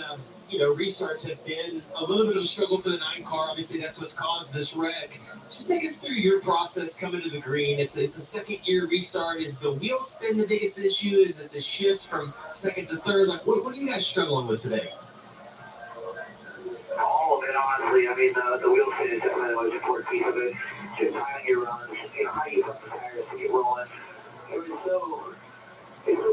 you know, restarts have been a little bit of a struggle for the 9 car. Obviously, that's what's caused this wreck. Just take us through your process coming to the green. It's a second gear restart. Is the wheel spin the biggest issue? Is it the shift from second to third? Like, what are you guys struggling with today? All of it, honestly. I mean, the wheel spin is definitely the most important piece of it. Just timing your runs, you know, how you put the tires to get rolling. It's so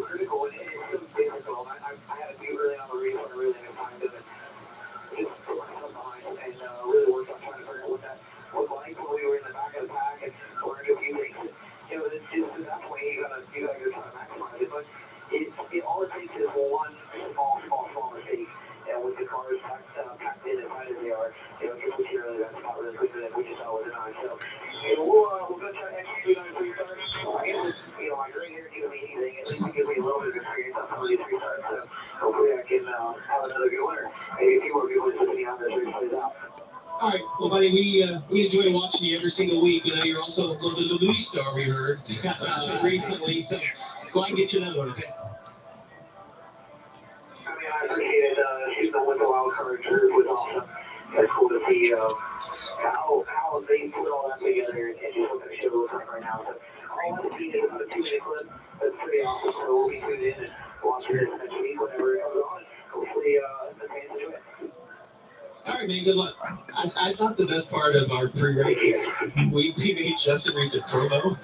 critical and it's so difficult. I had to be really on the race when I really had time to just put myself behind and really work on trying to figure out what that was like when we were in the back of the pack and learned a few things. You know, it's just at that point you gotta go try to maximize it. But it all it takes is one small mistake. And with the cars packed in as tight as they are, you know, it gets you really that spot really quickly than we just saw with the 9. So, you know, we'll go try to execute on 3 starts. I guess, you know, my green hair gives me anything. At least it gives me a little bit of experience on some of these 3 starts. So hopefully I can have another good winner. Maybe a few more good ones to see how this race plays out. All right, well, buddy, we enjoy watching you every single week. You know, you're also a little bit of a loose star, we heard, recently. So go ahead and get you another one, okay? I mean, I appreciate it. Shooting the window wild card was awesome. It's cool to see how they put all that together and just what the show looks like right now. So all I see is about a 2-minute clip. That's pretty awesome. So we'll be tuned in and watch it next week whenever it comes on. Hopefully the fans enjoy it. All right, man. Good luck. I thought the best part of our pre-race was we made Justin read the promo.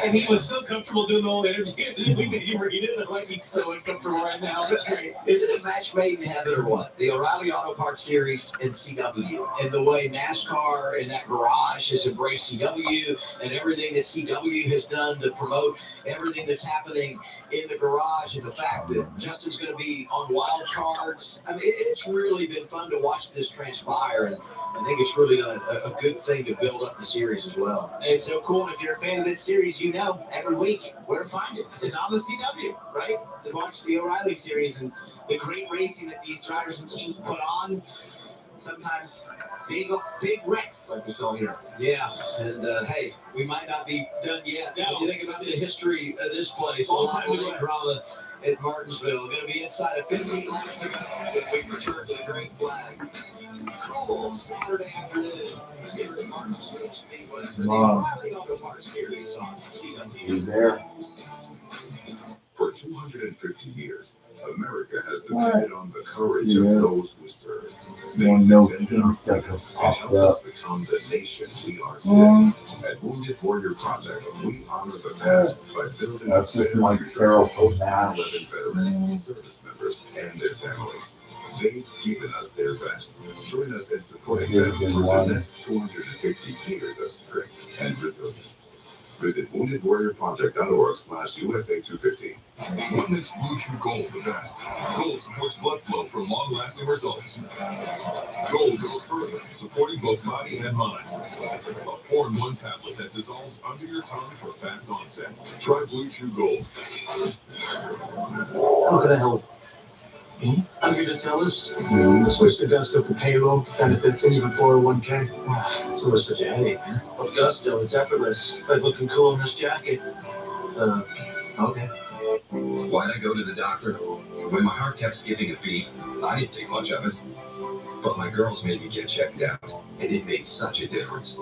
And he was so comfortable doing the whole interview. And then we made him read it. I'm like, he's so uncomfortable right now. That's great. Isn't it match made in heaven or what? The O'Reilly Auto Parts Series and CW. And the way NASCAR and that garage has embraced CW and everything that CW has done to promote everything that's happening in the garage, and the fact that Justin's going to be on wild cards. I mean, it's really been fun to watch this transpire, and I think it's really a good thing to build up the series as well. It's so cool. And if you're a fan of this series, you know every week where to find it. It's on the CW, right? To watch the O'Reilly series and the great racing that these drivers and teams put on. Sometimes big wrecks like we saw here. Yeah, and hey, we might not be done yet. When you think about the history of this place, a lot of drama at Martinsville. Going to be inside of 15 laps to go when we return to the green flag. Cool Saturday afternoon here at Martinsville Speedway for the O'Reilly Auto Parts Series on CW. You there? For 250 years, America has depended on the courage of those who serve. They defended our freedom and helped us become the nation we are today. At Wounded Warrior Project, we honor the past by building a better future for post-9/11 veterans, service members, and their families. They've given us their best. Join us in supporting them for the next 250 years of strength and resilience. Visit woundedwarriorproject.org/USA250. What makes Blue Chew Gold the best? Gold supports blood flow for long-lasting results. Gold goes further, supporting both body and mind. A 4-in-1 tablet that dissolves under your tongue for fast onset. Try Blue Chew Gold. How can I help? I'm here to tell us. Switch to Gusto for payroll, benefits, and even 401k. It's always such a headache, man. With Gusto, it's effortless. Like looking cool in this jacket. Okay. Why'd I go to the doctor? When my heart kept skipping a beat, I didn't think much of it. But my girls made me get checked out, and it made such a difference.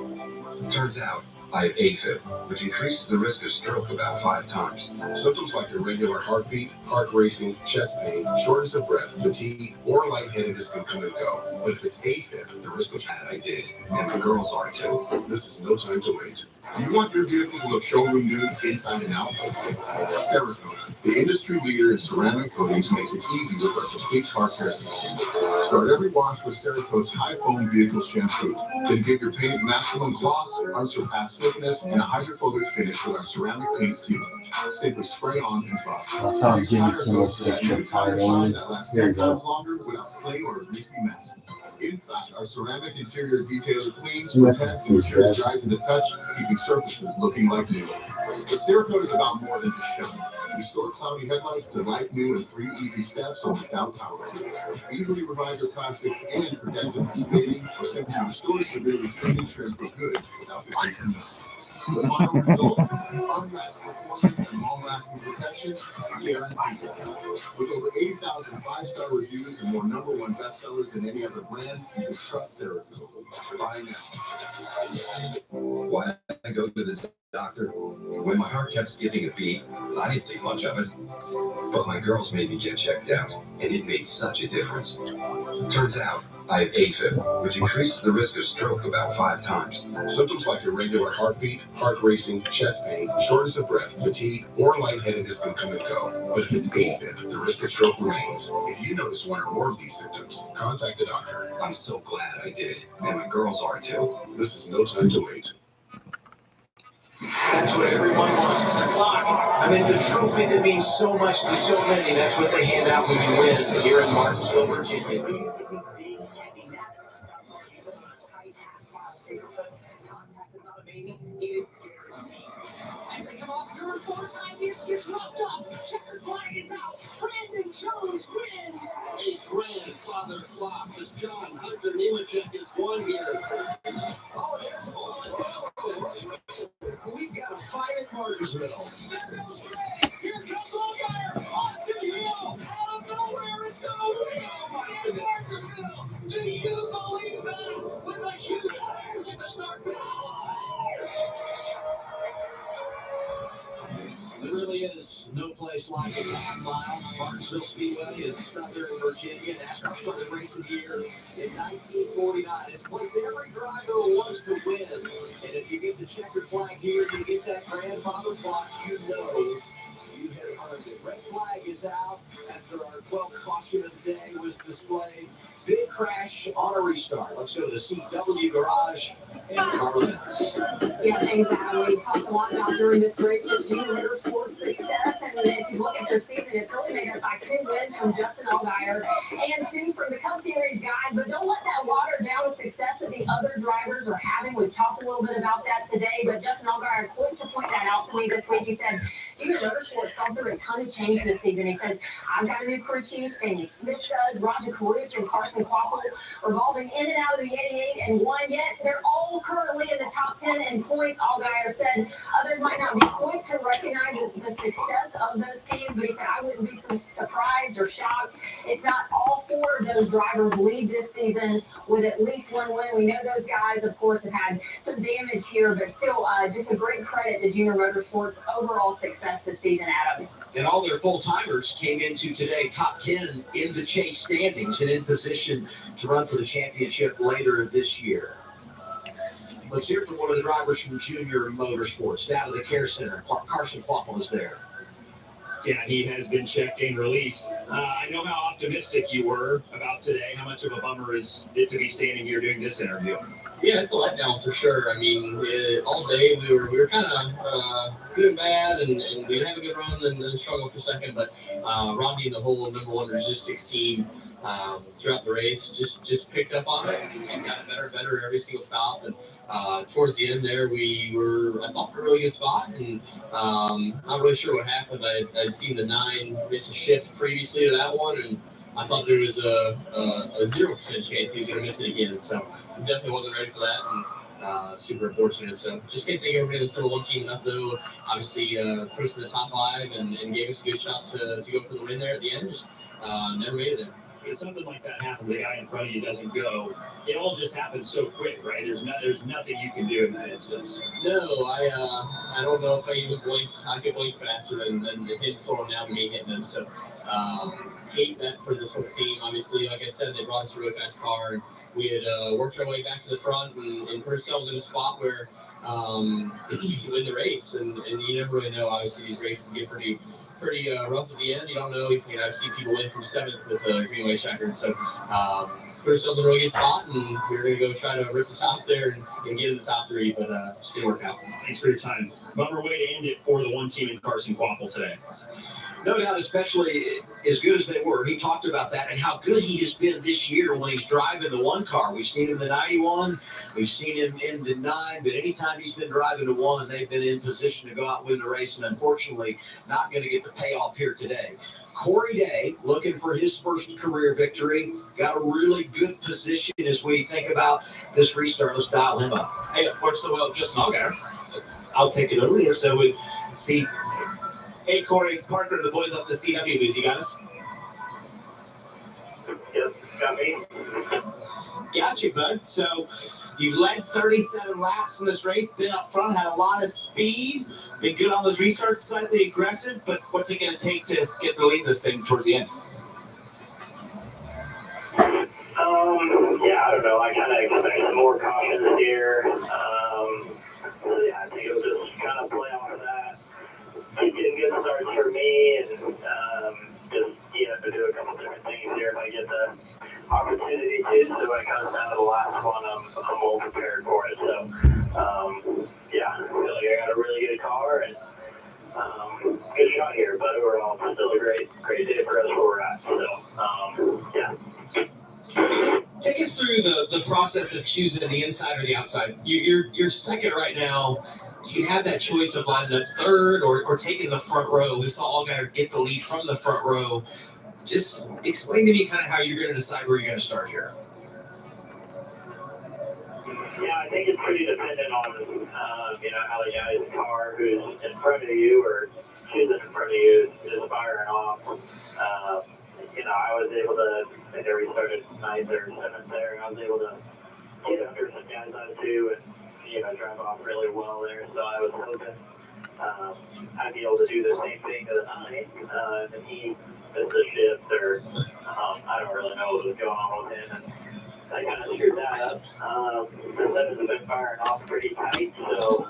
Turns out, I have AFib, which increases the risk of stroke about 5 times. Symptoms like irregular heartbeat, heart racing, chest pain, shortness of breath, fatigue, or lightheadedness can come and go. But if it's AFib, the risk of... I did, and the girls are too. This is no time to wait. Do you want your vehicle to look showroom new inside and out? Cerakote, the industry leader in ceramic coatings, makes it easy with our complete car care system. Start every wash with Cerakote's high foam vehicle shampoo. Then give your paint maximum gloss, unsurpassed slickness, and a hydrophobic finish with our ceramic paint sealant. Simply spray on and buff. I found Jimmy Kimmel's picture Taiwan. Here you go. Longer without stain or a greasy mess. Inside, our ceramic interior detailer cleans, protects, and ensures dry to the touch, keeping surfaces looking like new. But Cerakote is about more than just showing. Restore cloudy headlights to light new in 3 easy steps and without power tools. Easily revive your plastics and protect them from fading, or simply restore severely fading trim for good without the greasy mess. The final result, unmatched performance and long-lasting protection, guaranteed. With over 80,000 5-star reviews and more #1 bestsellers than any other brand, you can trust Cerakote. Buy now. Why did I go to the doctor? When my heart kept skipping a beat, I didn't think much of it. But my girls made me get checked out, and it made such a difference. Turns out, I have AFib, which increases the risk of stroke about 5 times. Symptoms like irregular heartbeat, heart racing, chest pain, shortness of breath, fatigue, or lightheadedness can come and go. But if it's AFib, the risk of stroke remains. If you notice one or more of these symptoms, contact a doctor. I'm so glad I did, and my girls are too. This is no time to wait. That's what everyone wants on the clock. I mean, the trophy that means so much to so many, that's what they hand out when you win here in Martinsville, Virginia. It means that these big, heavy NASCAR style cars, you put on a tight half-mile paper cut, contact is not a baby, it is guaranteed. As they come off turn 4, Tyvus gets roughed up. Checkered flag is out. Brandon Jones wins. A grandfather flop as John Hunter Nemechek has won here. Oh, there's one. We've got a fight at Martinsville. There goes Ray. Here comes Allgaier. Austin Hill. Out of nowhere, it's going to win in Martinsville. Do you believe that? With a huge crash at the start-finish line. There really is no place place like a half mile. Martinsville Speedway in southern Virginia. NASCAR started racing here in 1949. It's a place every driver wants to win. And if you get the checkered flag here, you get that grandfather clock, you know you have earned it. Red flag is out after our 12th caution of the day was displayed. Big crash on a restart. Let's go to the CW garage in Orleans. Yeah, things that we've talked a lot about during this race, just Junior Motorsports' success. And if you look at their season, it's really made up by 2 wins from Justin Allgaier and 2 from the Cup Series guys. But don't let that water down the success that the other drivers are having. We've talked a little bit about that today, but Justin Allgaier quick to point that out to me this week. He said, Junior Motorsports gone through a ton of change this season. He says, I've got a new crew chief, Sandy Smith does, Roger Carruth and Carson Quapple revolving in and out of the 88 and 1, yet they're all currently in the top 10 in points. Allgaier said others might not be quick to recognize the success of those teams, but he said I wouldn't be so surprised or shocked if not all 4 of those drivers leave this season with at least 1 win. We know those guys, of course, have had some damage here, but still just a great credit to Junior Motorsports' overall success this season, Adam. And all their full-timers came into today top 10 in the chase standings and in position to run for the championship later this year. Let's hear from one of the drivers from Junior Motorsports, down to the care center. Carson Quapple is there. Yeah, he has been checked and released. I know how optimistic you were about today. How much of a bummer is it to be standing here doing this interview? Yeah, it's a letdown for sure. I mean, all day we were kind of good and bad, and we'd have a good run and then struggle for a second. But Robbie and the whole #1 logistics team throughout the race just picked up on it and got better and better every single stop. And towards the end there, we were, I thought, in a really good spot. And not really sure what happened. I'd seen the 9 miss a shift previously to that one, and I thought there was a 0% chance he was going to miss it again. So he definitely wasn't ready for that, and super unfortunate. So just can't thank everybody that's #1 team enough, though. Obviously, put us in the top 5 and gave us a good shot to go for the win there at the end. Just never made it there. If something like that happens, a guy in front of you doesn't go, it all just happens so quick, right? There's nothing you can do in that instance. No, I don't know if I even blinked. I could blink faster than him slowing down and me hitting them. So hate that for this whole team. Obviously, like I said, they brought us a really fast car, and we had worked our way back to the front and put ourselves in a spot where you can win the race. And you never really know. Obviously, these races get pretty rough at the end. You don't know if I've seen people win from 7th with the Greenway Checkers. So put ourselves in a really good spot, and we were going to go try to rip the top there and get in the top 3, but just didn't work out. Thanks for your time. Bummer way to end it for the 1 team in Carson Quapple today. No doubt, especially as good as they were. He talked about that and how good he has been this year when he's driving the 1 car. We've seen him in the 91, we've seen him in the 9, but anytime he's been driving the 1, they've been in position to go out and win the race, and unfortunately not going to get the payoff here today. Corey Day looking for his first career victory. Got a really good position as we think about this restart. Let's dial him up. Hey, it worked so well, Justin Allgaier. I'll take it over here so we see. Hey, Corey, it's Parker, the boys up the CW. You got us? Yep, got me. Got you, bud. So you've led 37 laps in this race, been up front, had a lot of speed, been good on those restarts, slightly aggressive, but what's it going to take to get the lead in this thing towards the end? Yeah, I don't know. I kind of expect some more cautions here. So yeah, I think it'll just kind of play off of that. Keep getting good starts for me, and just to do a couple different things here if I get the opportunity to. So when it comes down to the last one, I'm well prepared for it. So yeah, I feel like I got a really good car and good shot here. But overall, still a great day for us where we're at. So yeah. Take us through the process of choosing the inside or the outside. You're second right now. You have that choice of lining up third or taking the front row. We saw Allgaier get the lead from the front row. Just explain to me kind of how you're going to decide where you're going to start here. Yeah, I think it's pretty dependent on how the guy's car who's in front of you or choosing in front of you is firing off. I was able to, I think we started 9th or 7th there, and I was able to get under some guys on too and drive off really well there. So I was hoping I'd be able to do the same thing to the 9, and then he missed the shift, or I don't really know what was going on with him, and I kind of screwed that up. The letters have been firing off pretty tight, so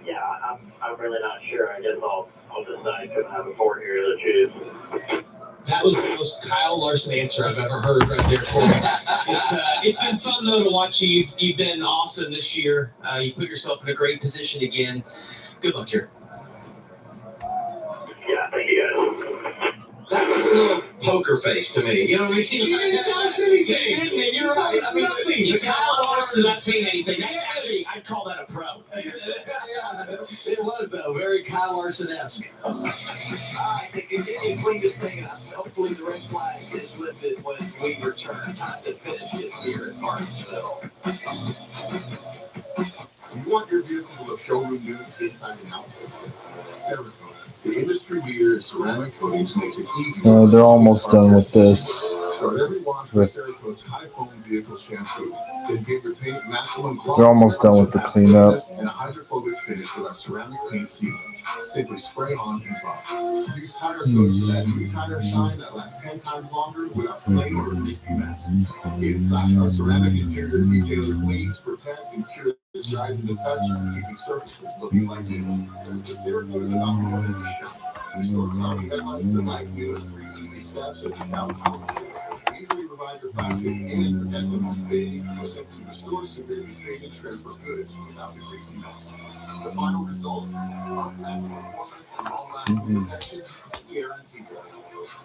yeah, I'm really not sure. I guess I'll decide because I have a 4 here to choose. That was the most Kyle Larson answer I've ever heard right there, Corey. It's been fun, though, to watch you. You've been awesome this year. You put yourself in a great position again. Good luck here. Yeah, thank you, guys. That was a little poker face to me. You know what I mean? You didn't sound anything, didn't it? You're right. I mean, nothing. It's Kyle Larson not saying anything. That's actually, I'd call that a pro. Yeah, it was, though. Very Kyle Larson-esque. All right, to continue to clean this thing up, hopefully the red flag is lifted when we return. Time to finish it here at Martinsville. You want your vehicle to look showroom new inside and out? Cerakote, the industry leader in ceramic coatings, makes it easy. They're almost done with this. Start every wash with Cerakote's high foam vehicle shampoo. Then give your paint maximum gloss. They're almost done with the cleanup. And a hydrophobic finish with our ceramic paint sealant. Simply spray on and buff. Use tire coat for that new tire shine that lasts 10 times longer without slaying or greasy mess. Inside, our ceramic interior detailer cleans, protects, and cures. Dries in the touch, keeping surfaces looking like new. The Cerakote is about more than a shop. Restore cloudy headlights to light view with 3 easy steps that you count for. Easily revive your plastics and protect them from fading. Or simply restore severely faded trim for good without the greasy mess. The final result? Unmatched performance and long-lasting protection guaranteed.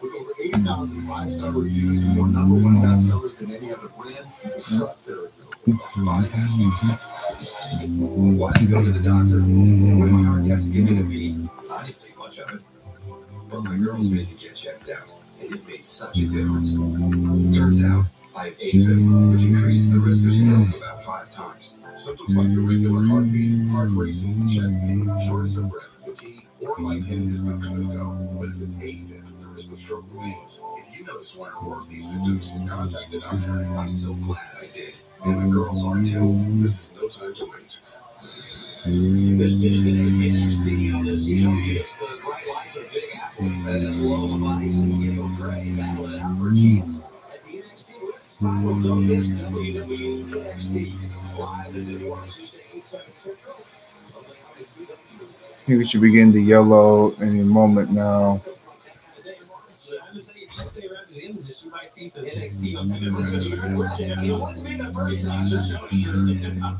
With over 80,000 5-star reviews and more #1 bestsellers than any other brand, you can trust Cerakote. Why go to the doctor? When my heart kept skipping a beat, I didn't think much of it. But my girls made me get checked out, and it made such a difference. Turns out, I have AFib, which increases the risk of stroke about 5 times. Symptoms like irregular heartbeat, heart racing, chest pain, shortness of breath, fatigue, or lightheadedness that come and go. But if it's AFib, the risk of stroke remains. If you notice one or more of these symptoms, contact a doctor. I'm so glad I did, and my girls are too. This is no time to wait. This Tuesday, NXT on this it's those bright lights of Big Apple. As well as Vice and Diego Gray battling it out for a chance at the NXT Women's title. Don't miss WWE NXT live in New York Tuesday, 8/7 Central. I think we should begin the yellow any moment now. I'm just saying, if you stay around to the end of this, you might see some NXT on TV. It wouldn't be the first time, for sure.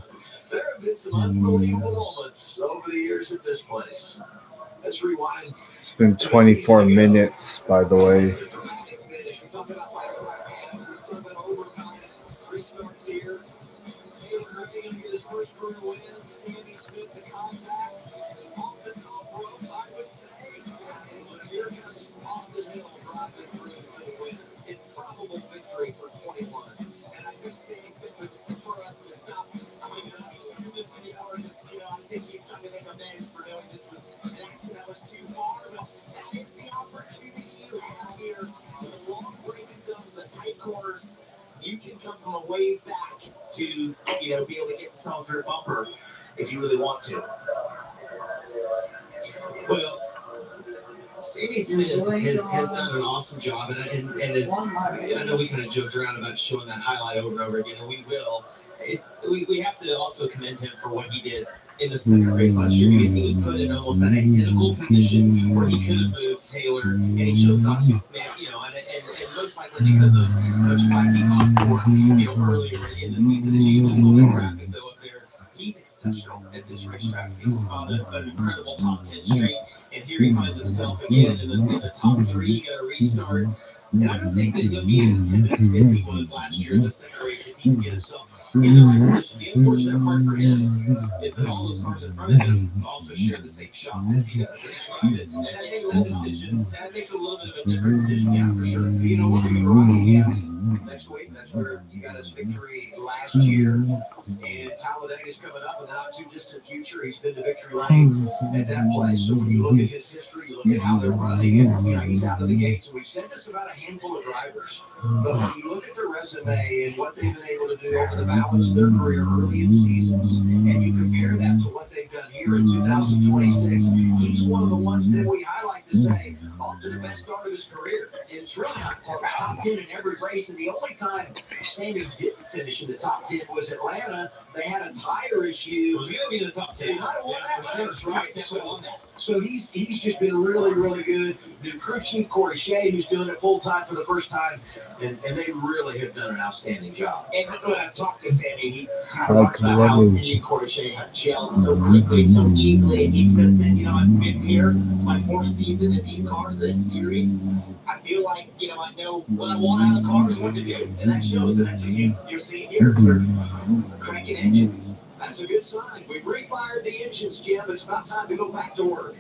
There have been some unbelievable moments over the years at this place. Let's rewind. It's been 24 minutes, by the way. Improbable victory for 21. And I think Sammy Smith would prefer us to stop. I mean, this video or just, I think he's trying to make amends for knowing this was an action that was too far, but that is the opportunity you have here. In the long braking zones, the tight corners, you can come from a ways back to, be able to get this off your bumper if you really want to. Well, Sammy Smith has done an awesome job, and I know we kind of joked around about showing that highlight over and over again, and we will. We have to also commend him for what he did in the second race last year, because he was put in almost an identical position where he could have moved Taylor, and he chose not to. And most likely because of Coach Flacky off earlier in the season. As you just saw the graphic though up there, he's exceptional at this racetrack. He's on an incredible top 10 straight. And here he finds himself again in the top 3. You got to restart. And I don't think that he'll be as intimidated as he was last year in the second race if he can get himself in the right position. The unfortunate part for him is that all those cars in front of him also share the same shot as he does. And that makes a little bit of a different decision, yeah, for sure. What could be wrong? Yeah. next week. That's where he got his victory last year. And Talladega's coming up in the not too distant future. He's been to victory lane at that place. So when you look at his history, you look at how they're running, and he's out of the gates. And we've said this about a handful of drivers. But when you look at their resume and what they've been able to do over the balance of their career early in seasons, and you compare that to what they've done here in 2026, he's one of the ones that I like to say, off to the best start of his career. And it's really not close. Top 10 in every race. And the only time Sammy didn't finish in the top 10 was Atlanta. They had a tire issue. It was going to be in the top 10. He might have won that race, right? Definitely won that. So he's just been really, really good. New crew chief Corey Shea, who's doing it full time for the first time, and they really have done an outstanding job. And when I've talked to Sammy, he talked about how he and Corey Shea have gelled so quickly and so easily. And he just said, I've been here. It's my fourth season in these cars, this series. I feel like, I know when I want out of the cars what to do. And that shows, and that's what you're seeing here. They're cranking engines. That's a good sign. We've refired the engines, Kim. It's about time to go back to work.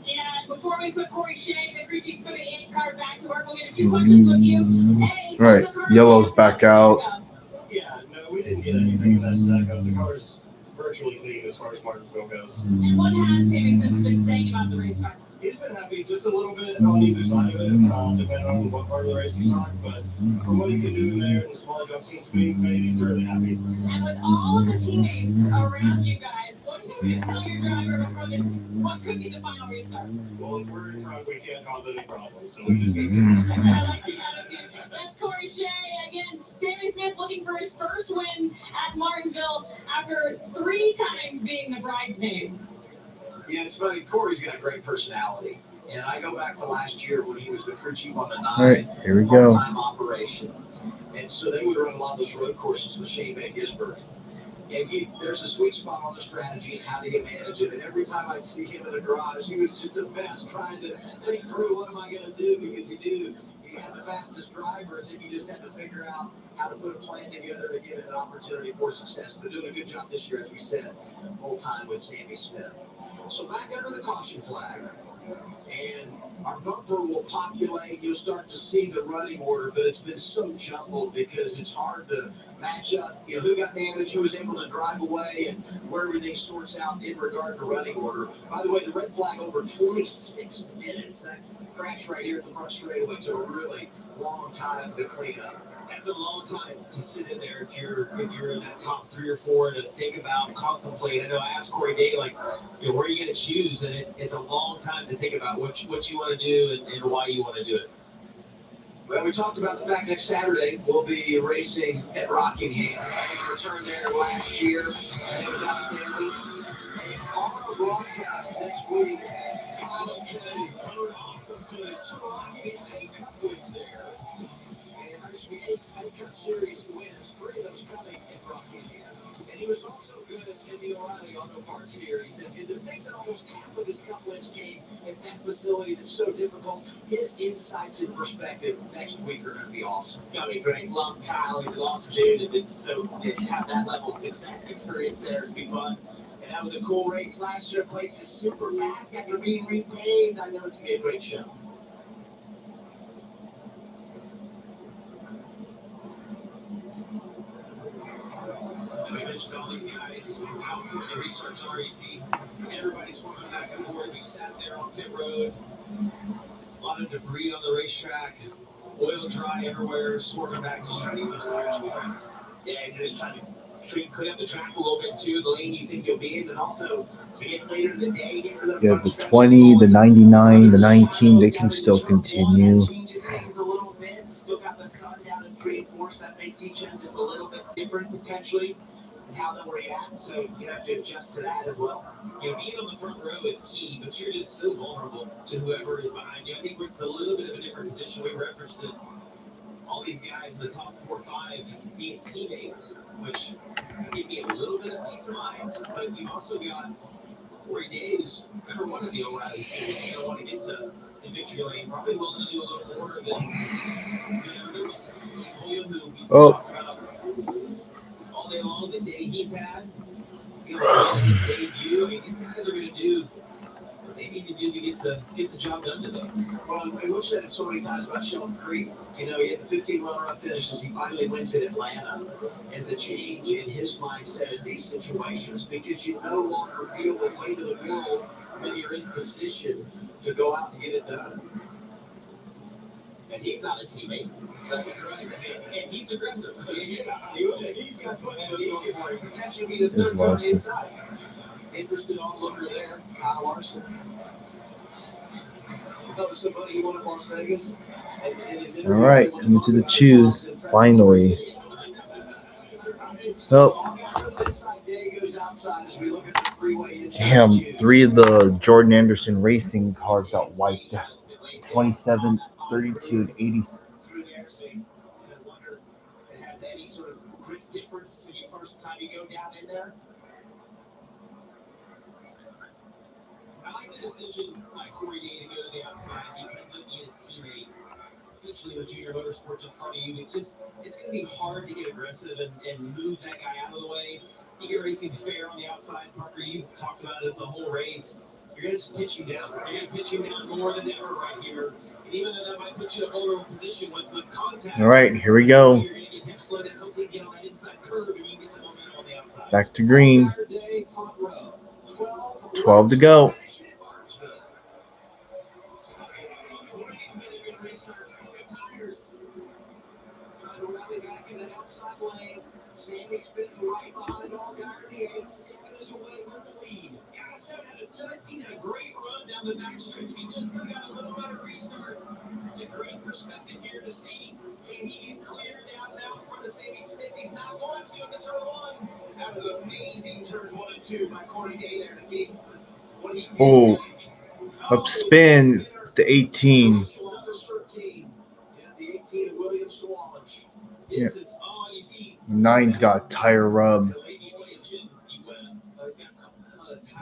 Yeah, before we put Corey Shea, the crew chief, put an in-car back to work, we'll get a few questions with you. Hey, right, yellow's back out. Yeah, no, we didn't get anything of that stuck up. The car's virtually clean as far as Martinsville goes. And what has Sammy Smith been saying about the race car? He's been happy just a little bit on either side of it, depending on what part of the race he's on. But from what he can do in there and the small adjustments we made, he's really happy. And with all of the teammates around you guys, what do you tell your driver before this? What could be the final restart? Well, if we're in front, we can't cause any problems, so we just got to I like the attitude. That's Corey Shea. Again, Sammy Smith looking for his first win at Martinsville after 3 times being the bridesmaid. Yeah, it's funny. Corey's got a great personality. And I go back to last year when he was the crew chief on the 9 All right, here we go. Part-time operation. And so they would run a lot of those road courses with Shane Van Gisbergen. And there's a sweet spot on the strategy and how do you manage it. And every time I'd see him in the garage, he was just the best trying to think through what am I going to do, because he knew he had the fastest driver, and then you just had to figure out how to put a plan together to give it an opportunity for success. But doing a good job this year, as we said, full time with Sammy Smith. So back under the caution flag, and our bumper will populate. You'll start to see the running order, but it's been so jumbled because it's hard to match up, who got damaged, who was able to drive away, and where everything sorts out in regard to running order. By the way, the red flag over 26 minutes. That crash right here at the front straightaway took a really long time to clean up. That's a long time to sit in there if you're in that top 3 or 4 to think about, contemplate. I know I asked Corey Day, where are you going to choose? And it's a long time to think about what you want to do and why you want to do it. Well, we talked about the fact next Saturday we'll be racing at Rockingham. We returned there last year, and it was outstanding. On our broadcast next week, awesome footage. Rockingham 8 Cup wins there. And there should be 8 Cup Series wins, 3 of those coming in Rockingham. And he was also good in the O'Reilly Auto Parts Series. And to think that almost half of his Cup wins came at that facility that's so difficult, his insights and perspective next week are going to be awesome. It's going to be great. Love Kyle. He's an awesome dude. And it's so to have that level of success experience there is be fun. And that was a cool race last year. Place is super fast after being repaved. I know it's going to be a great show. We mentioned all these guys, how important the restarts are. You see everybody swarming back and forth. You sat there on pit road. A lot of debris on the racetrack. Oil dry everywhere, swarming back, just trying to get those tires fast. Yeah, and you're just trying to clean up the track a little bit too, the lane you think you'll be in, and also to get later in the day, get rid of Yeah, the 20, the 99, the 19, they can still continue. Changes lanes a little bit. Still got the sun down in 3 and 4, so that makes each end just a little bit different potentially. How they'll react, so you have to adjust to that as well. Being on the front row is key, but you're just so vulnerable to whoever is behind you. I think it's a little bit of a different position. We referenced it. All these guys in the top 4 or 5 being teammates, which give me a little bit of peace of mind. But you've also got Corey Days, number 1 in the O'Reilly series. You don't want to get to victory lane. Probably willing to do a little more than the others. Who we talked about all day long, the day he's had, his debut. I mean, these guys are going to do they need to do to get the job done today. Well, and we've said it so many times about Sheldon Creed. You know, he had the 15 runner-up finishes. He finally wins at Atlanta. And the change in his mindset in these situations, because you no longer feel the weight of the world when you're in position to go out and get it done. And he's not a teammate. So that's correct. And he's aggressive. He's got potentially be the third guy inside. Interested onlooker there, Kyle Larson. Somebody who won at Las Vegas. All right, coming to the choose finally. Oh, damn! 3 of the Jordan Anderson Racing cars got wiped. 27, 32, and 80. Difference when you first time you go down in there. I like the decision by Corey Day to go to the outside because of being a teammate. Essentially, with Junior Motorsports in front of you, it's going to be hard to get aggressive and move that guy out of the way. You get racing fair on the outside, Parker. You've talked about it the whole race. You're going to just pitch him down. You're going to pitch him down more than ever right here. And even though that might put you in a vulnerable position with contact. All right, here we go. You're going to get him slowed and hopefully get on that inside curve and you get the momentum on the outside. Back to green. 12 to go. Trying to rally back in that outside lane. Sammy Smith right behind Allgaier. And 7 is away with the lead. Yeah, 17 had a great run down the backstretch. He just got a little better restart. It's a great perspective here to see. Can he get cleared down now for the Sammy Smith? He's not going to in the turn 1. That was amazing turns 1 and 2 by Corey Day there to get what he did. Oh, up spin. It's the 18. Yeah, the 18 of William Swallage. Yeah. 9's got a tire rub.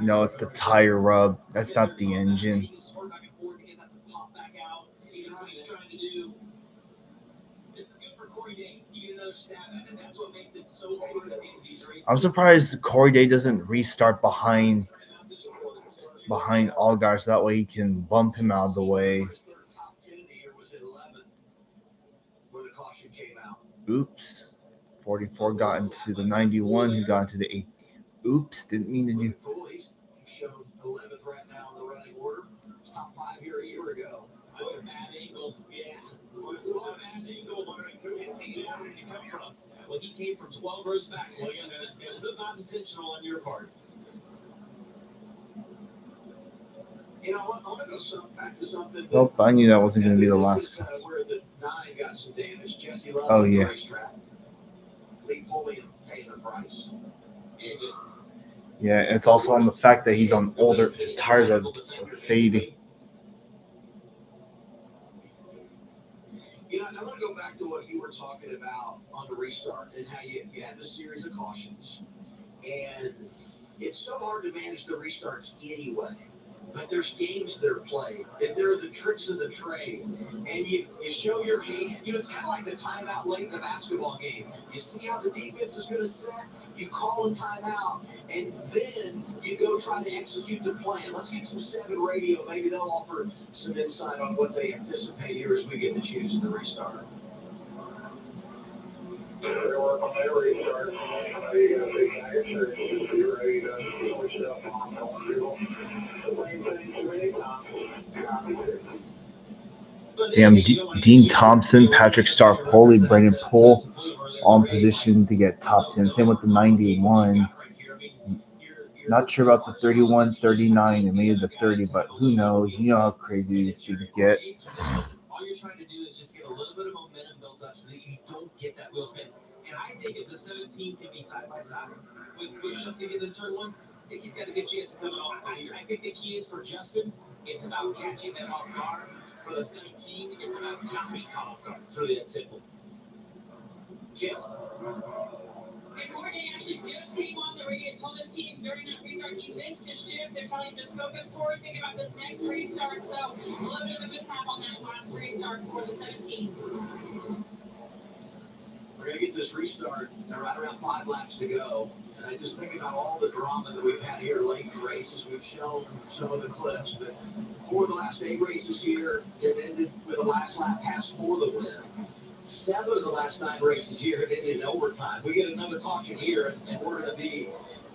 No, it's the tire rub. That's not the engine. I'm surprised Corey Day doesn't restart behind Allgaier so that way he can bump him out of the way. Oops. 44 got into the 91, who got into the 8. Oops, didn't mean to do. He's shown 11th right now in the running order. Top 5 here a year ago. That's a bad angle. Yeah. It's a bad angle. Where did he come from? Well, he came from 12 rows back, William. It was not intentional on your part. You know what? I want to go back to something. Nope, I knew that wasn't going to be the last one. Where the 9 got some damage. Jesse Love on the racetrack. Lee Pulliam paying the price. Yeah, it's also on the fact that he's on older. His tires are fading. You know, I want to go back to what you were talking about on the restart and how you had this series of cautions. And it's so hard to manage the restarts anyway. But there's games that are played, and there are the tricks of the trade. And you show your hand. You know, it's kind of like the timeout late in a basketball game. You see how the defense is going to set, you call a timeout, and then you go try to execute the plan. Let's get some 7 radio. Maybe they'll offer some insight on what they anticipate here as we get to choose in the restart. They're working on their restart. You got to take out your search just be ready to switch it up on fuel. Damn, Dean Thompson, Patrick Star-Poli, Brendan Poole, all in position to get top 10. Same with the 91. Not sure about the 31, 39, and maybe the 30, but who knows? You know how crazy these things get. All you're trying to do is just get a little bit of momentum built up so that you don't get that wheel spin. And I think if the 17 can be side by side with Justin getting in turn 1, I think he's got a good chance of coming off. I think the key is for Justin, it's about catching them off guard. For the 17, it's about not being caught off guard. It's really that simple. Jill. And Courtney actually just came on the radio and told his team during that restart he missed his shift. They're telling him to focus forward, think about this next restart. So a little bit of a mishap on that last restart for the 17. We're going to get this restart right around 5 laps to go. And I just think about all the drama that we've had here late in races. We've shown some of the clips, but 4 of the last 8 races here have ended with a last lap pass for the win. 7 of the last 9 races here have ended in overtime. We get another caution here, and we're going to be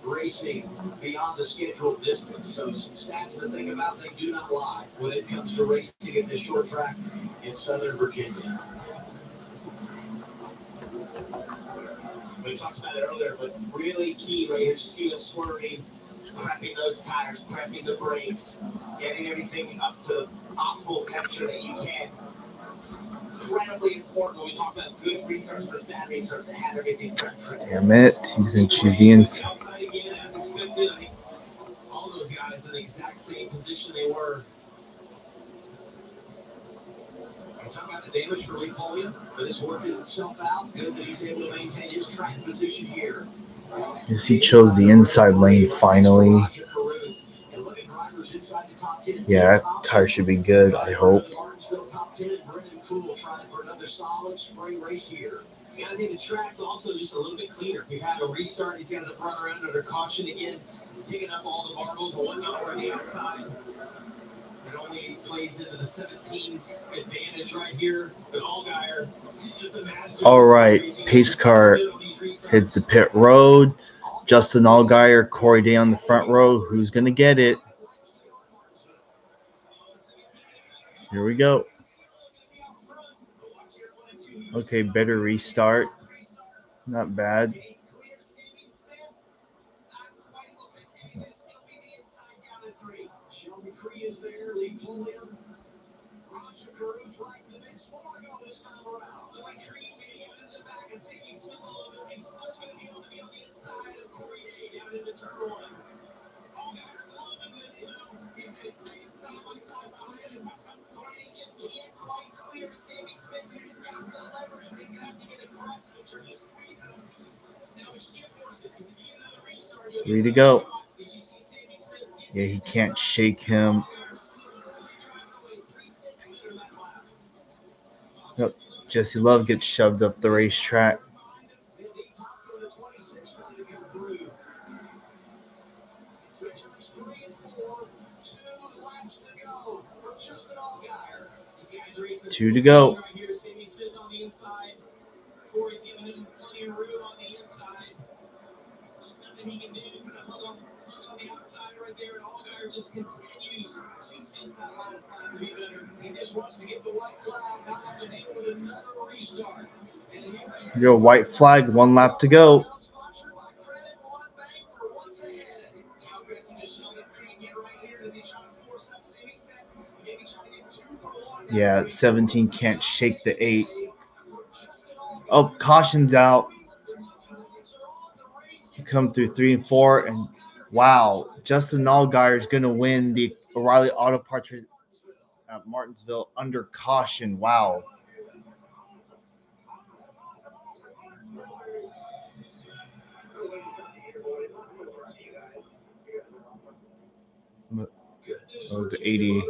racing beyond the scheduled distance. So some stats to think about, they do not lie when it comes to racing at this short track in Southern Virginia. We talked about it earlier, but really key right here. You see them swerving, prepping those tires, prepping the brakes, getting everything up to optimal temperature that you can. It's incredibly important when we talk about good restarts versus bad restarts to have everything prepped for it. Damn it. He's going to choose the inside. Outside again, as expected. I think all those guys in the exact same position they were. I'm talking about the damage for Lee Polian, but it's worked itself out. Good that he's able to maintain his track position here. Yes, he chose the inside lane finally. Yeah, that tire should be good, I hope. Martinsville top 10 and Brendan Poole trying for another solid spring race here. And I think the track's also just a little bit cleaner. We've had a restart. These guys have run around under caution again, picking up all the marbles and whatnot on the outside. It only plays into the 17's advantage right here. But Allgaier, just imagine. All right, pace car hits the pit road. Justin Allgaier, Corey Day on the front row. Who's going to get it? Here we go. Okay, better restart. Not bad. Three to go. Yeah, he can't shake him. Yep. Jesse Love gets shoved up the racetrack. Two to go. Corey's giving him plenty of room on the inside. There's nothing he can do. Kind of hung on the outside right there, and Allgaier just continues to sense that last time to be better. He just wants to get the white flag, not have to deal with another restart. Your white flag, 1 lap to go. Yeah, 17 can't shake the 8. Oh, caution's out. Come through 3 and 4, and wow, Justin Allgaier is going to win the O'Reilly Auto Parts at Martinsville under caution. Wow. Oh, the 80.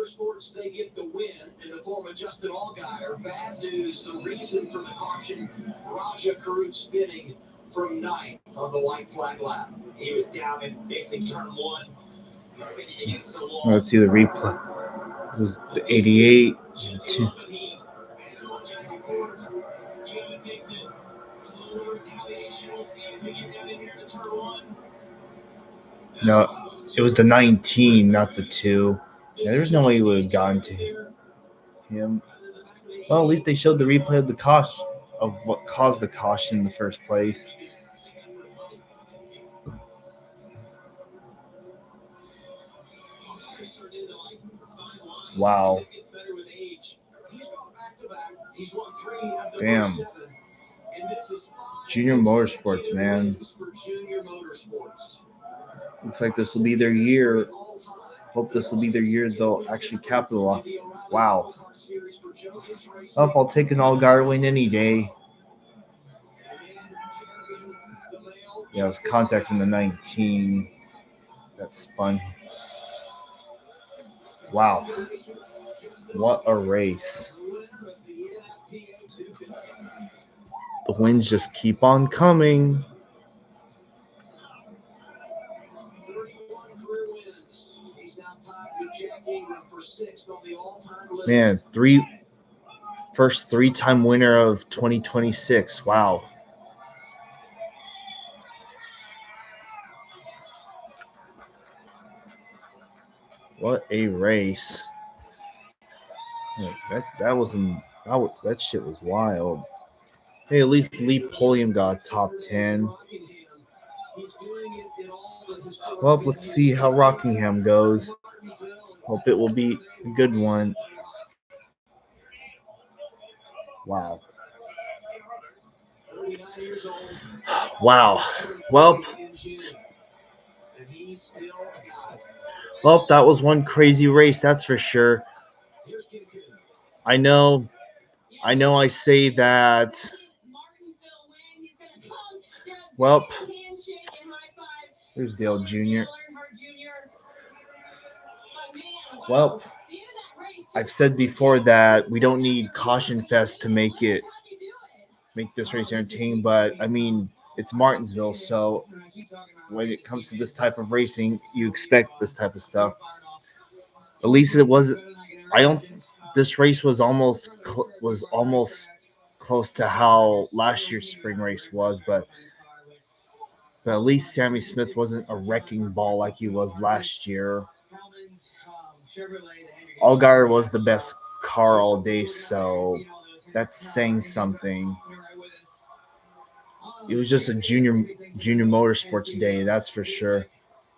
They get the win in the form of Justin Allgaier. Bad news, the reason for the caution, Raja Carruth spinning from 9th on the white flag lap. He was down in basic turn 1. He's sitting against the wall. Let's see the replay. This is the 88. No, it was the 19, not the 2. Yeah, there's no way he would have gotten to him. Well, at least they showed the replay of the caution, of what caused the caution in the first place. Wow. Damn. Junior Motorsports, man. Looks like this will be their year. Hope this will be their year they'll actually capitalize. Wow. Oh, I'll take an Allgaier win any day. Yeah, it was contact from the 19 that spun. Wow. What a race. The wins just keep on coming. Man, first three-time winner of 2026. Wow. What a race. That shit was wild. Hey, at least Lee Pulliam got top 10. Well, let's see how Rockingham goes. Hope it will be a good one. Wow. Wow. Well, that was one crazy race, that's for sure. I know I say that. Well, there's Dale Jr. Well, I've said before that we don't need Caution Fest to make this race entertaining, but I mean it's Martinsville, so when it comes to this type of racing, you expect this type of stuff. At least it wasn't. I don't. This race was almost close to how last year's spring race was, but at least Sammy Smith wasn't a wrecking ball like he was last year. Allgaier was the best car all day, so that's saying something. It was just a junior motorsports day, that's for sure.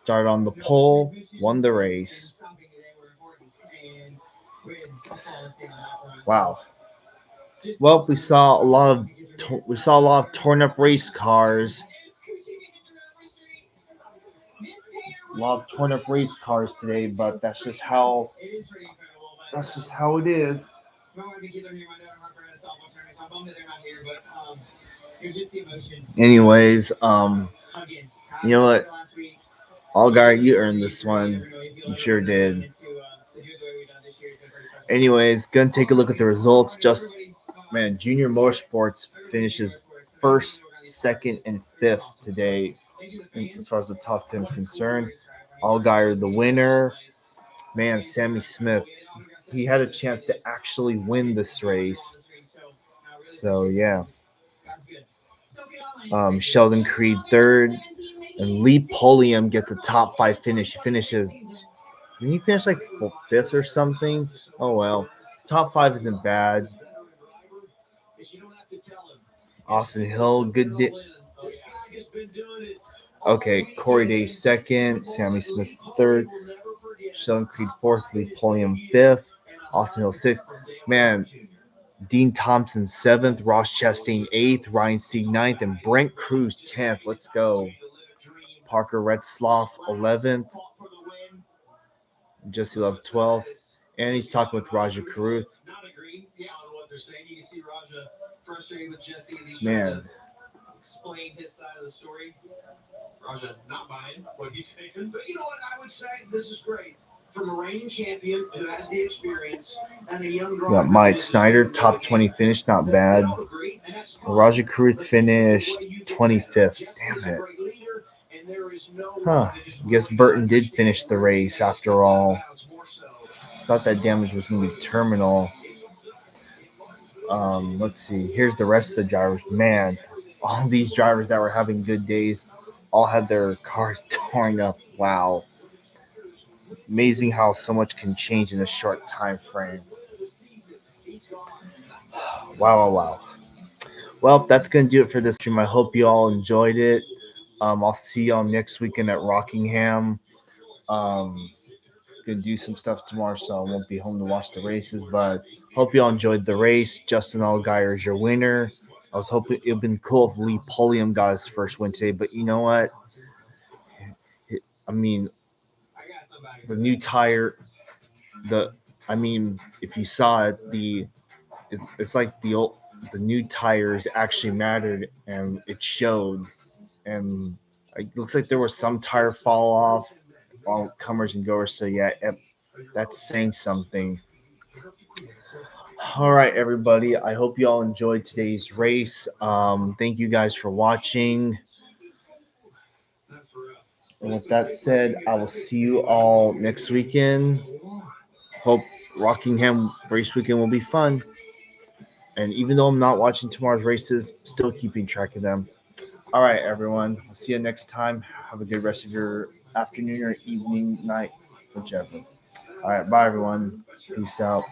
Started on the pole, won the race. Wow. Well, we saw a lot of torn up race cars. A lot of torn up race cars today, but that's just how it is. Anyways, you know what? Allgaier, you earned this one. You sure did. Anyways, gonna take a look at the results. Junior Motorsports finishes first, second, and fifth today, as far as the top 10 is concerned. Allgaier, the winner. Man, Sammy Smith, he had a chance to actually win this race. So, yeah. Sheldon Creed third, and Lee Pulliam gets a top 5 finish. He finishes. Did he finish like fifth or something? Oh well, top 5 isn't bad. Austin Hill, good day. Okay, Corey Day second, Sammy Smith third, Sheldon Creed fourth, Lee Pulliam fifth, Austin Hill sixth. Man, Dean Thompson seventh, Ross Chastain eighth, Ryan Sieg ninth, and Brent Cruz 10th. Let's go. Parker Retzloff 11th, Jesse Love 12th, and he's talking with Roger Caruth. Man. Explain his side of the story. Raja not buying what he's saying. But you know what? I would say this is great. From a reigning champion who has the experience and a young driver. Got Mike Snyder, top 20 finish, not bad. Roger Caruth finished 25th. Damn it. Huh. I guess Burton did finish the race after all. Thought that damage was going to be terminal. Let's see. Here's the rest of the drivers. Man, all these drivers that were having good days all had their cars torn up. Wow. Amazing how so much can change in a short time frame. Wow. Well, that's going to do it for this stream. I hope you all enjoyed it. I'll see y'all next weekend at Rockingham. Gonna do some stuff tomorrow, so I won't be home to watch the races. But hope y'all enjoyed the race. Justin Allgaier is your winner. I was hoping it'd been cool if Lee Pulliam got his first win today, but you know what? I mean, the new tire. If you saw it, it's like the new tires actually mattered, and it showed. And it looks like there was some tire fall off, all comers and goers. So yeah, that's saying something. All right, everybody. I hope you all enjoyed today's race. Thank you guys for watching. And with that said, I will see you all next weekend. Hope Rockingham race weekend will be fun. And even though I'm not watching tomorrow's races, still keeping track of them. All right, everyone. I'll see you next time. Have a good rest of your afternoon or evening, night, whichever. All right, bye, everyone. Peace out.